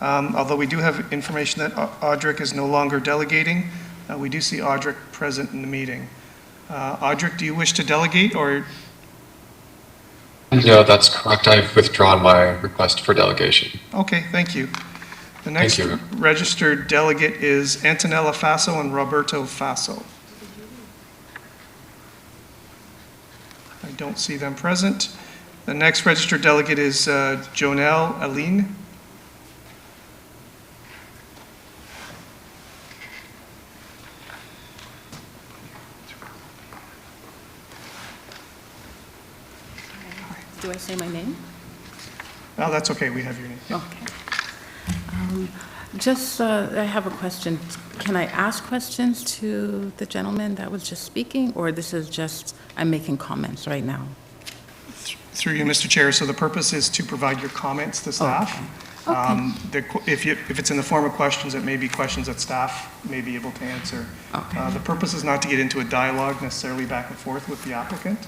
Although we do have information that Audric is no longer delegating, we do see Audric present in the meeting. Audric, do you wish to delegate, or? No, that's correct. I've withdrawn my request for delegation. Okay, thank you. The next registered delegate is Antonella Faso and Roberto Faso. I don't see them present. The next registered delegate is Jonelle Aline. Do I say my name? Oh, that's okay. We have your name. Yeah. Okay. I have a question. Can I ask questions to the gentleman that was just speaking, or this is just, I'm making comments right now? Through you, Mr. Chair. So the purpose is to provide your comments to staff. If it's in the form of questions, it may be questions that staff may be able to answer. The purpose is not to get into a dialogue necessarily back and forth with the applicant.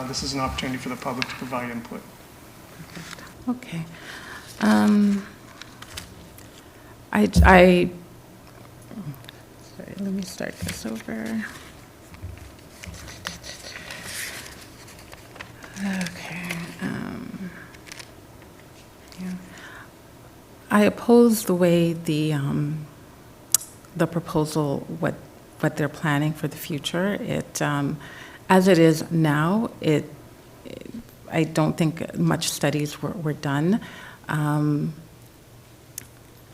This is an opportunity for the public to provide input. Okay. Sorry, let me start this over. Okay. I oppose the way the proposal, what they're planning for the future. It, as it is now, I don't think much studies were done.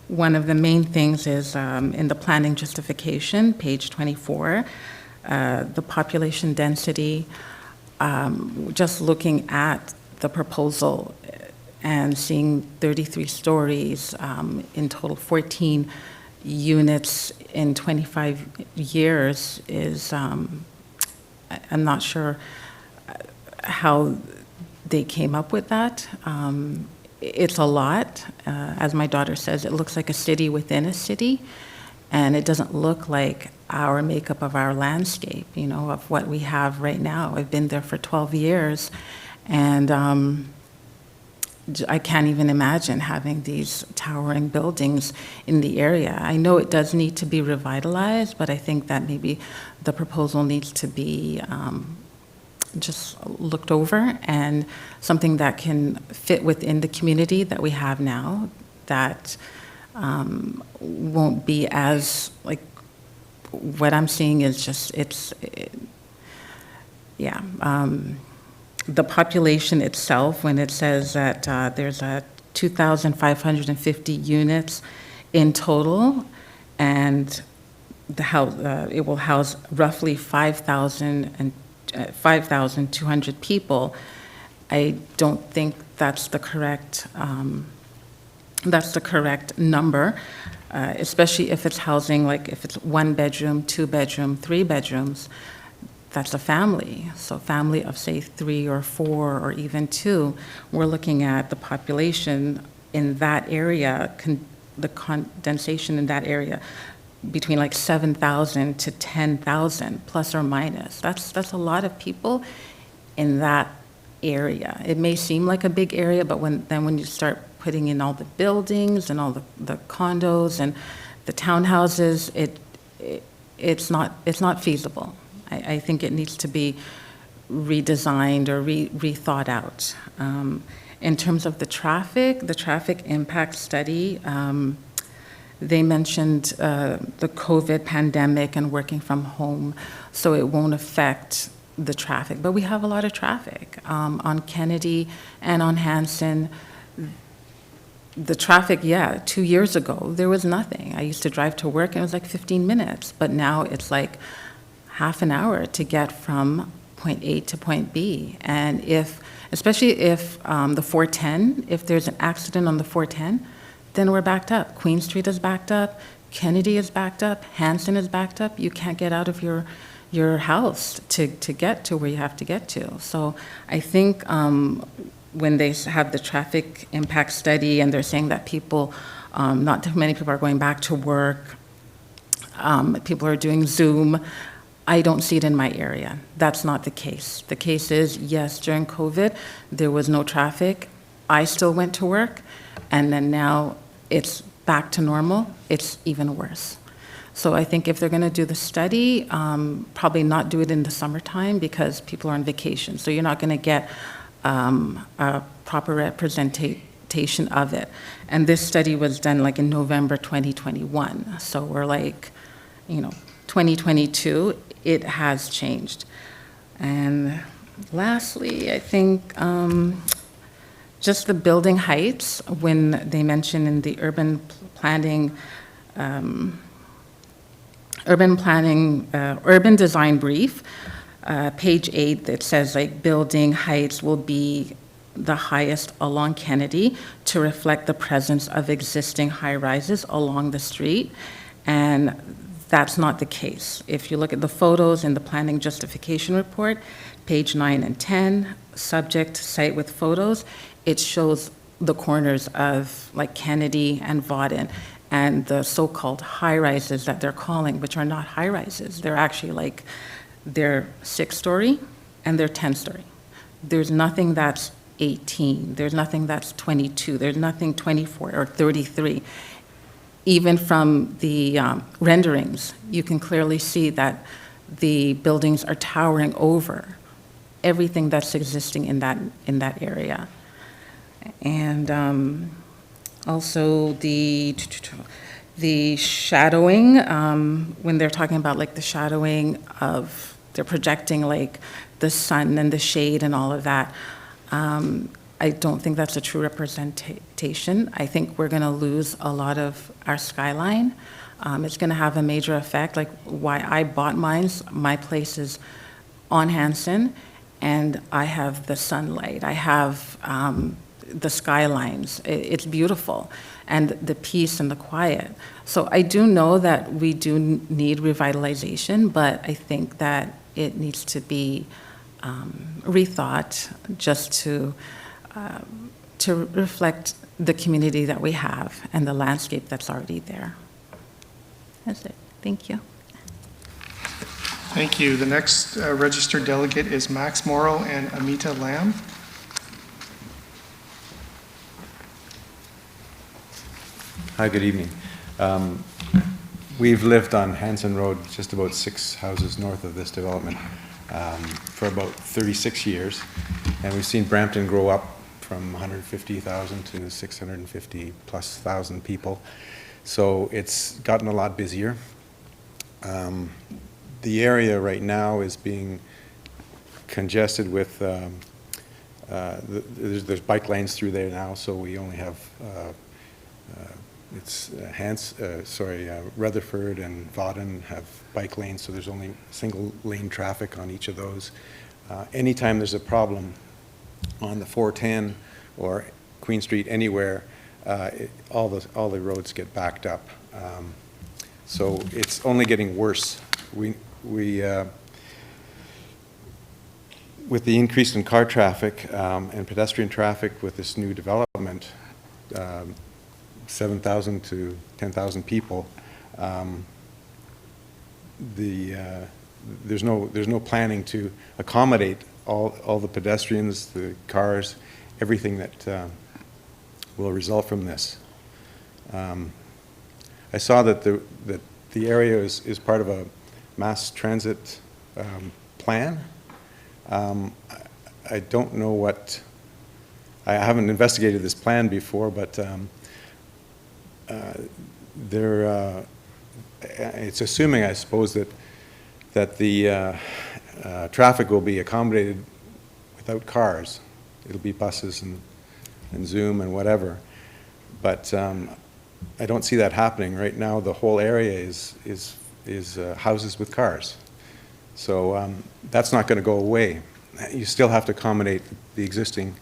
One of the main things is in the planning justification, page 24, the population density, just looking at the proposal and seeing 33 stories, in total 14 units in 25 years is, I'm not sure how they came up with that. It's a lot. As my daughter says, it looks like a city within a city, and it doesn't look like our makeup of our landscape, you know, of what we have right now. I've been there for 12 years, and I can't even imagine having these towering buildings in the area. I know it does need to be revitalized, but I think that maybe the proposal needs to be just looked over, and something that can fit within the community that we have now, that won't be as, like, what I'm seeing is just, the population itself, when it says that there's 2,550 units in total, and the house, it will house roughly 5,200 people, I don't think that's the correct number, especially if it's housing, like if it's 1 bedroom, 2 bedroom, 3 bedrooms. That's a family. So family of, say, 3 or 4 or even 2, we're looking at the population in that area, the condensation in that area, between like 7,000 to 10,000, plus or minus. That's a lot of people in that area. It may seem like a big area, but when you start putting in all the buildings and all the condos and the townhouses, it's not feasible. I think it needs to be redesigned or rethought out. In terms of the traffic impact study, they mentioned the COVID pandemic and working from home, so it won't affect the traffic. But we have a lot of traffic on Kennedy and on Hanson. The traffic, 2 years ago, there was nothing. I used to drive to work and it was like 15 minutes, but now it's like half an hour to get from point A to point B. And especially if the 410, if there's an accident on the 410, then we're backed up. Queen Street is backed up, Kennedy is backed up, Hanson is backed up. You can't get out of your house to get to where you have to get to. So I think when they have the traffic impact study and they're saying that people, not too many people are going back to work, people are doing Zoom, I don't see it in my area. That's not the case. The case is, yes, during COVID, there was no traffic. I still went to work, and then now it's back to normal. It's even worse. So I think if they're going to do the study, probably not do it in the summertime because people are on vacation. So you're not going to get a proper representation of it. And this study was done like in November 2021. So we're like, 2022, it has changed. And lastly, I think just the building heights, when they mention in the urban design brief, page 8, that says like building heights will be the highest along Kennedy to reflect the presence of existing high-rises along the street, and that's not the case. If you look at the photos in the planning justification report, page 9 and 10, subject site with photos, it shows the corners of like Kennedy and Vauden, and the so-called high-rises that they're calling, which are not high-rises. They're actually like, they're 6-story and they're 10-story. There's nothing that's 18, there's nothing that's 22, there's nothing 24 or 33. Even from the renderings, you can clearly see that the buildings are towering over everything that's existing in that area. And also the shadowing, when they're talking about like the shadowing of, they're projecting like the sun and the shade and all of that. I don't think that's a true representation. I think we're going to lose a lot of our skyline. It's going to have a major effect, like why I bought mine. My place is on Hanson, and I have the sunlight. I have the skylines. It's beautiful, and the peace and the quiet. So I do know that we do need revitalization, but I think that it needs to be rethought just to reflect the community that we have and the landscape that's already there. That's it. Thank you. Thank you. The next registered delegate is Max Morrow and Amita Lam. Hi, good evening. We've lived on Hanson Road, just about 6 houses north of this development, for about 36 years, and we've seen Brampton grow up from 150,000 to 650 plus thousand people. So it's gotten a lot busier. The area right now is being congested with, there's bike lanes through there now, so we only have, Rutherford and Vauden have bike lanes, so there's only single lane traffic on each of those. Anytime there's a problem on the 410 or Queen Street, anywhere, all the roads get backed up. So it's only getting worse. We with the increase in car traffic and pedestrian traffic with this new development, 7,000 to 10,000 people, there's no planning to accommodate all the pedestrians, the cars, everything that will result from this. I saw that the area is part of a mass transit plan. I don't know what, I haven't investigated this plan before, but it's assuming, I suppose, that the traffic will be accommodated without cars. It'll be buses and Zoom and whatever. But I don't see that happening. Right now, the whole area is houses with cars. So that's not going to go away. You still have to accommodate the existing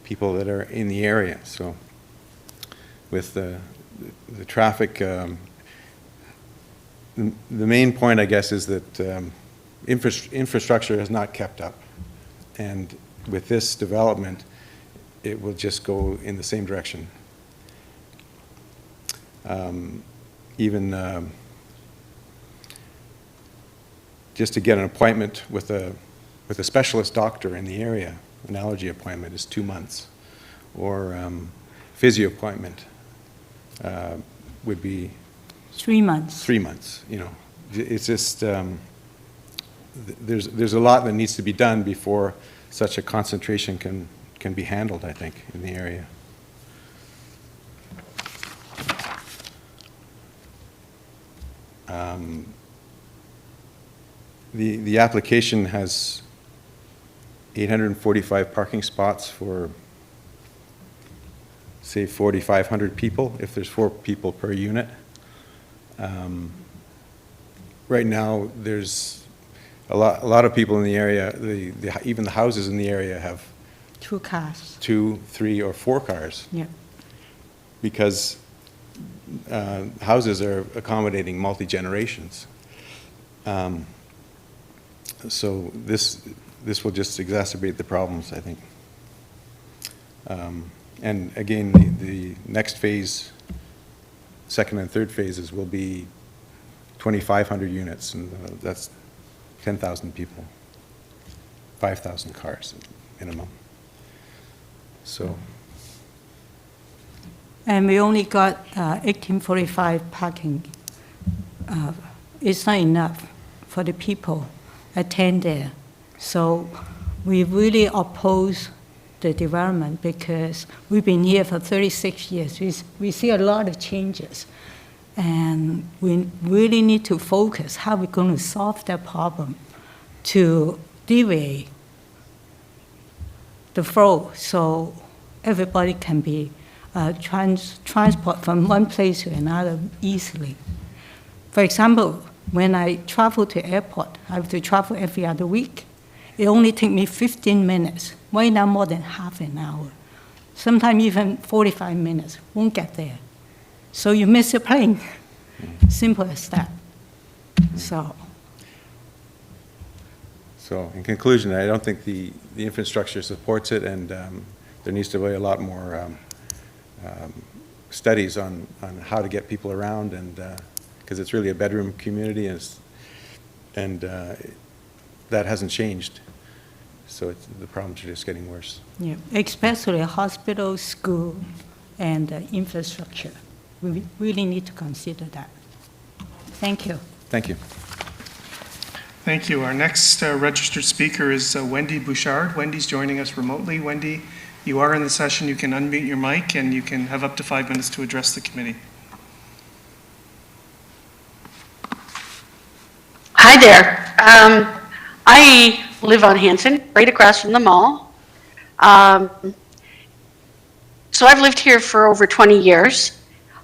people that are in the area. So with the traffic, the main point, I guess, is that infrastructure has not kept up. And with this development, it will just go in the same direction. just to get an appointment with a specialist doctor in the area, an allergy appointment is 2 months. Or physio appointment would be 3 months. 3 months, you know. It's just, there's a lot that needs to be done before such a concentration can be handled, I think, in the area. The application has 845 parking spots for, say, 4,500 people, if there's 4 people per unit. Right now, there's a lot of people in the area, even the houses in the area have 2 cars. 2, 3, or 4 cars. Yeah. Because houses are accommodating multi-generations. So this will just exacerbate the problems, I think. And again, the next phase, second and third phases, will be 2,500 units, and that's 10,000 people, 5,000 cars minimum. So. And we only got 1845 parking. It's not enough for the people attend there. So we really oppose the development because we've been here for 36 years. We see a lot of changes. And we really need to focus how we're going to solve that problem to deviate the flow so everybody can be transport from one place to another easily. For example, when I travel to airport, I have to travel every other week. It only takes me 15 minutes, right now more than half an hour. Sometimes even 45 minutes, won't get there. So you miss your plane. Simple as that. So in conclusion, I don't think the infrastructure supports it, and there needs to be a lot more studies on how to get people around, and because it's really a bedroom community, and that hasn't changed. So the problems are just getting worse. yeah, especially hospitals, school, and infrastructure. We really need to consider that. Thank you. Thank you. Thank you. Our next registered speaker is Wendy Bouchard. Wendy's joining us remotely. Wendy, you are in the session. You can unmute your mic and you can have up to 5 minutes to address the committee. Hi there. I live on Hanson, right across from the mall. So I've lived here for over 20 years.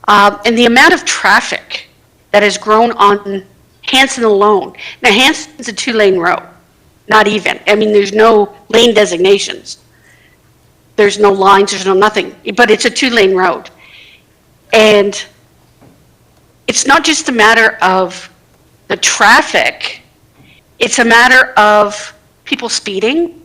And the amount of traffic that has grown on Hanson alone. Now, Hanson's a 2-lane road, not even. I mean, there's no lane designations. There's no lines, there's no nothing, but it's a 2-lane road. And it's not just a matter of the traffic, it's a matter of people speeding,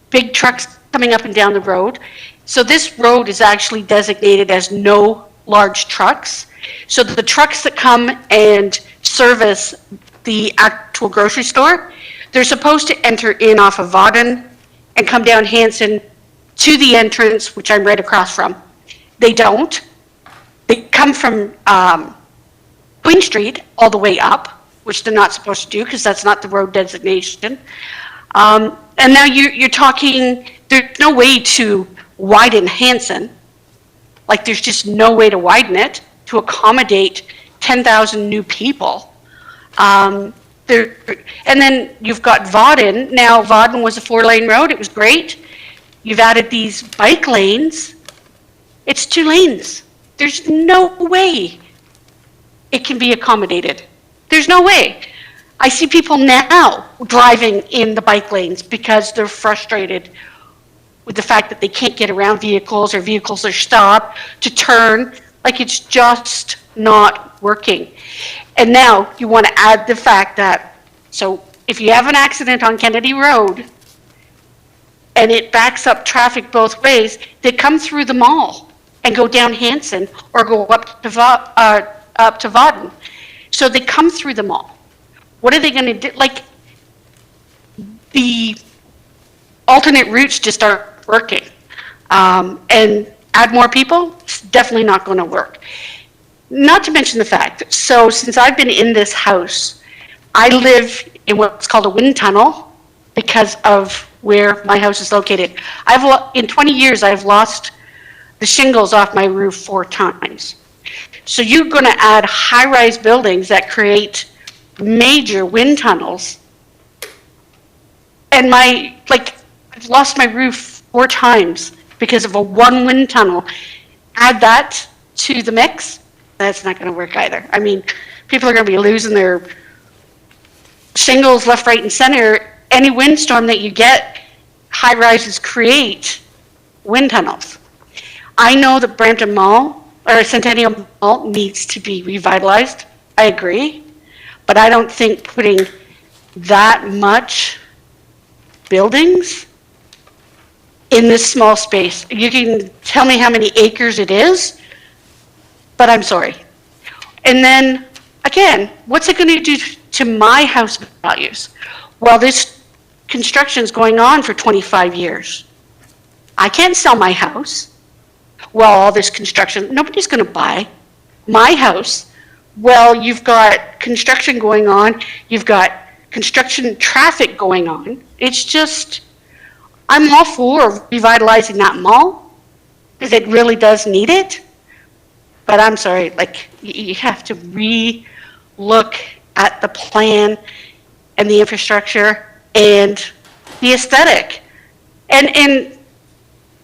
big trucks coming up and down the road. So this road is actually designated as no large trucks. So the trucks that come and service the actual grocery store, they're supposed to enter in off of Vauden and come down Hanson to the entrance, which I'm right across from. They don't. They come from Queen Street all the way up, which they're not supposed to do because that's not the road designation. And now you're talking, there's no way to widen Hanson. Like there's just no way to widen it to accommodate 10,000 new people. And then you've got Vauden. Now Vauden was a 4-lane road, it was great. You've added these bike lanes. It's 2 lanes. There's no way it can be accommodated. There's no way. I see people now driving in the bike lanes because they're frustrated with the fact that they can't get around vehicles or vehicles are stopped to turn. Like it's just not working. And now you want to add the fact that, so if you have an accident on Kennedy Road and it backs up traffic both ways, they come through the mall and go down Hanson or go up to Vauden. So they come through the mall. What are they going to do? Like, the alternate routes just aren't working. And add more people, it's definitely not going to work. Not to mention the fact, so since I've been in this house, I live in what's called a wind tunnel because of where my house is located. In 20 years, I've lost the shingles off my roof 4 times. So you're going to add high-rise buildings that create major wind tunnels. And I've lost my roof 4 times because of a 1 wind tunnel. Add that to the mix, that's not going to work either. I mean, people are going to be losing their shingles left, right, and center. Any windstorm that you get, high rises create wind tunnels. I know that Brampton Mall, or Centennial Mall, needs to be revitalized. I agree. But I don't think putting that much buildings in this small space, you can tell me how many acres it is, but I'm sorry. And then, again, what's it going to do to my house values? Well, this construction's going on for 25 years. I can't sell my house. Well, all this construction, nobody's going to buy my house. Well, you've got construction going on, you've got construction traffic going on. It's just, I'm all for revitalizing that mall, because it really does need it. But I'm sorry, like, you have to re-look at the plan and the infrastructure and the aesthetic. And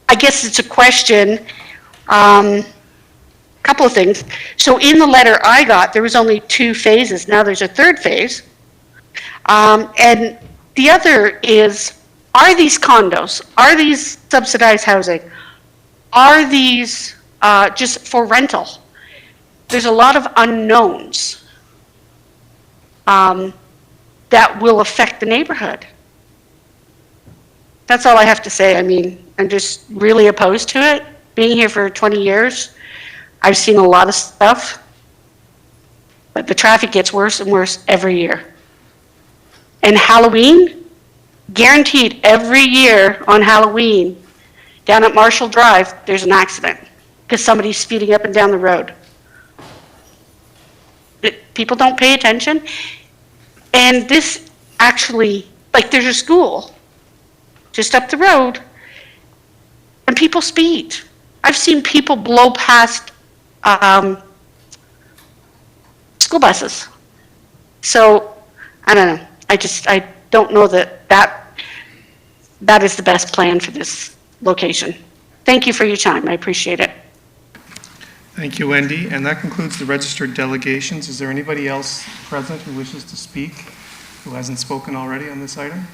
I guess it's a question, couple of things. So in the letter I got, there was only 2 phases. Now there's a 3rd phase. And the other is, are these condos, are these subsidized housing, are these just for rental? There's a lot of unknowns that will affect the neighborhood. That's all I have to say. I mean, I'm just really opposed to it. Being here for 20 years, I've seen a lot of stuff, but the traffic gets worse and worse every year. And Halloween, guaranteed every year on Halloween, down at Marshall Drive, there's an accident because somebody's speeding up and down the road. People don't pay attention. And this actually, like, there's a school just up the road, and people speed. I've seen people blow past school buses. So, I don't know. I don't know that is the best plan for this location. Thank you for your time. I appreciate it. Thank you, Wendy. And that concludes the registered delegations. Is there anybody else present who wishes to speak, who hasn't spoken already on this item?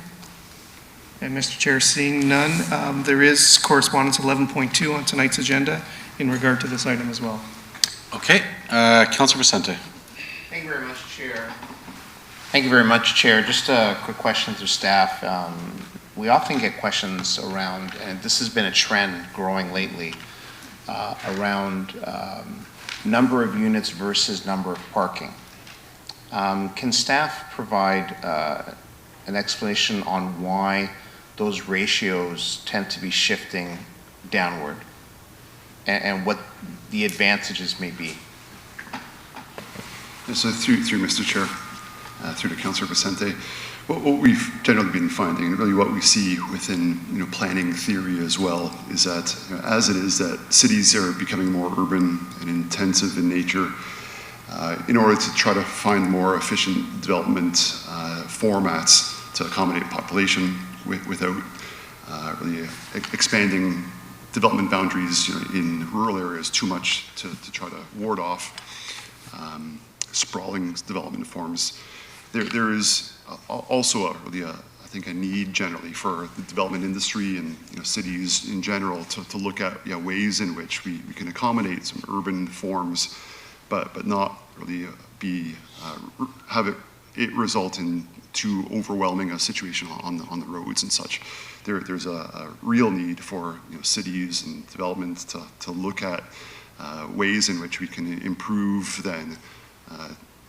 And Mr. Chair, seeing none, there is correspondence 11.2 on tonight's agenda in regard to this item as well. Okay, Councilor Vicente. Thank you very much, Chair. Thank you very much, Chair. Just a quick question to staff. We often get questions around, and this has been a trend growing lately, around number of units versus number of parking. Can staff provide an explanation on why those ratios tend to be shifting downward and what the advantages may be? So through Mr. Chair, through to Councillor Vicente, what we've generally been finding, and really what we see within planning theory as well, is that as it is that cities are becoming more urban and intensive in nature, in order to try to find more efficient development formats to accommodate population without really expanding development boundaries in rural areas too much to try to ward off sprawling development forms. There is also I think a need generally for the development industry and cities in general to look at ways in which we can accommodate some urban forms, but not really have it result in too overwhelming a situation on the roads and such. There's a real need for cities and development to look at ways in which we can improve then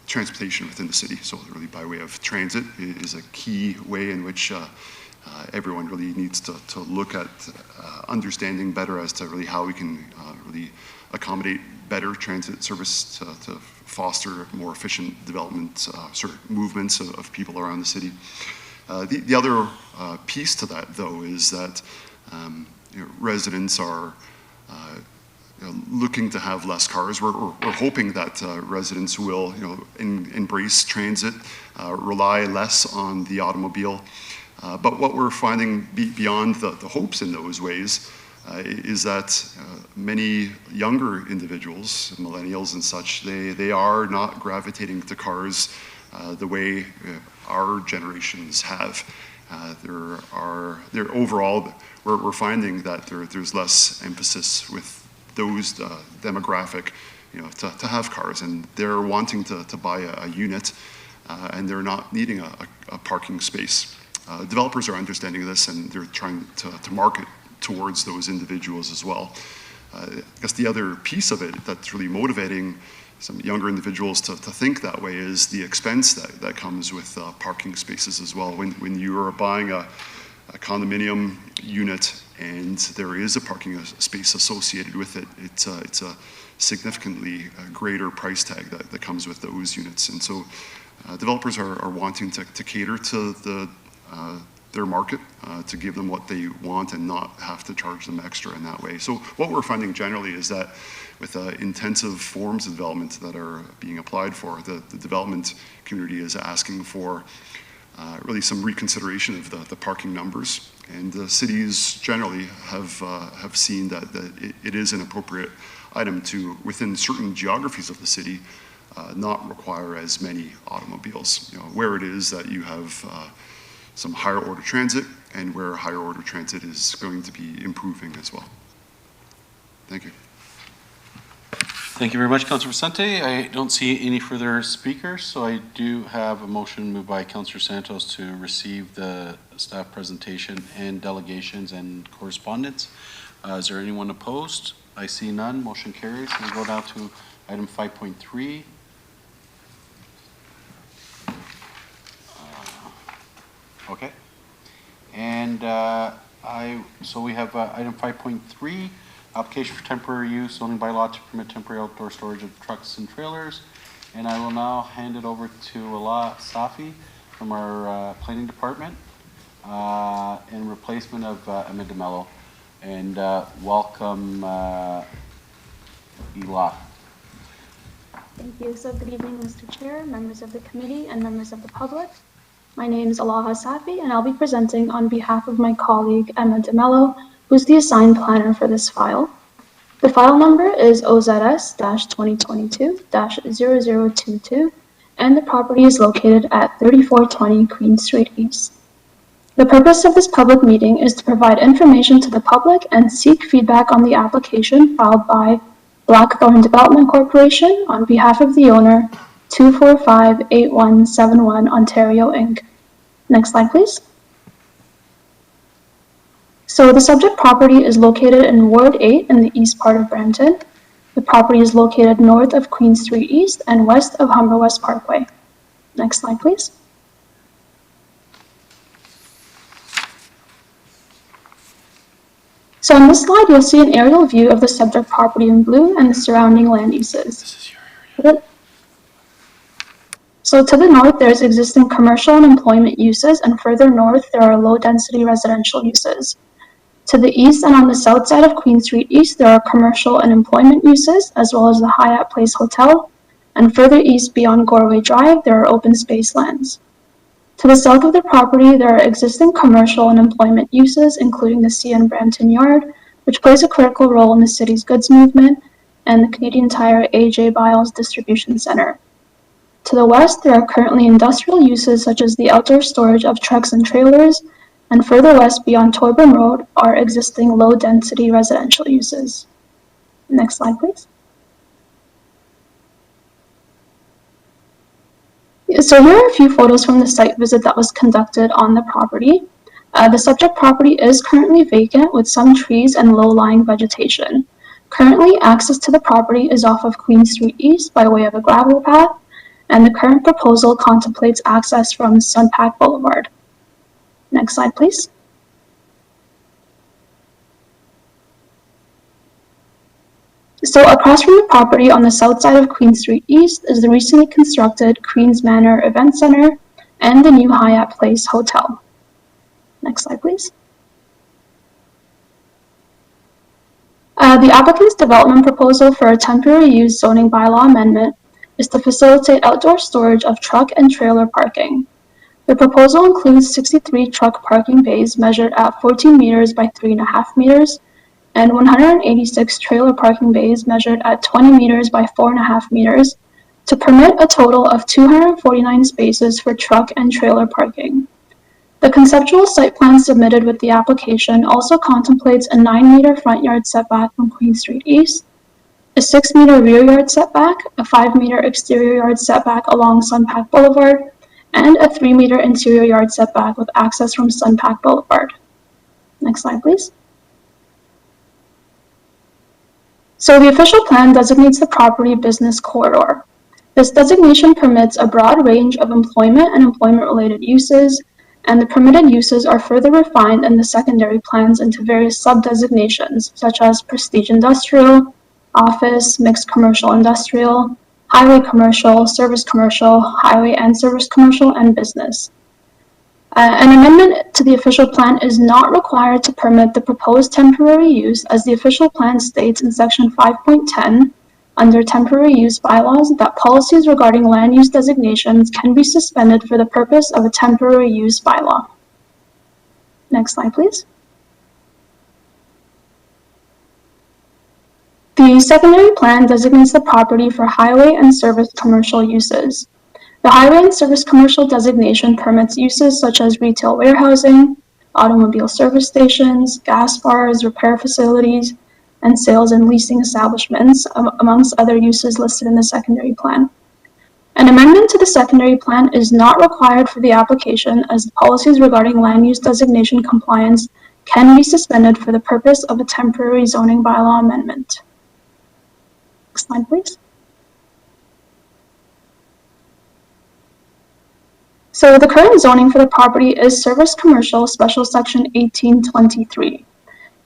transportation within the city. So really by way of transit is a key way in which everyone really needs to look at understanding better as to really how we can really accommodate better transit service to foster more efficient development, sort of movements of people around the city. The other piece to that, though, is that residents are looking to have less cars. We're hoping that residents will embrace transit, rely less on the automobile. But what we're finding beyond the hopes in those ways is that many younger individuals, millennials and such, they are not gravitating to cars the way our generations have. Overall, we're finding that there's less emphasis with those demographic, to have cars, and they're wanting to buy a unit, and they're not needing a parking space. Developers are understanding this, and they're trying to market towards those individuals as well. I guess the other piece of it that's really motivating some younger individuals to think that way is the expense that comes with parking spaces as well. When you are buying a condominium unit and there is a parking space associated with it, it's a significantly greater price tag that comes with those units. And so developers are wanting to cater to their market, to give them what they want and not have to charge them extra in that way. So what we're finding generally is that with intensive forms of development that are being applied for, the development community is asking for really some reconsideration of the parking numbers. And the cities generally have seen that it is an appropriate item to, within certain geographies of the city, not require as many automobiles. Where it is that you have some higher order transit, and where higher order transit is going to be improving as well. Thank you. Thank you very much, Councillor Vicente. I don't see any further speakers, so I do have a motion moved by Councillor Santos to receive the staff presentation and delegations and correspondence. Is there anyone opposed? I see none. Motion carries. We go down to item 5.3. Okay. And so we have item 5.3. Application for temporary use zoning bylaw to permit temporary outdoor storage of trucks and trailers. And I will now hand it over to Ala Safi from our planning department in replacement of Amenity Mello. And welcome, Ela. Thank you. So good evening, Mr. Chair, members of the committee, and members of the public. My name is Alaha Safi, and I'll be presenting on behalf of my colleague, Emma DeMello, who's the assigned planner for this file. The file number is OZS-2022-0022, and the property is located at 3420 Queen Street East. The purpose of this public meeting is to provide information to the public and seek feedback on the application filed by Blackthorn Development Corporation on behalf of the owner, 2458171 Ontario, Inc. Next slide, please. So the subject property is located in Ward 8 in the east part of Brampton. The property is located north of Queen Street East and west of Humber West Parkway. Next slide, please. So on this slide, you'll see an aerial view of the subject property in blue and the surrounding land uses. This is your area. So to the north, there's existing commercial and employment uses, and further north, there are low-density residential uses. To the east and on the south side of Queen Street East, there are commercial and employment uses, as well as the Hyatt Place Hotel. And further east beyond Goreway Drive, there are open space lands. To the south of the property, there are existing commercial and employment uses, including the CN Brampton Yard, which plays a critical role in the city's goods movement, and the Canadian Tire AJ Biles Distribution Center. To the west, there are currently industrial uses such as the outdoor storage of trucks and trailers, and further west beyond Torburn Road are existing low-density residential uses. Next slide, please. So here are a few photos from the site visit that was conducted on the property. The subject property is currently vacant with some trees and low-lying vegetation. Currently, access to the property is off of Queen Street East by way of a gravel path, and the current proposal contemplates access from Sunpack Boulevard. Next slide, please. So across from the property on the south side of Queen Street East is the recently constructed Queens Manor Event Center and the new Hyatt Place Hotel. Next slide, please. The applicant's development proposal for a temporary use zoning bylaw amendment is to facilitate outdoor storage of truck and trailer parking. The proposal includes 63 truck parking bays measured at 14 meters by 3.5 meters and 186 trailer parking bays measured at 20 meters by 4.5 meters to permit a total of 249 spaces for truck and trailer parking. The conceptual site plan submitted with the application also contemplates a 9-meter front yard setback from Queen Street East, a 6-meter rear yard setback, a 5-meter exterior yard setback along Sunpack Boulevard, and a 3-meter interior yard setback with access from Sunpack Boulevard. Next slide, please. So the official plan designates the property business corridor. This designation permits a broad range of employment and employment-related uses, and the permitted uses are further refined in the secondary plans into various sub-designations, such as prestige industrial, office, mixed commercial industrial, highway commercial, service commercial, highway and service commercial, and business. An amendment to the official plan is not required to permit the proposed temporary use, as the official plan states in section 5.10 under temporary use bylaws that policies regarding land use designations can be suspended for the purpose of a temporary use bylaw. Next slide, please. The secondary plan designates the property for highway and service commercial uses. The highway and service commercial designation permits uses such as retail warehousing, automobile service stations, gas bars, repair facilities, and sales and leasing establishments, amongst other uses listed in the secondary plan. An amendment to the secondary plan is not required for the application, as the policies regarding land use designation compliance can be suspended for the purpose of a temporary zoning bylaw amendment. Next slide, please. So the current zoning for the property is Service Commercial Special Section 1823.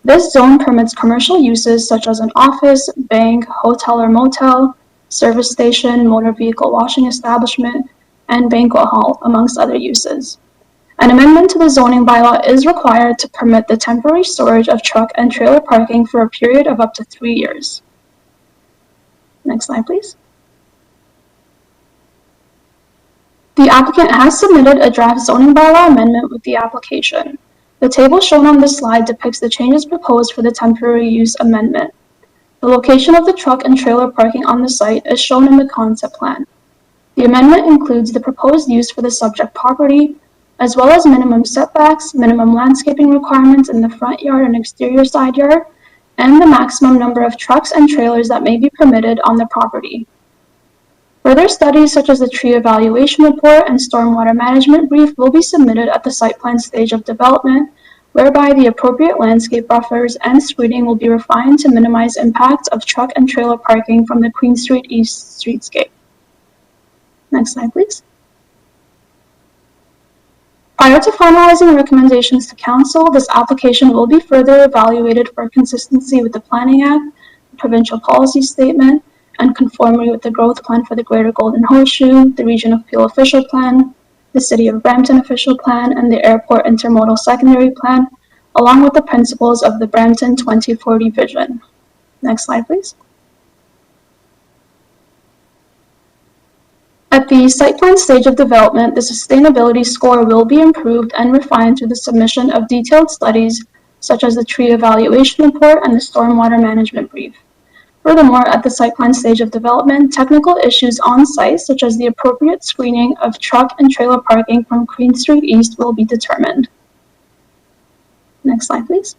This zone permits commercial uses such as an office, bank, hotel or motel, service station, motor vehicle washing establishment, and banquet hall, amongst other uses. An amendment to the zoning bylaw is required to permit the temporary storage of truck and trailer parking for a period of up to 3 years. Next slide, please. The applicant has submitted a draft zoning bylaw amendment with the application. The table shown on this slide depicts the changes proposed for the temporary use amendment. The location of the truck and trailer parking on the site is shown in the concept plan. The amendment includes the proposed use for the subject property, as well as minimum setbacks, minimum landscaping requirements in the front yard and exterior side yard, and the maximum number of trucks and trailers that may be permitted on the property. Further studies such as the tree evaluation report and stormwater management brief will be submitted at the site plan stage of development, whereby the appropriate landscape buffers and screening will be refined to minimize impacts of truck and trailer parking from the Queen Street East streetscape. Next slide, please. Prior to finalizing recommendations to Council, this application will be further evaluated for consistency with the Planning Act, the Provincial Policy Statement, and conformity with the Growth Plan for the Greater Golden Horseshoe, the Region of Peel Official Plan, the City of Brampton Official Plan, and the Airport Intermodal Secondary Plan, along with the principles of the Brampton 2040 Vision. Next slide, please. At the site plan stage of development, the sustainability score will be improved and refined through the submission of detailed studies such as the tree evaluation report and the stormwater management brief. Furthermore, at the site plan stage of development, technical issues on site, such as the appropriate screening of truck and trailer parking from Queen Street East, will be determined. Next slide, please.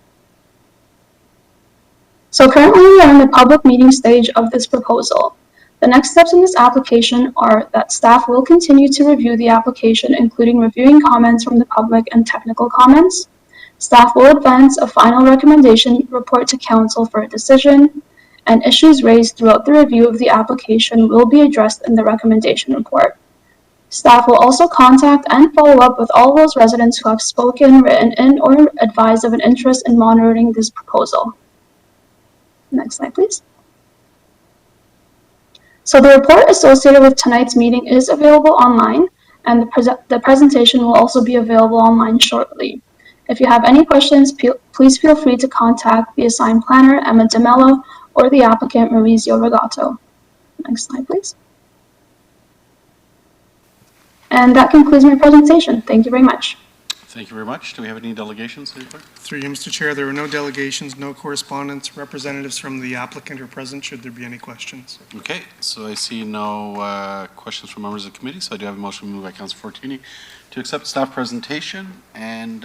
So currently we are in the public meeting stage of this proposal. The next steps in this application are that staff will continue to review the application, including reviewing comments from the public and technical comments. Staff will advance a final recommendation report to Council for a decision, and issues raised throughout the review of the application will be addressed in the recommendation report. Staff will also contact and follow up with all those residents who have spoken, written in, or advised of an interest in monitoring this proposal. Next slide, please. So the report associated with tonight's meeting is available online, and the presentation will also be available online shortly. If you have any questions, please feel free to contact the assigned planner, Emma DeMello, or the applicant, Maurizio Regato. Next slide, please. And that concludes my presentation. Thank you very much. Thank you very much. Do we have any delegations, City Clerk? Through you, Mr. Chair, there were no delegations, no correspondence. Representatives from the applicant are present should there be any questions. Okay, so I see no questions from members of the committee, so I do have a motion moved by Councilor Fortini to accept staff presentation. And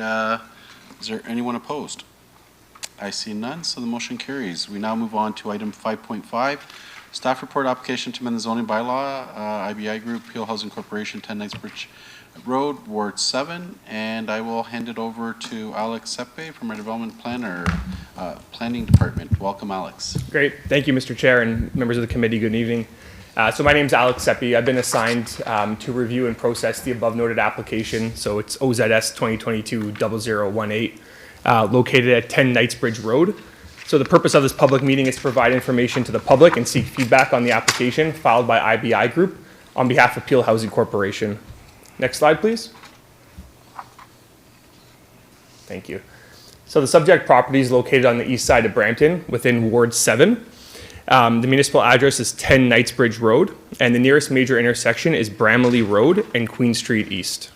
is there anyone opposed? I see none, so the motion carries. We now move on to item 5.5, staff report application to amend the zoning bylaw, IBI Group, Peel Housing Corporation, 10 Knightsbridge Road, Ward 7, and I will hand it over to Alex Sepe from our Development Planning Department. Welcome, Alex. Great. Thank you, Mr. Chair and members of the committee. Good evening. So my name is Alex Sepe. I've been assigned to review and process the above noted application. So it's OZS 2022-0018, located at 10 Knightsbridge Road. So the purpose of this public meeting is to provide information to the public and seek feedback on the application filed by IBI Group on behalf of Peel Housing Corporation. Next slide, please. Thank you. So the subject property is located on the east side of Brampton within Ward 7. The municipal address is 10 Knightsbridge Road, and the nearest major intersection is Bramley Road and Queen Street East.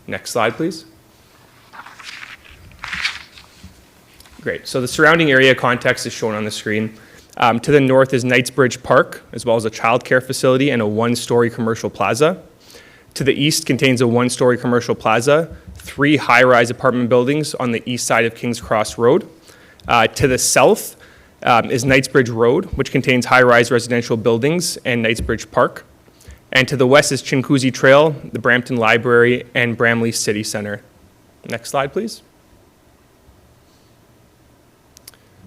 Next slide, please. Great. So the surrounding area context is shown on the screen. To the north is Knightsbridge Park, as well as a childcare facility and a one-story commercial plaza. To the east contains a one-story commercial plaza, 3 high-rise apartment buildings on the east side of King's Cross Road. To the south is Knightsbridge Road, which contains high-rise residential buildings and Knightsbridge Park. And to the west is Chinguacousy Trail, the Brampton Library, and Bramley City Center. Next slide, please.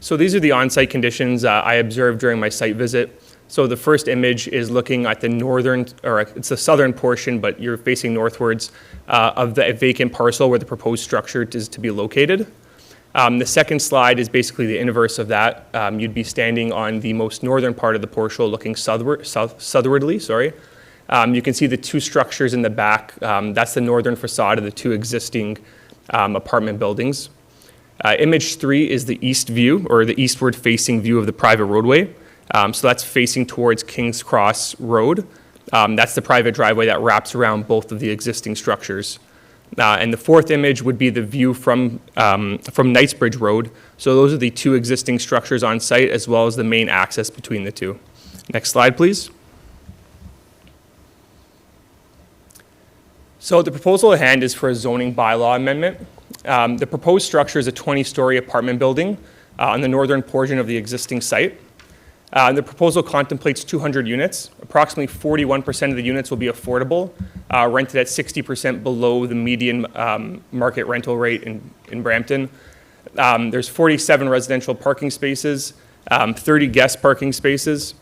So these are the on-site conditions I observed during my site visit. So the first image is looking at the northern, or it's the southern portion, but you're facing northwards of the vacant parcel where the proposed structure is to be located. The second slide is basically the inverse of that. You'd be standing on the most northern part of the parcel looking southwardly. You can see the 2 structures in the back. That's the northern facade of the 2 existing apartment buildings. Image 3 is the east view, or the eastward facing view of the private roadway. So that's facing towards King's Cross Road. That's the private driveway that wraps around both of the existing structures. And the fourth image would be the view from Knightsbridge Road. So those are the 2 existing structures on site, as well as the main access between the 2. Next slide, please. So the proposal at hand is for a zoning bylaw amendment. The proposed structure is a 20-story apartment building on the northern portion of the existing site. The proposal contemplates 200 units. Approximately 41% of the units will be affordable, rented at 60% below the median market rental rate in Brampton. There's 47 residential parking spaces, 30 guest parking spaces.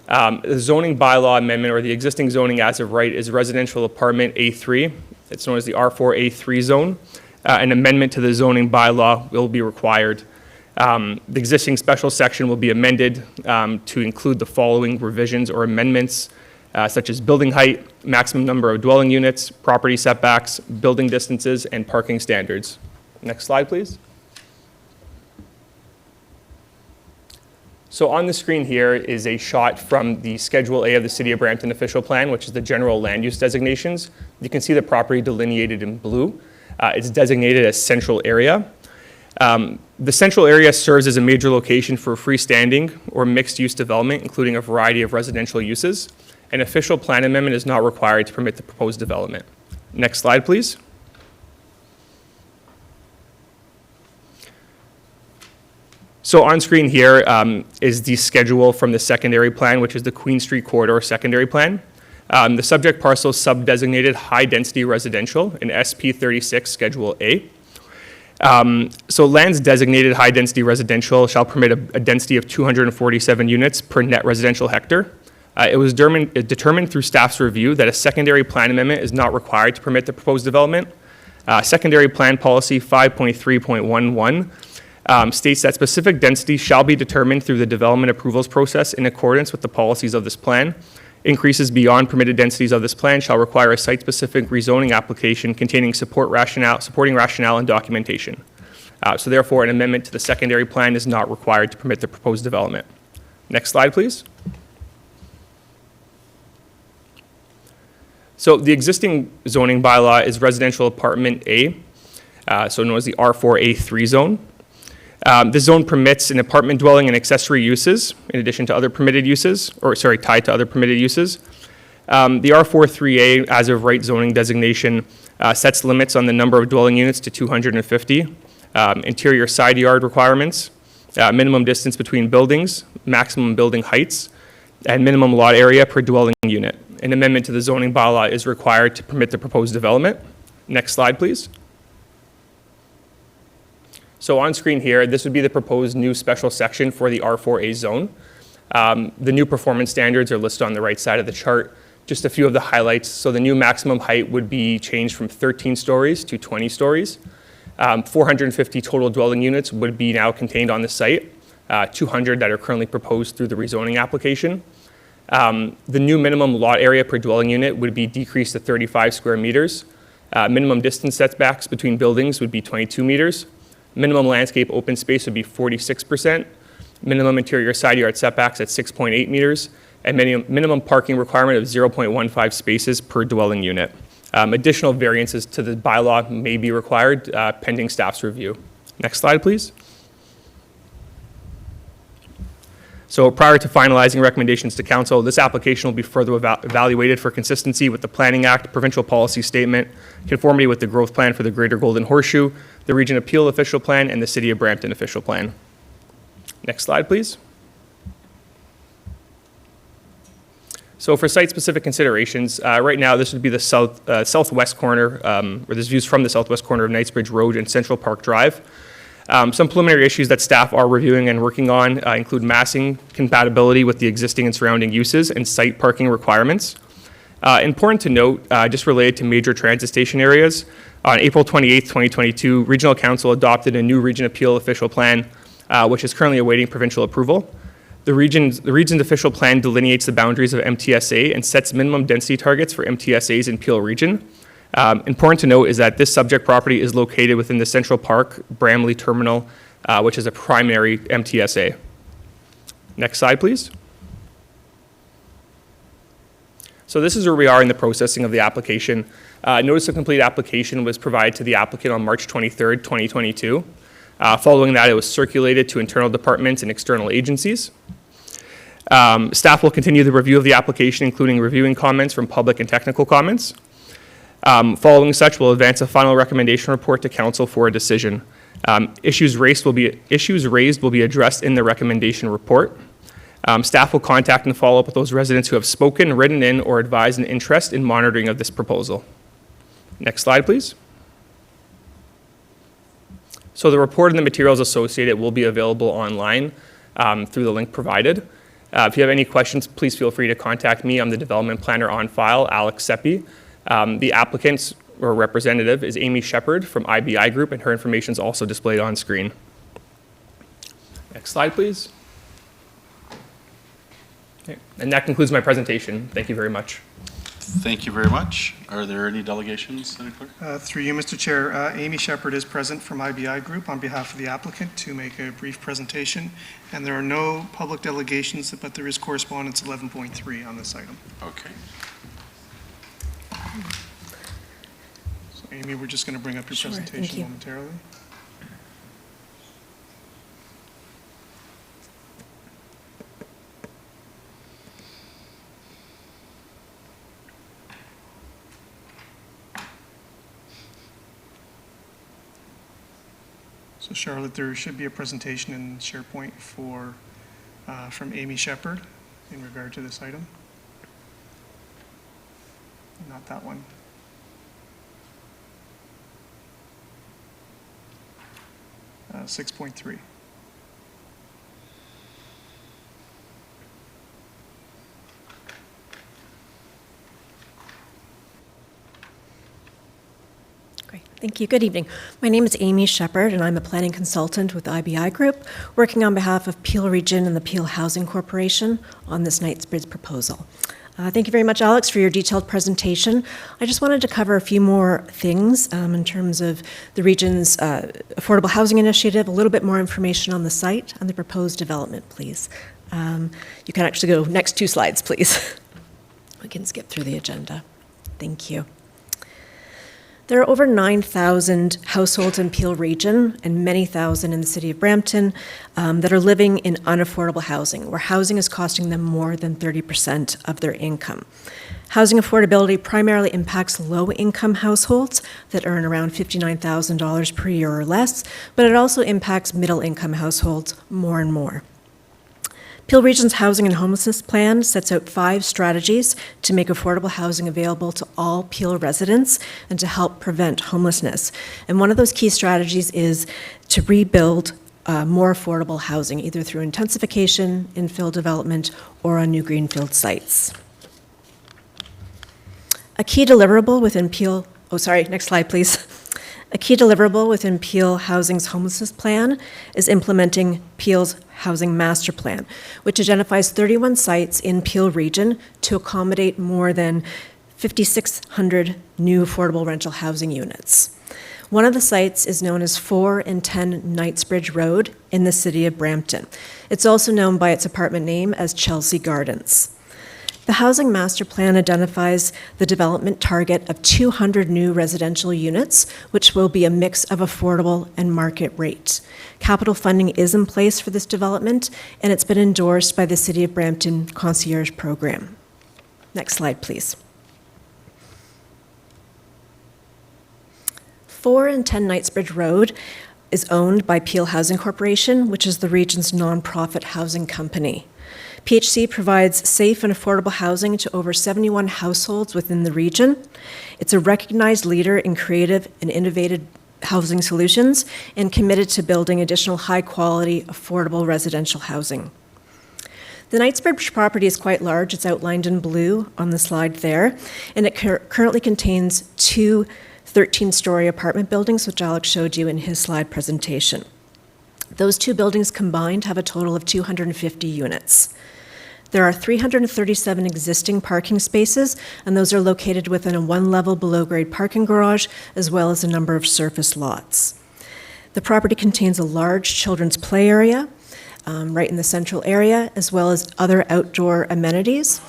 The zoning bylaw amendment, or the existing zoning as of right, is residential apartment A3. It's known as the R4A3 zone. An amendment to the zoning bylaw will be required. The existing special section will be amended to include the following revisions or amendments, such as building height, maximum number of dwelling units, property setbacks, building distances, and parking standards. Next slide, please. So on the screen here is a shot from the Schedule A of the City of Brampton official plan, which is the general land use designations. You can see the property delineated in blue. It's designated as central area. The central area serves as a major location for freestanding or mixed-use development, including a variety of residential uses. An official plan amendment is not required to permit the proposed development. Next slide, please. So on screen here is the schedule from the secondary plan, which is the Queen Street Corridor secondary plan. The subject parcel is sub-designated high-density residential in SP 36 Schedule A. So lands designated high-density residential shall permit a density of 247 units per net residential hectare. It was determined through staff's review that a secondary plan amendment is not required to permit the proposed development. Secondary Plan Policy 5.3.11 states that specific density shall be determined through the development approvals process in accordance with the policies of this plan. Increases beyond permitted densities of this plan shall require a site-specific rezoning application containing supporting rationale and documentation. So therefore, an amendment to the secondary plan is not required to permit the proposed development. Next slide, please. So the existing zoning bylaw is residential apartment A, so known as the R4A3 zone. This zone permits an apartment dwelling and accessory uses, in addition to other permitted uses, tied to other permitted uses. The R43A as of right zoning designation sets limits on the number of dwelling units to 250, interior side yard requirements, minimum distance between buildings, maximum building heights, and minimum lot area per dwelling unit. An amendment to the zoning bylaw is required to permit the proposed development. Next slide, please. So on screen here, this would be the proposed new special section for the R4A zone. The new performance standards are listed on the right side of the chart. Just a few of the highlights. So the new maximum height would be changed from 13 stories to 20 stories. 450 total dwelling units would be now contained on the site, 200 that are currently proposed through the rezoning application. The new minimum lot area per dwelling unit would be decreased to 35 square meters. Minimum distance setbacks between buildings would be 22 meters. Minimum landscape open space would be 46%. Minimum interior side yard setbacks at 6.8 meters. And minimum parking requirement of 0.15 spaces per dwelling unit. Additional variances to the bylaw may be required pending staff's review. Next slide, please. So prior to finalizing recommendations to council, this application will be further evaluated for consistency with the Planning Act, provincial policy statement, conformity with the growth plan for the Greater Golden Horseshoe, the Region Appeal official plan, and the City of Brampton official plan. Next slide, please. So for site-specific considerations, right now this would be the southwest corner, or this views from the southwest corner of Knightsbridge Road and Central Park Drive. Some preliminary issues that staff are reviewing and working on include massing compatibility with the existing and surrounding uses and site parking requirements. Important to note, just related to major transit station areas, on April 28, 2022, Regional Council adopted a new Region Appeal official plan, which is currently awaiting provincial approval. The region's official plan delineates the boundaries of MTSA and sets minimum density targets for MTSAs in Peel Region. Important to note is that this subject property is located within the Central Park Bramley Terminal, which is a primary MTSA. Next slide, please. So this is where we are in the processing of the application. Notice of complete application was provided to the applicant on March 23rd, 2022. Following that, it was circulated to internal departments and external agencies. Staff will continue the review of the application, including reviewing comments from public and technical comments. Following such, we'll advance a final recommendation report to council for a decision. Issues raised will be addressed in the recommendation report. Staff will contact and follow up with those residents who have spoken, written in, or advised an interest in monitoring of this proposal. Next slide, please. So the report and the materials associated will be available online through the link provided. If you have any questions, please feel free to contact me. I'm the development planner on file, Alex Seppi. The applicant's or representative is Amy Shepard from IBI Group, and her information is also displayed on screen. Next slide, please. Okay. And that concludes my presentation. Thank you very much. Thank you very much. Are there any delegations, Senator Clerk? Through you, Mr. Chair, Amy Shepard is present from IBI Group on behalf of the applicant to make a brief presentation. And there are no public delegations, but there is correspondence 11.3 on this item. Okay. So Amy, we're just going to bring up your presentation momentarily. So Charlotte, there should be a presentation in SharePoint for from Amy Shepard in regard to this item. Not that one. 6.3. Great. Thank you. Good evening. My name is Amy Shepard, and I'm a planning consultant with IBI Group, working on behalf of Peel Region and the Peel Housing Corporation on this Knightsbridge proposal. Thank you very much, Alex, for your detailed presentation. I just wanted to cover a few more things in terms of the region's affordable housing initiative, a little bit more information on the site and the proposed development, please. You can actually go next 2 slides, please. We can skip through the agenda. Thank you. There are over 9,000 households in Peel Region and many thousand in the city of Brampton that are living in unaffordable housing, where housing is costing them more than 30% of their income. Housing affordability primarily impacts low-income households that earn around $59,000 per year or less, but it also impacts middle-income households more and more. Peel Region's Housing and Homelessness Plan sets out 5 strategies to make affordable housing available to all Peel residents and to help prevent homelessness. And one of those key strategies is to rebuild more affordable housing, either through intensification, infill development, or on new greenfield sites. A key deliverable within Peel, next slide, please. A key deliverable within Peel Housing's homelessness plan is implementing Peel's Housing Master Plan, which identifies 31 sites in Peel Region to accommodate more than 5,600 new affordable rental housing units. One of the sites is known as 4 and 10 Knightsbridge Road in the city of Brampton. It's also known by its apartment name as Chelsea Gardens. The Housing Master Plan identifies the development target of 200 new residential units, which will be a mix of affordable and market rate. Capital funding is in place for this development, and it's been endorsed by the City of Brampton Concierge Program. Next slide, please. 4 and 10 Knightsbridge Road is owned by Peel Housing Corporation, which is the region's nonprofit housing company. PHC provides safe and affordable housing to over 71 households within the region. It's a recognized leader in creative and innovative housing solutions and committed to building additional high-quality, affordable residential housing. The Knightsbridge property is quite large. It's outlined in blue on the slide there, and it currently contains 2 13-story apartment buildings, which Alex showed you in his slide presentation. Those 2 buildings combined have a total of 250 units. There are 337 existing parking spaces, and those are located within a 1-level below-grade parking garage, as well as a number of surface lots. The property contains a large children's play area right in the central area, as well as other outdoor amenities.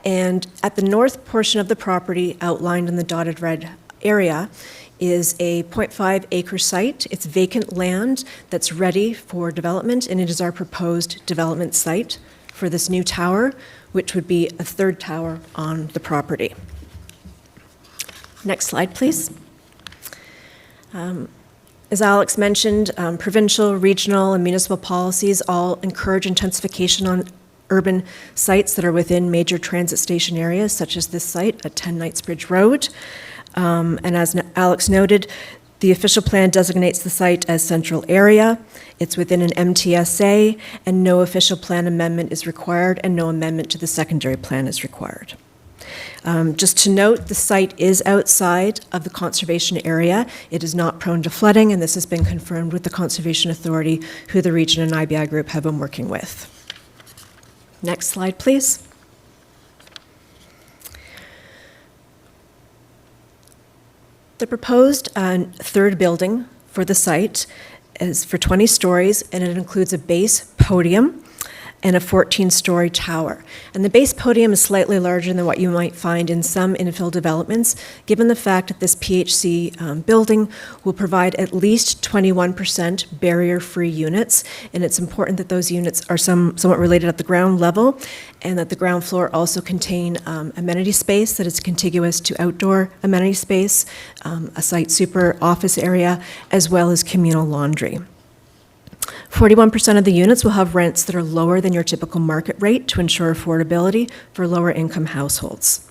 And at the north portion of the property, outlined in the dotted red area, is a 0.5-acre site. It's vacant land that's ready for development, and it is our proposed development site for this new tower, which would be a 3rd tower on the property. Next slide, please. As Alex mentioned, provincial, regional, and municipal policies all encourage intensification on urban sites that are within major transit station areas, such as this site at 10 Knightsbridge Road. And as Alex noted, the official plan designates the site as central area. It's within an MTSA, and no official plan amendment is required, and no amendment to the secondary plan is required. Just to note, the site is outside of the conservation area. It is not prone to flooding, and this has been confirmed with the Conservation Authority, who the region and IBI Group have been working with. Next slide, please. The proposed 3rd building for the site is for 20 stories, and it includes a base podium and a 14-story tower. And the base podium is slightly larger than what you might find in some infill developments, given the fact that this PHC building will provide at least 21% barrier-free units, and it's important that those units are somewhat related at the ground level, and that the ground floor also contain amenity space that is contiguous to outdoor amenity space, a site super office area, as well as communal laundry. 41% of the units will have rents that are lower than your typical market rate to ensure affordability for lower income households.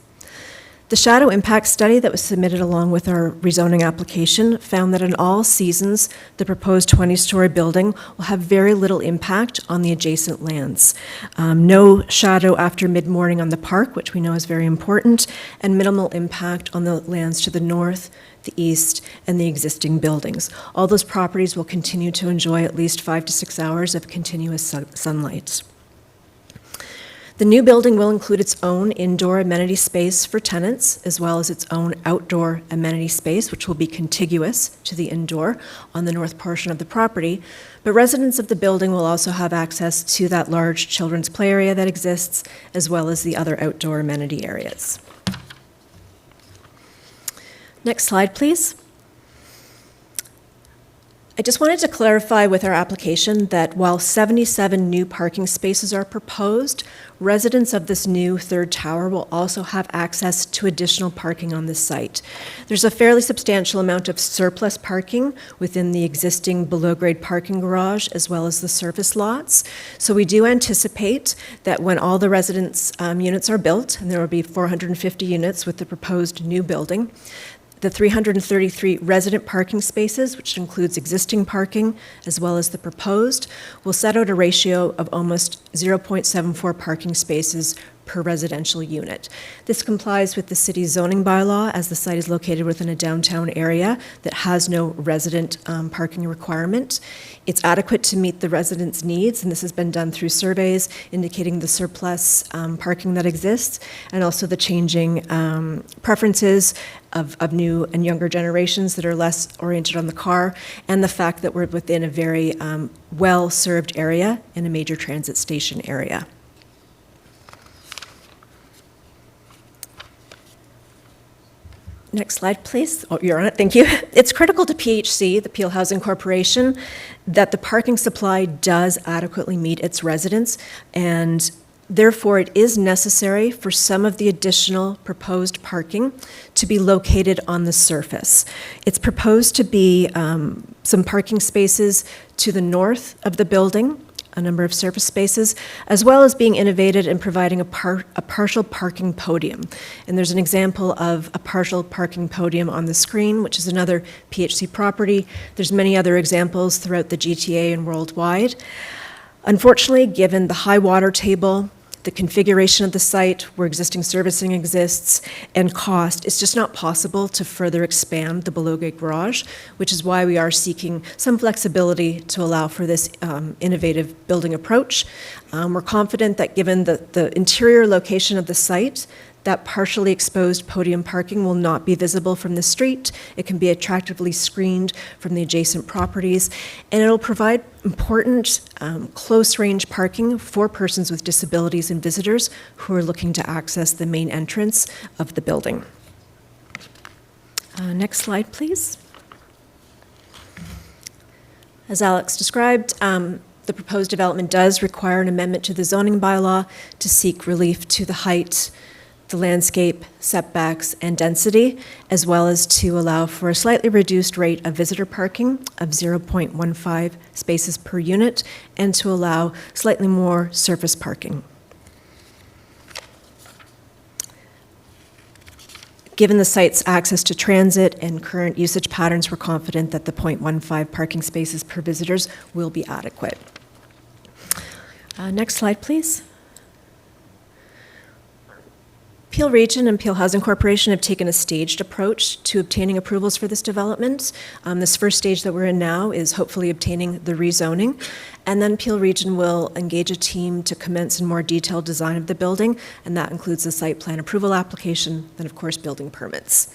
The shadow impact study that was submitted along with our rezoning application found that in all seasons, the proposed 20-story building will have very little impact on the adjacent lands. No shadow after mid-morning on the park, which we know is very important, and minimal impact on the lands to the north, the east, and the existing buildings. All those properties will continue to enjoy at least 5 to 6 hours of continuous sunlight. The new building will include its own indoor amenity space for tenants, as well as its own outdoor amenity space, which will be contiguous to the indoor on the north portion of the property. But residents of the building will also have access to that large children's play area that exists, as well as the other outdoor amenity areas. Next slide, please. I just wanted to clarify with our application that while 77 new parking spaces are proposed, residents of this new third tower will also have access to additional parking on this site. There's a fairly substantial amount of surplus parking within the existing below-grade parking garage as well as the surface lots. So we do anticipate that when all the residents' units are built, and there will be 450 units with the proposed new building, the 333 resident parking spaces, which includes existing parking as well as the proposed, will set out a ratio of almost 0.74 parking spaces per residential unit. This complies with the city's zoning bylaw as the site is located within a downtown area that has no resident parking requirement. It's adequate to meet the residents' needs, and this has been done through surveys indicating the surplus parking that exists and also the changing preferences of new and younger generations that are less oriented on the car, and the fact that we're within a very well-served area in a major transit station area. Next slide, please. Oh, you're on it, thank you. It's critical to PHC, the Peel Housing Corporation, that the parking supply does adequately meet its residents, and therefore it is necessary for some of the additional proposed parking to be located on the surface. It's proposed to be some parking spaces to the north of the building, a number of surface spaces, as well as being innovated and providing a partial parking podium. And there's an example of a partial parking podium on the screen, which is another PHC property. There's many other examples throughout the GTA and worldwide. Unfortunately, given the high water table, the configuration of the site where existing servicing exists, and cost, it's just not possible to further expand the below-grade garage, which is why we are seeking some flexibility to allow for this innovative building approach. We're confident that given the interior location of the site, that partially exposed podium parking will not be visible from the street. It can be attractively screened from the adjacent properties, and it'll provide important close-range parking for persons with disabilities and visitors who are looking to access the main entrance of the building. Next slide, please. As Alex described, the proposed development does require an amendment to the zoning bylaw to seek relief to the height, the landscape, setbacks, and density, as well as to allow for a slightly reduced rate of visitor parking of 0.15 spaces per unit, and to allow slightly more surface parking. Given the site's access to transit and current usage patterns, we're confident that the 0.15 parking spaces per visitors will be adequate. Next slide, please. Peel Region and Peel Housing Corporation have taken a staged approach to obtaining approvals for this development. This first stage that we're in now is hopefully obtaining the rezoning, and then Peel Region will engage a team to commence in more detailed design of the building, and that includes the site plan approval application, and of course building permits.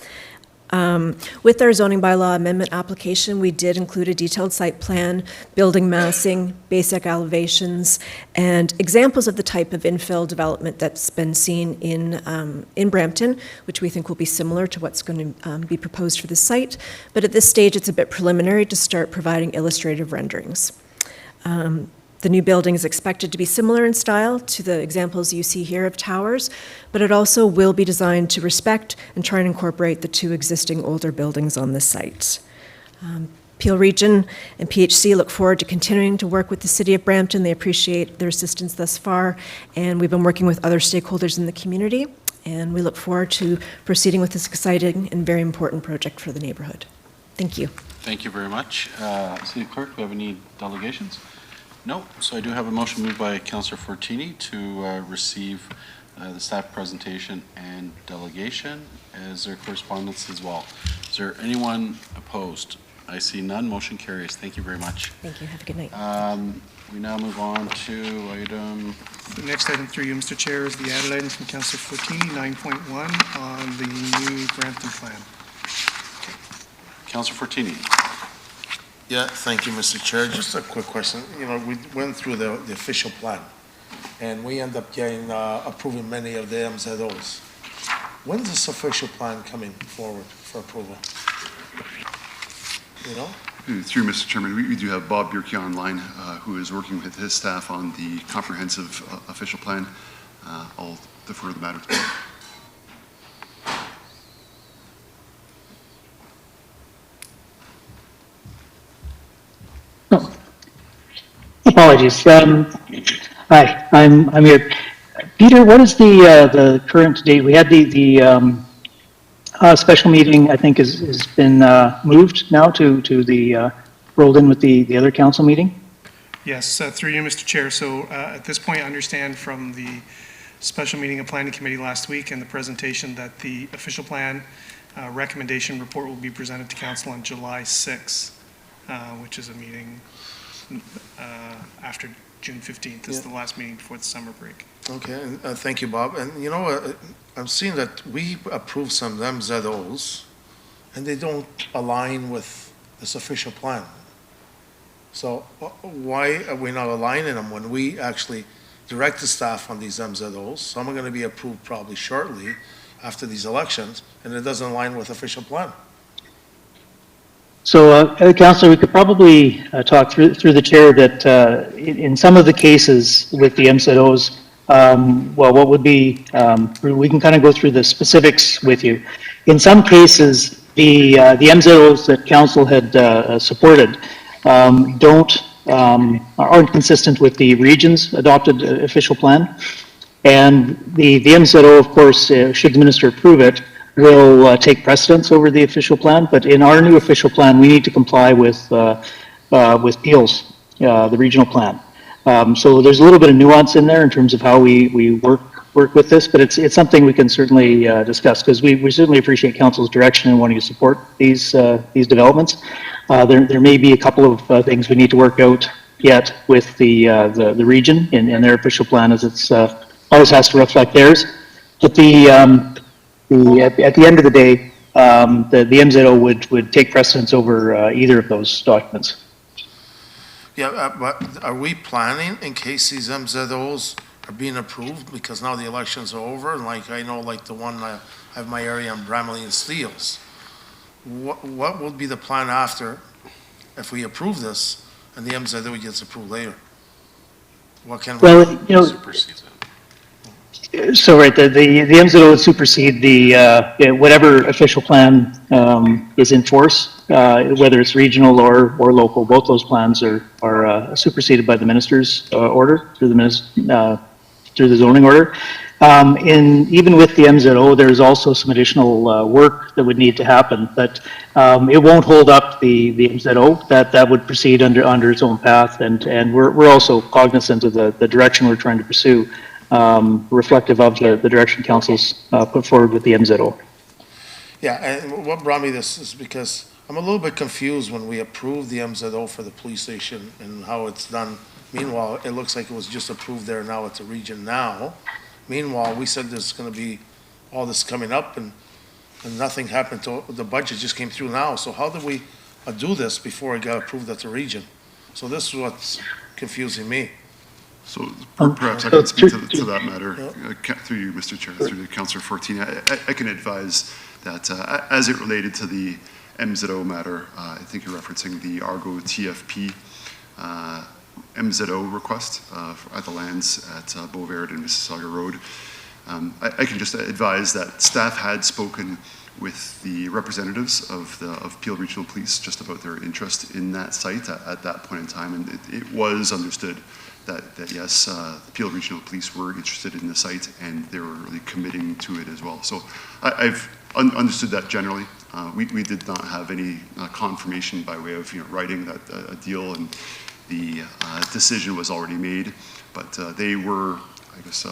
With our zoning bylaw amendment application, we did include a detailed site plan, building massing, basic elevations, and examples of the type of infill development that's been seen in Brampton, which we think will be similar to what's going to be proposed for this site. But at this stage, it's a bit preliminary to start providing illustrative renderings. The new building is expected to be similar in style to the examples you see here of towers, but it also will be designed to respect and try and incorporate the two existing older buildings on the site. Peel Region and PHC look forward to continuing to work with the City of Brampton. They appreciate their assistance thus far, and we've been working with other stakeholders in the community and we look forward to proceeding with this exciting and very important project for the neighborhood. Thank you. Thank you very much. City Clerk, do we have any delegations? No. So I do have a motion moved by Councillor Fortini to receive the staff presentation and delegation. Is there correspondence as well? Is there anyone opposed? I see none. Motion carries. Thank you very much. Thank you. Have a good night. We now move on to item... The next item through you, Mr. Chair, is the added item from Councillor Fortini, 9.1, on the new Brampton plan. Councillor Fortini. Yeah, thank you, Mr. Chair. Just a quick question. You know, we went through the official plan, and we end up getting, approving many of the MZOs. When's this official plan coming forward for approval? You know? Through Mr. Chairman, we do have Bob Bierke online, who is working with his staff on the comprehensive official plan. I'll defer the matter to Bob. Apologies. Hi, I'm here. Peter, what is the current date? We had the special meeting, I think, has been moved now to the rolled in with the other council meeting. Yes, through you, Mr. Chair. So at this point, I understand from the special meeting of Planning Committee last week and the presentation that the official plan recommendation report will be presented to Council on July 6th, which is a meeting after June 15th. This is the last meeting before the summer break. Okay, thank you, Bob. And you know, I'm seeing that we approved some MZOs, and they don't align with this official plan. So why are we not aligning them when we actually direct the staff on these MZOs? Some are going to be approved probably shortly after these elections, and it doesn't align with official plan. So, Councillor, we could probably talk through the chair that in some of the cases with the MZOs, well, what would be, we can kind of go through the specifics with you. In some cases, the MZOs that council had supported aren't consistent with the region's adopted official plan. And the MZO, of course, should the minister approve it, will take precedence over the official plan. But in our new official plan, we need to comply with PEEL's, the regional plan. So there's a little bit of nuance in there in terms of how we work with this, but it's something we can certainly discuss, because we certainly appreciate council's direction in wanting to support these developments. There may be a couple of things we need to work out yet with the region in their official plan, as it's always has to reflect theirs. But at the end of the day, the MZO would take precedence over either of those documents. Yeah, but are we planning in case these MZOs are being approved, because now the elections are over, and like I know, like the one I have my area in Bramley and Steeles, what would be the plan after if we approve this and the MZO gets approved later? What can we supersede that? So right, the MZO would supersede the whatever official plan is in force, whether it's regional or local. Both those plans are superseded by the minister's order through the zoning order. Even with the MZO, there's also some additional work that would need to happen, but it won't hold up the MZO. That would proceed under its own path, and we're also cognizant of the direction we're trying to pursue. Reflective of the direction council's put forward with the MZO. Yeah, and what brought me this is because I'm a little bit confused when we approved the MZO for the police station and how it's done. Meanwhile, it looks like it was just approved there, now it's a region now. Meanwhile, we said there's going to be all this coming up, and nothing happened till the budget just came through now. So how did we do this before it got approved at the region? So this is what's confusing me. So perhaps I can speak to that matter through you, Mr. Chair, through Councillor Fortini. I can advise that as it related to the MZO matter, I think you're referencing the Argo TFP MZO request at the lands at Beauvert and Mississauga Road. I can just advise that staff had spoken with the representatives of Peel Regional Police just about their interest in that site at that point in time, and it was understood that yes, Peel Regional Police were interested in the site and they were really committing to it as well. So I've understood that generally. We did not have any confirmation by way of writing that a deal and the decision was already made, but they were, I guess,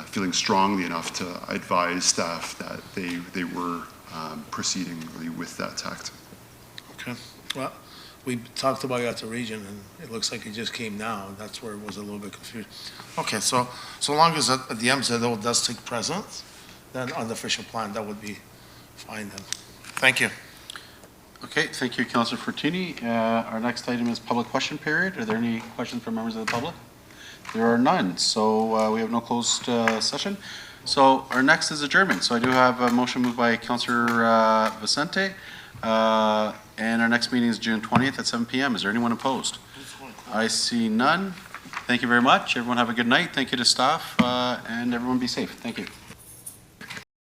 feeling strongly enough to advise staff that they were proceeding really with that tact. Okay, well, we talked about it at the region, and it looks like it just came now. That's where it was a little bit confused. Okay, so long as the MZO does take precedence, then on the official plan, that would be fine then. Thank you. Okay, thank you, Councillor Fortini. Our next item is public question period. Are there any questions from members of the public? There are none, so we have no closed session. So our next is adjournment. So I do have a motion moved by Councillor Vicente, and our next meeting is June 20th at 7 p.m. Is there anyone opposed? I see none. Thank you very much. Everyone have a good night. Thank you to staff, and everyone be safe. Thank you.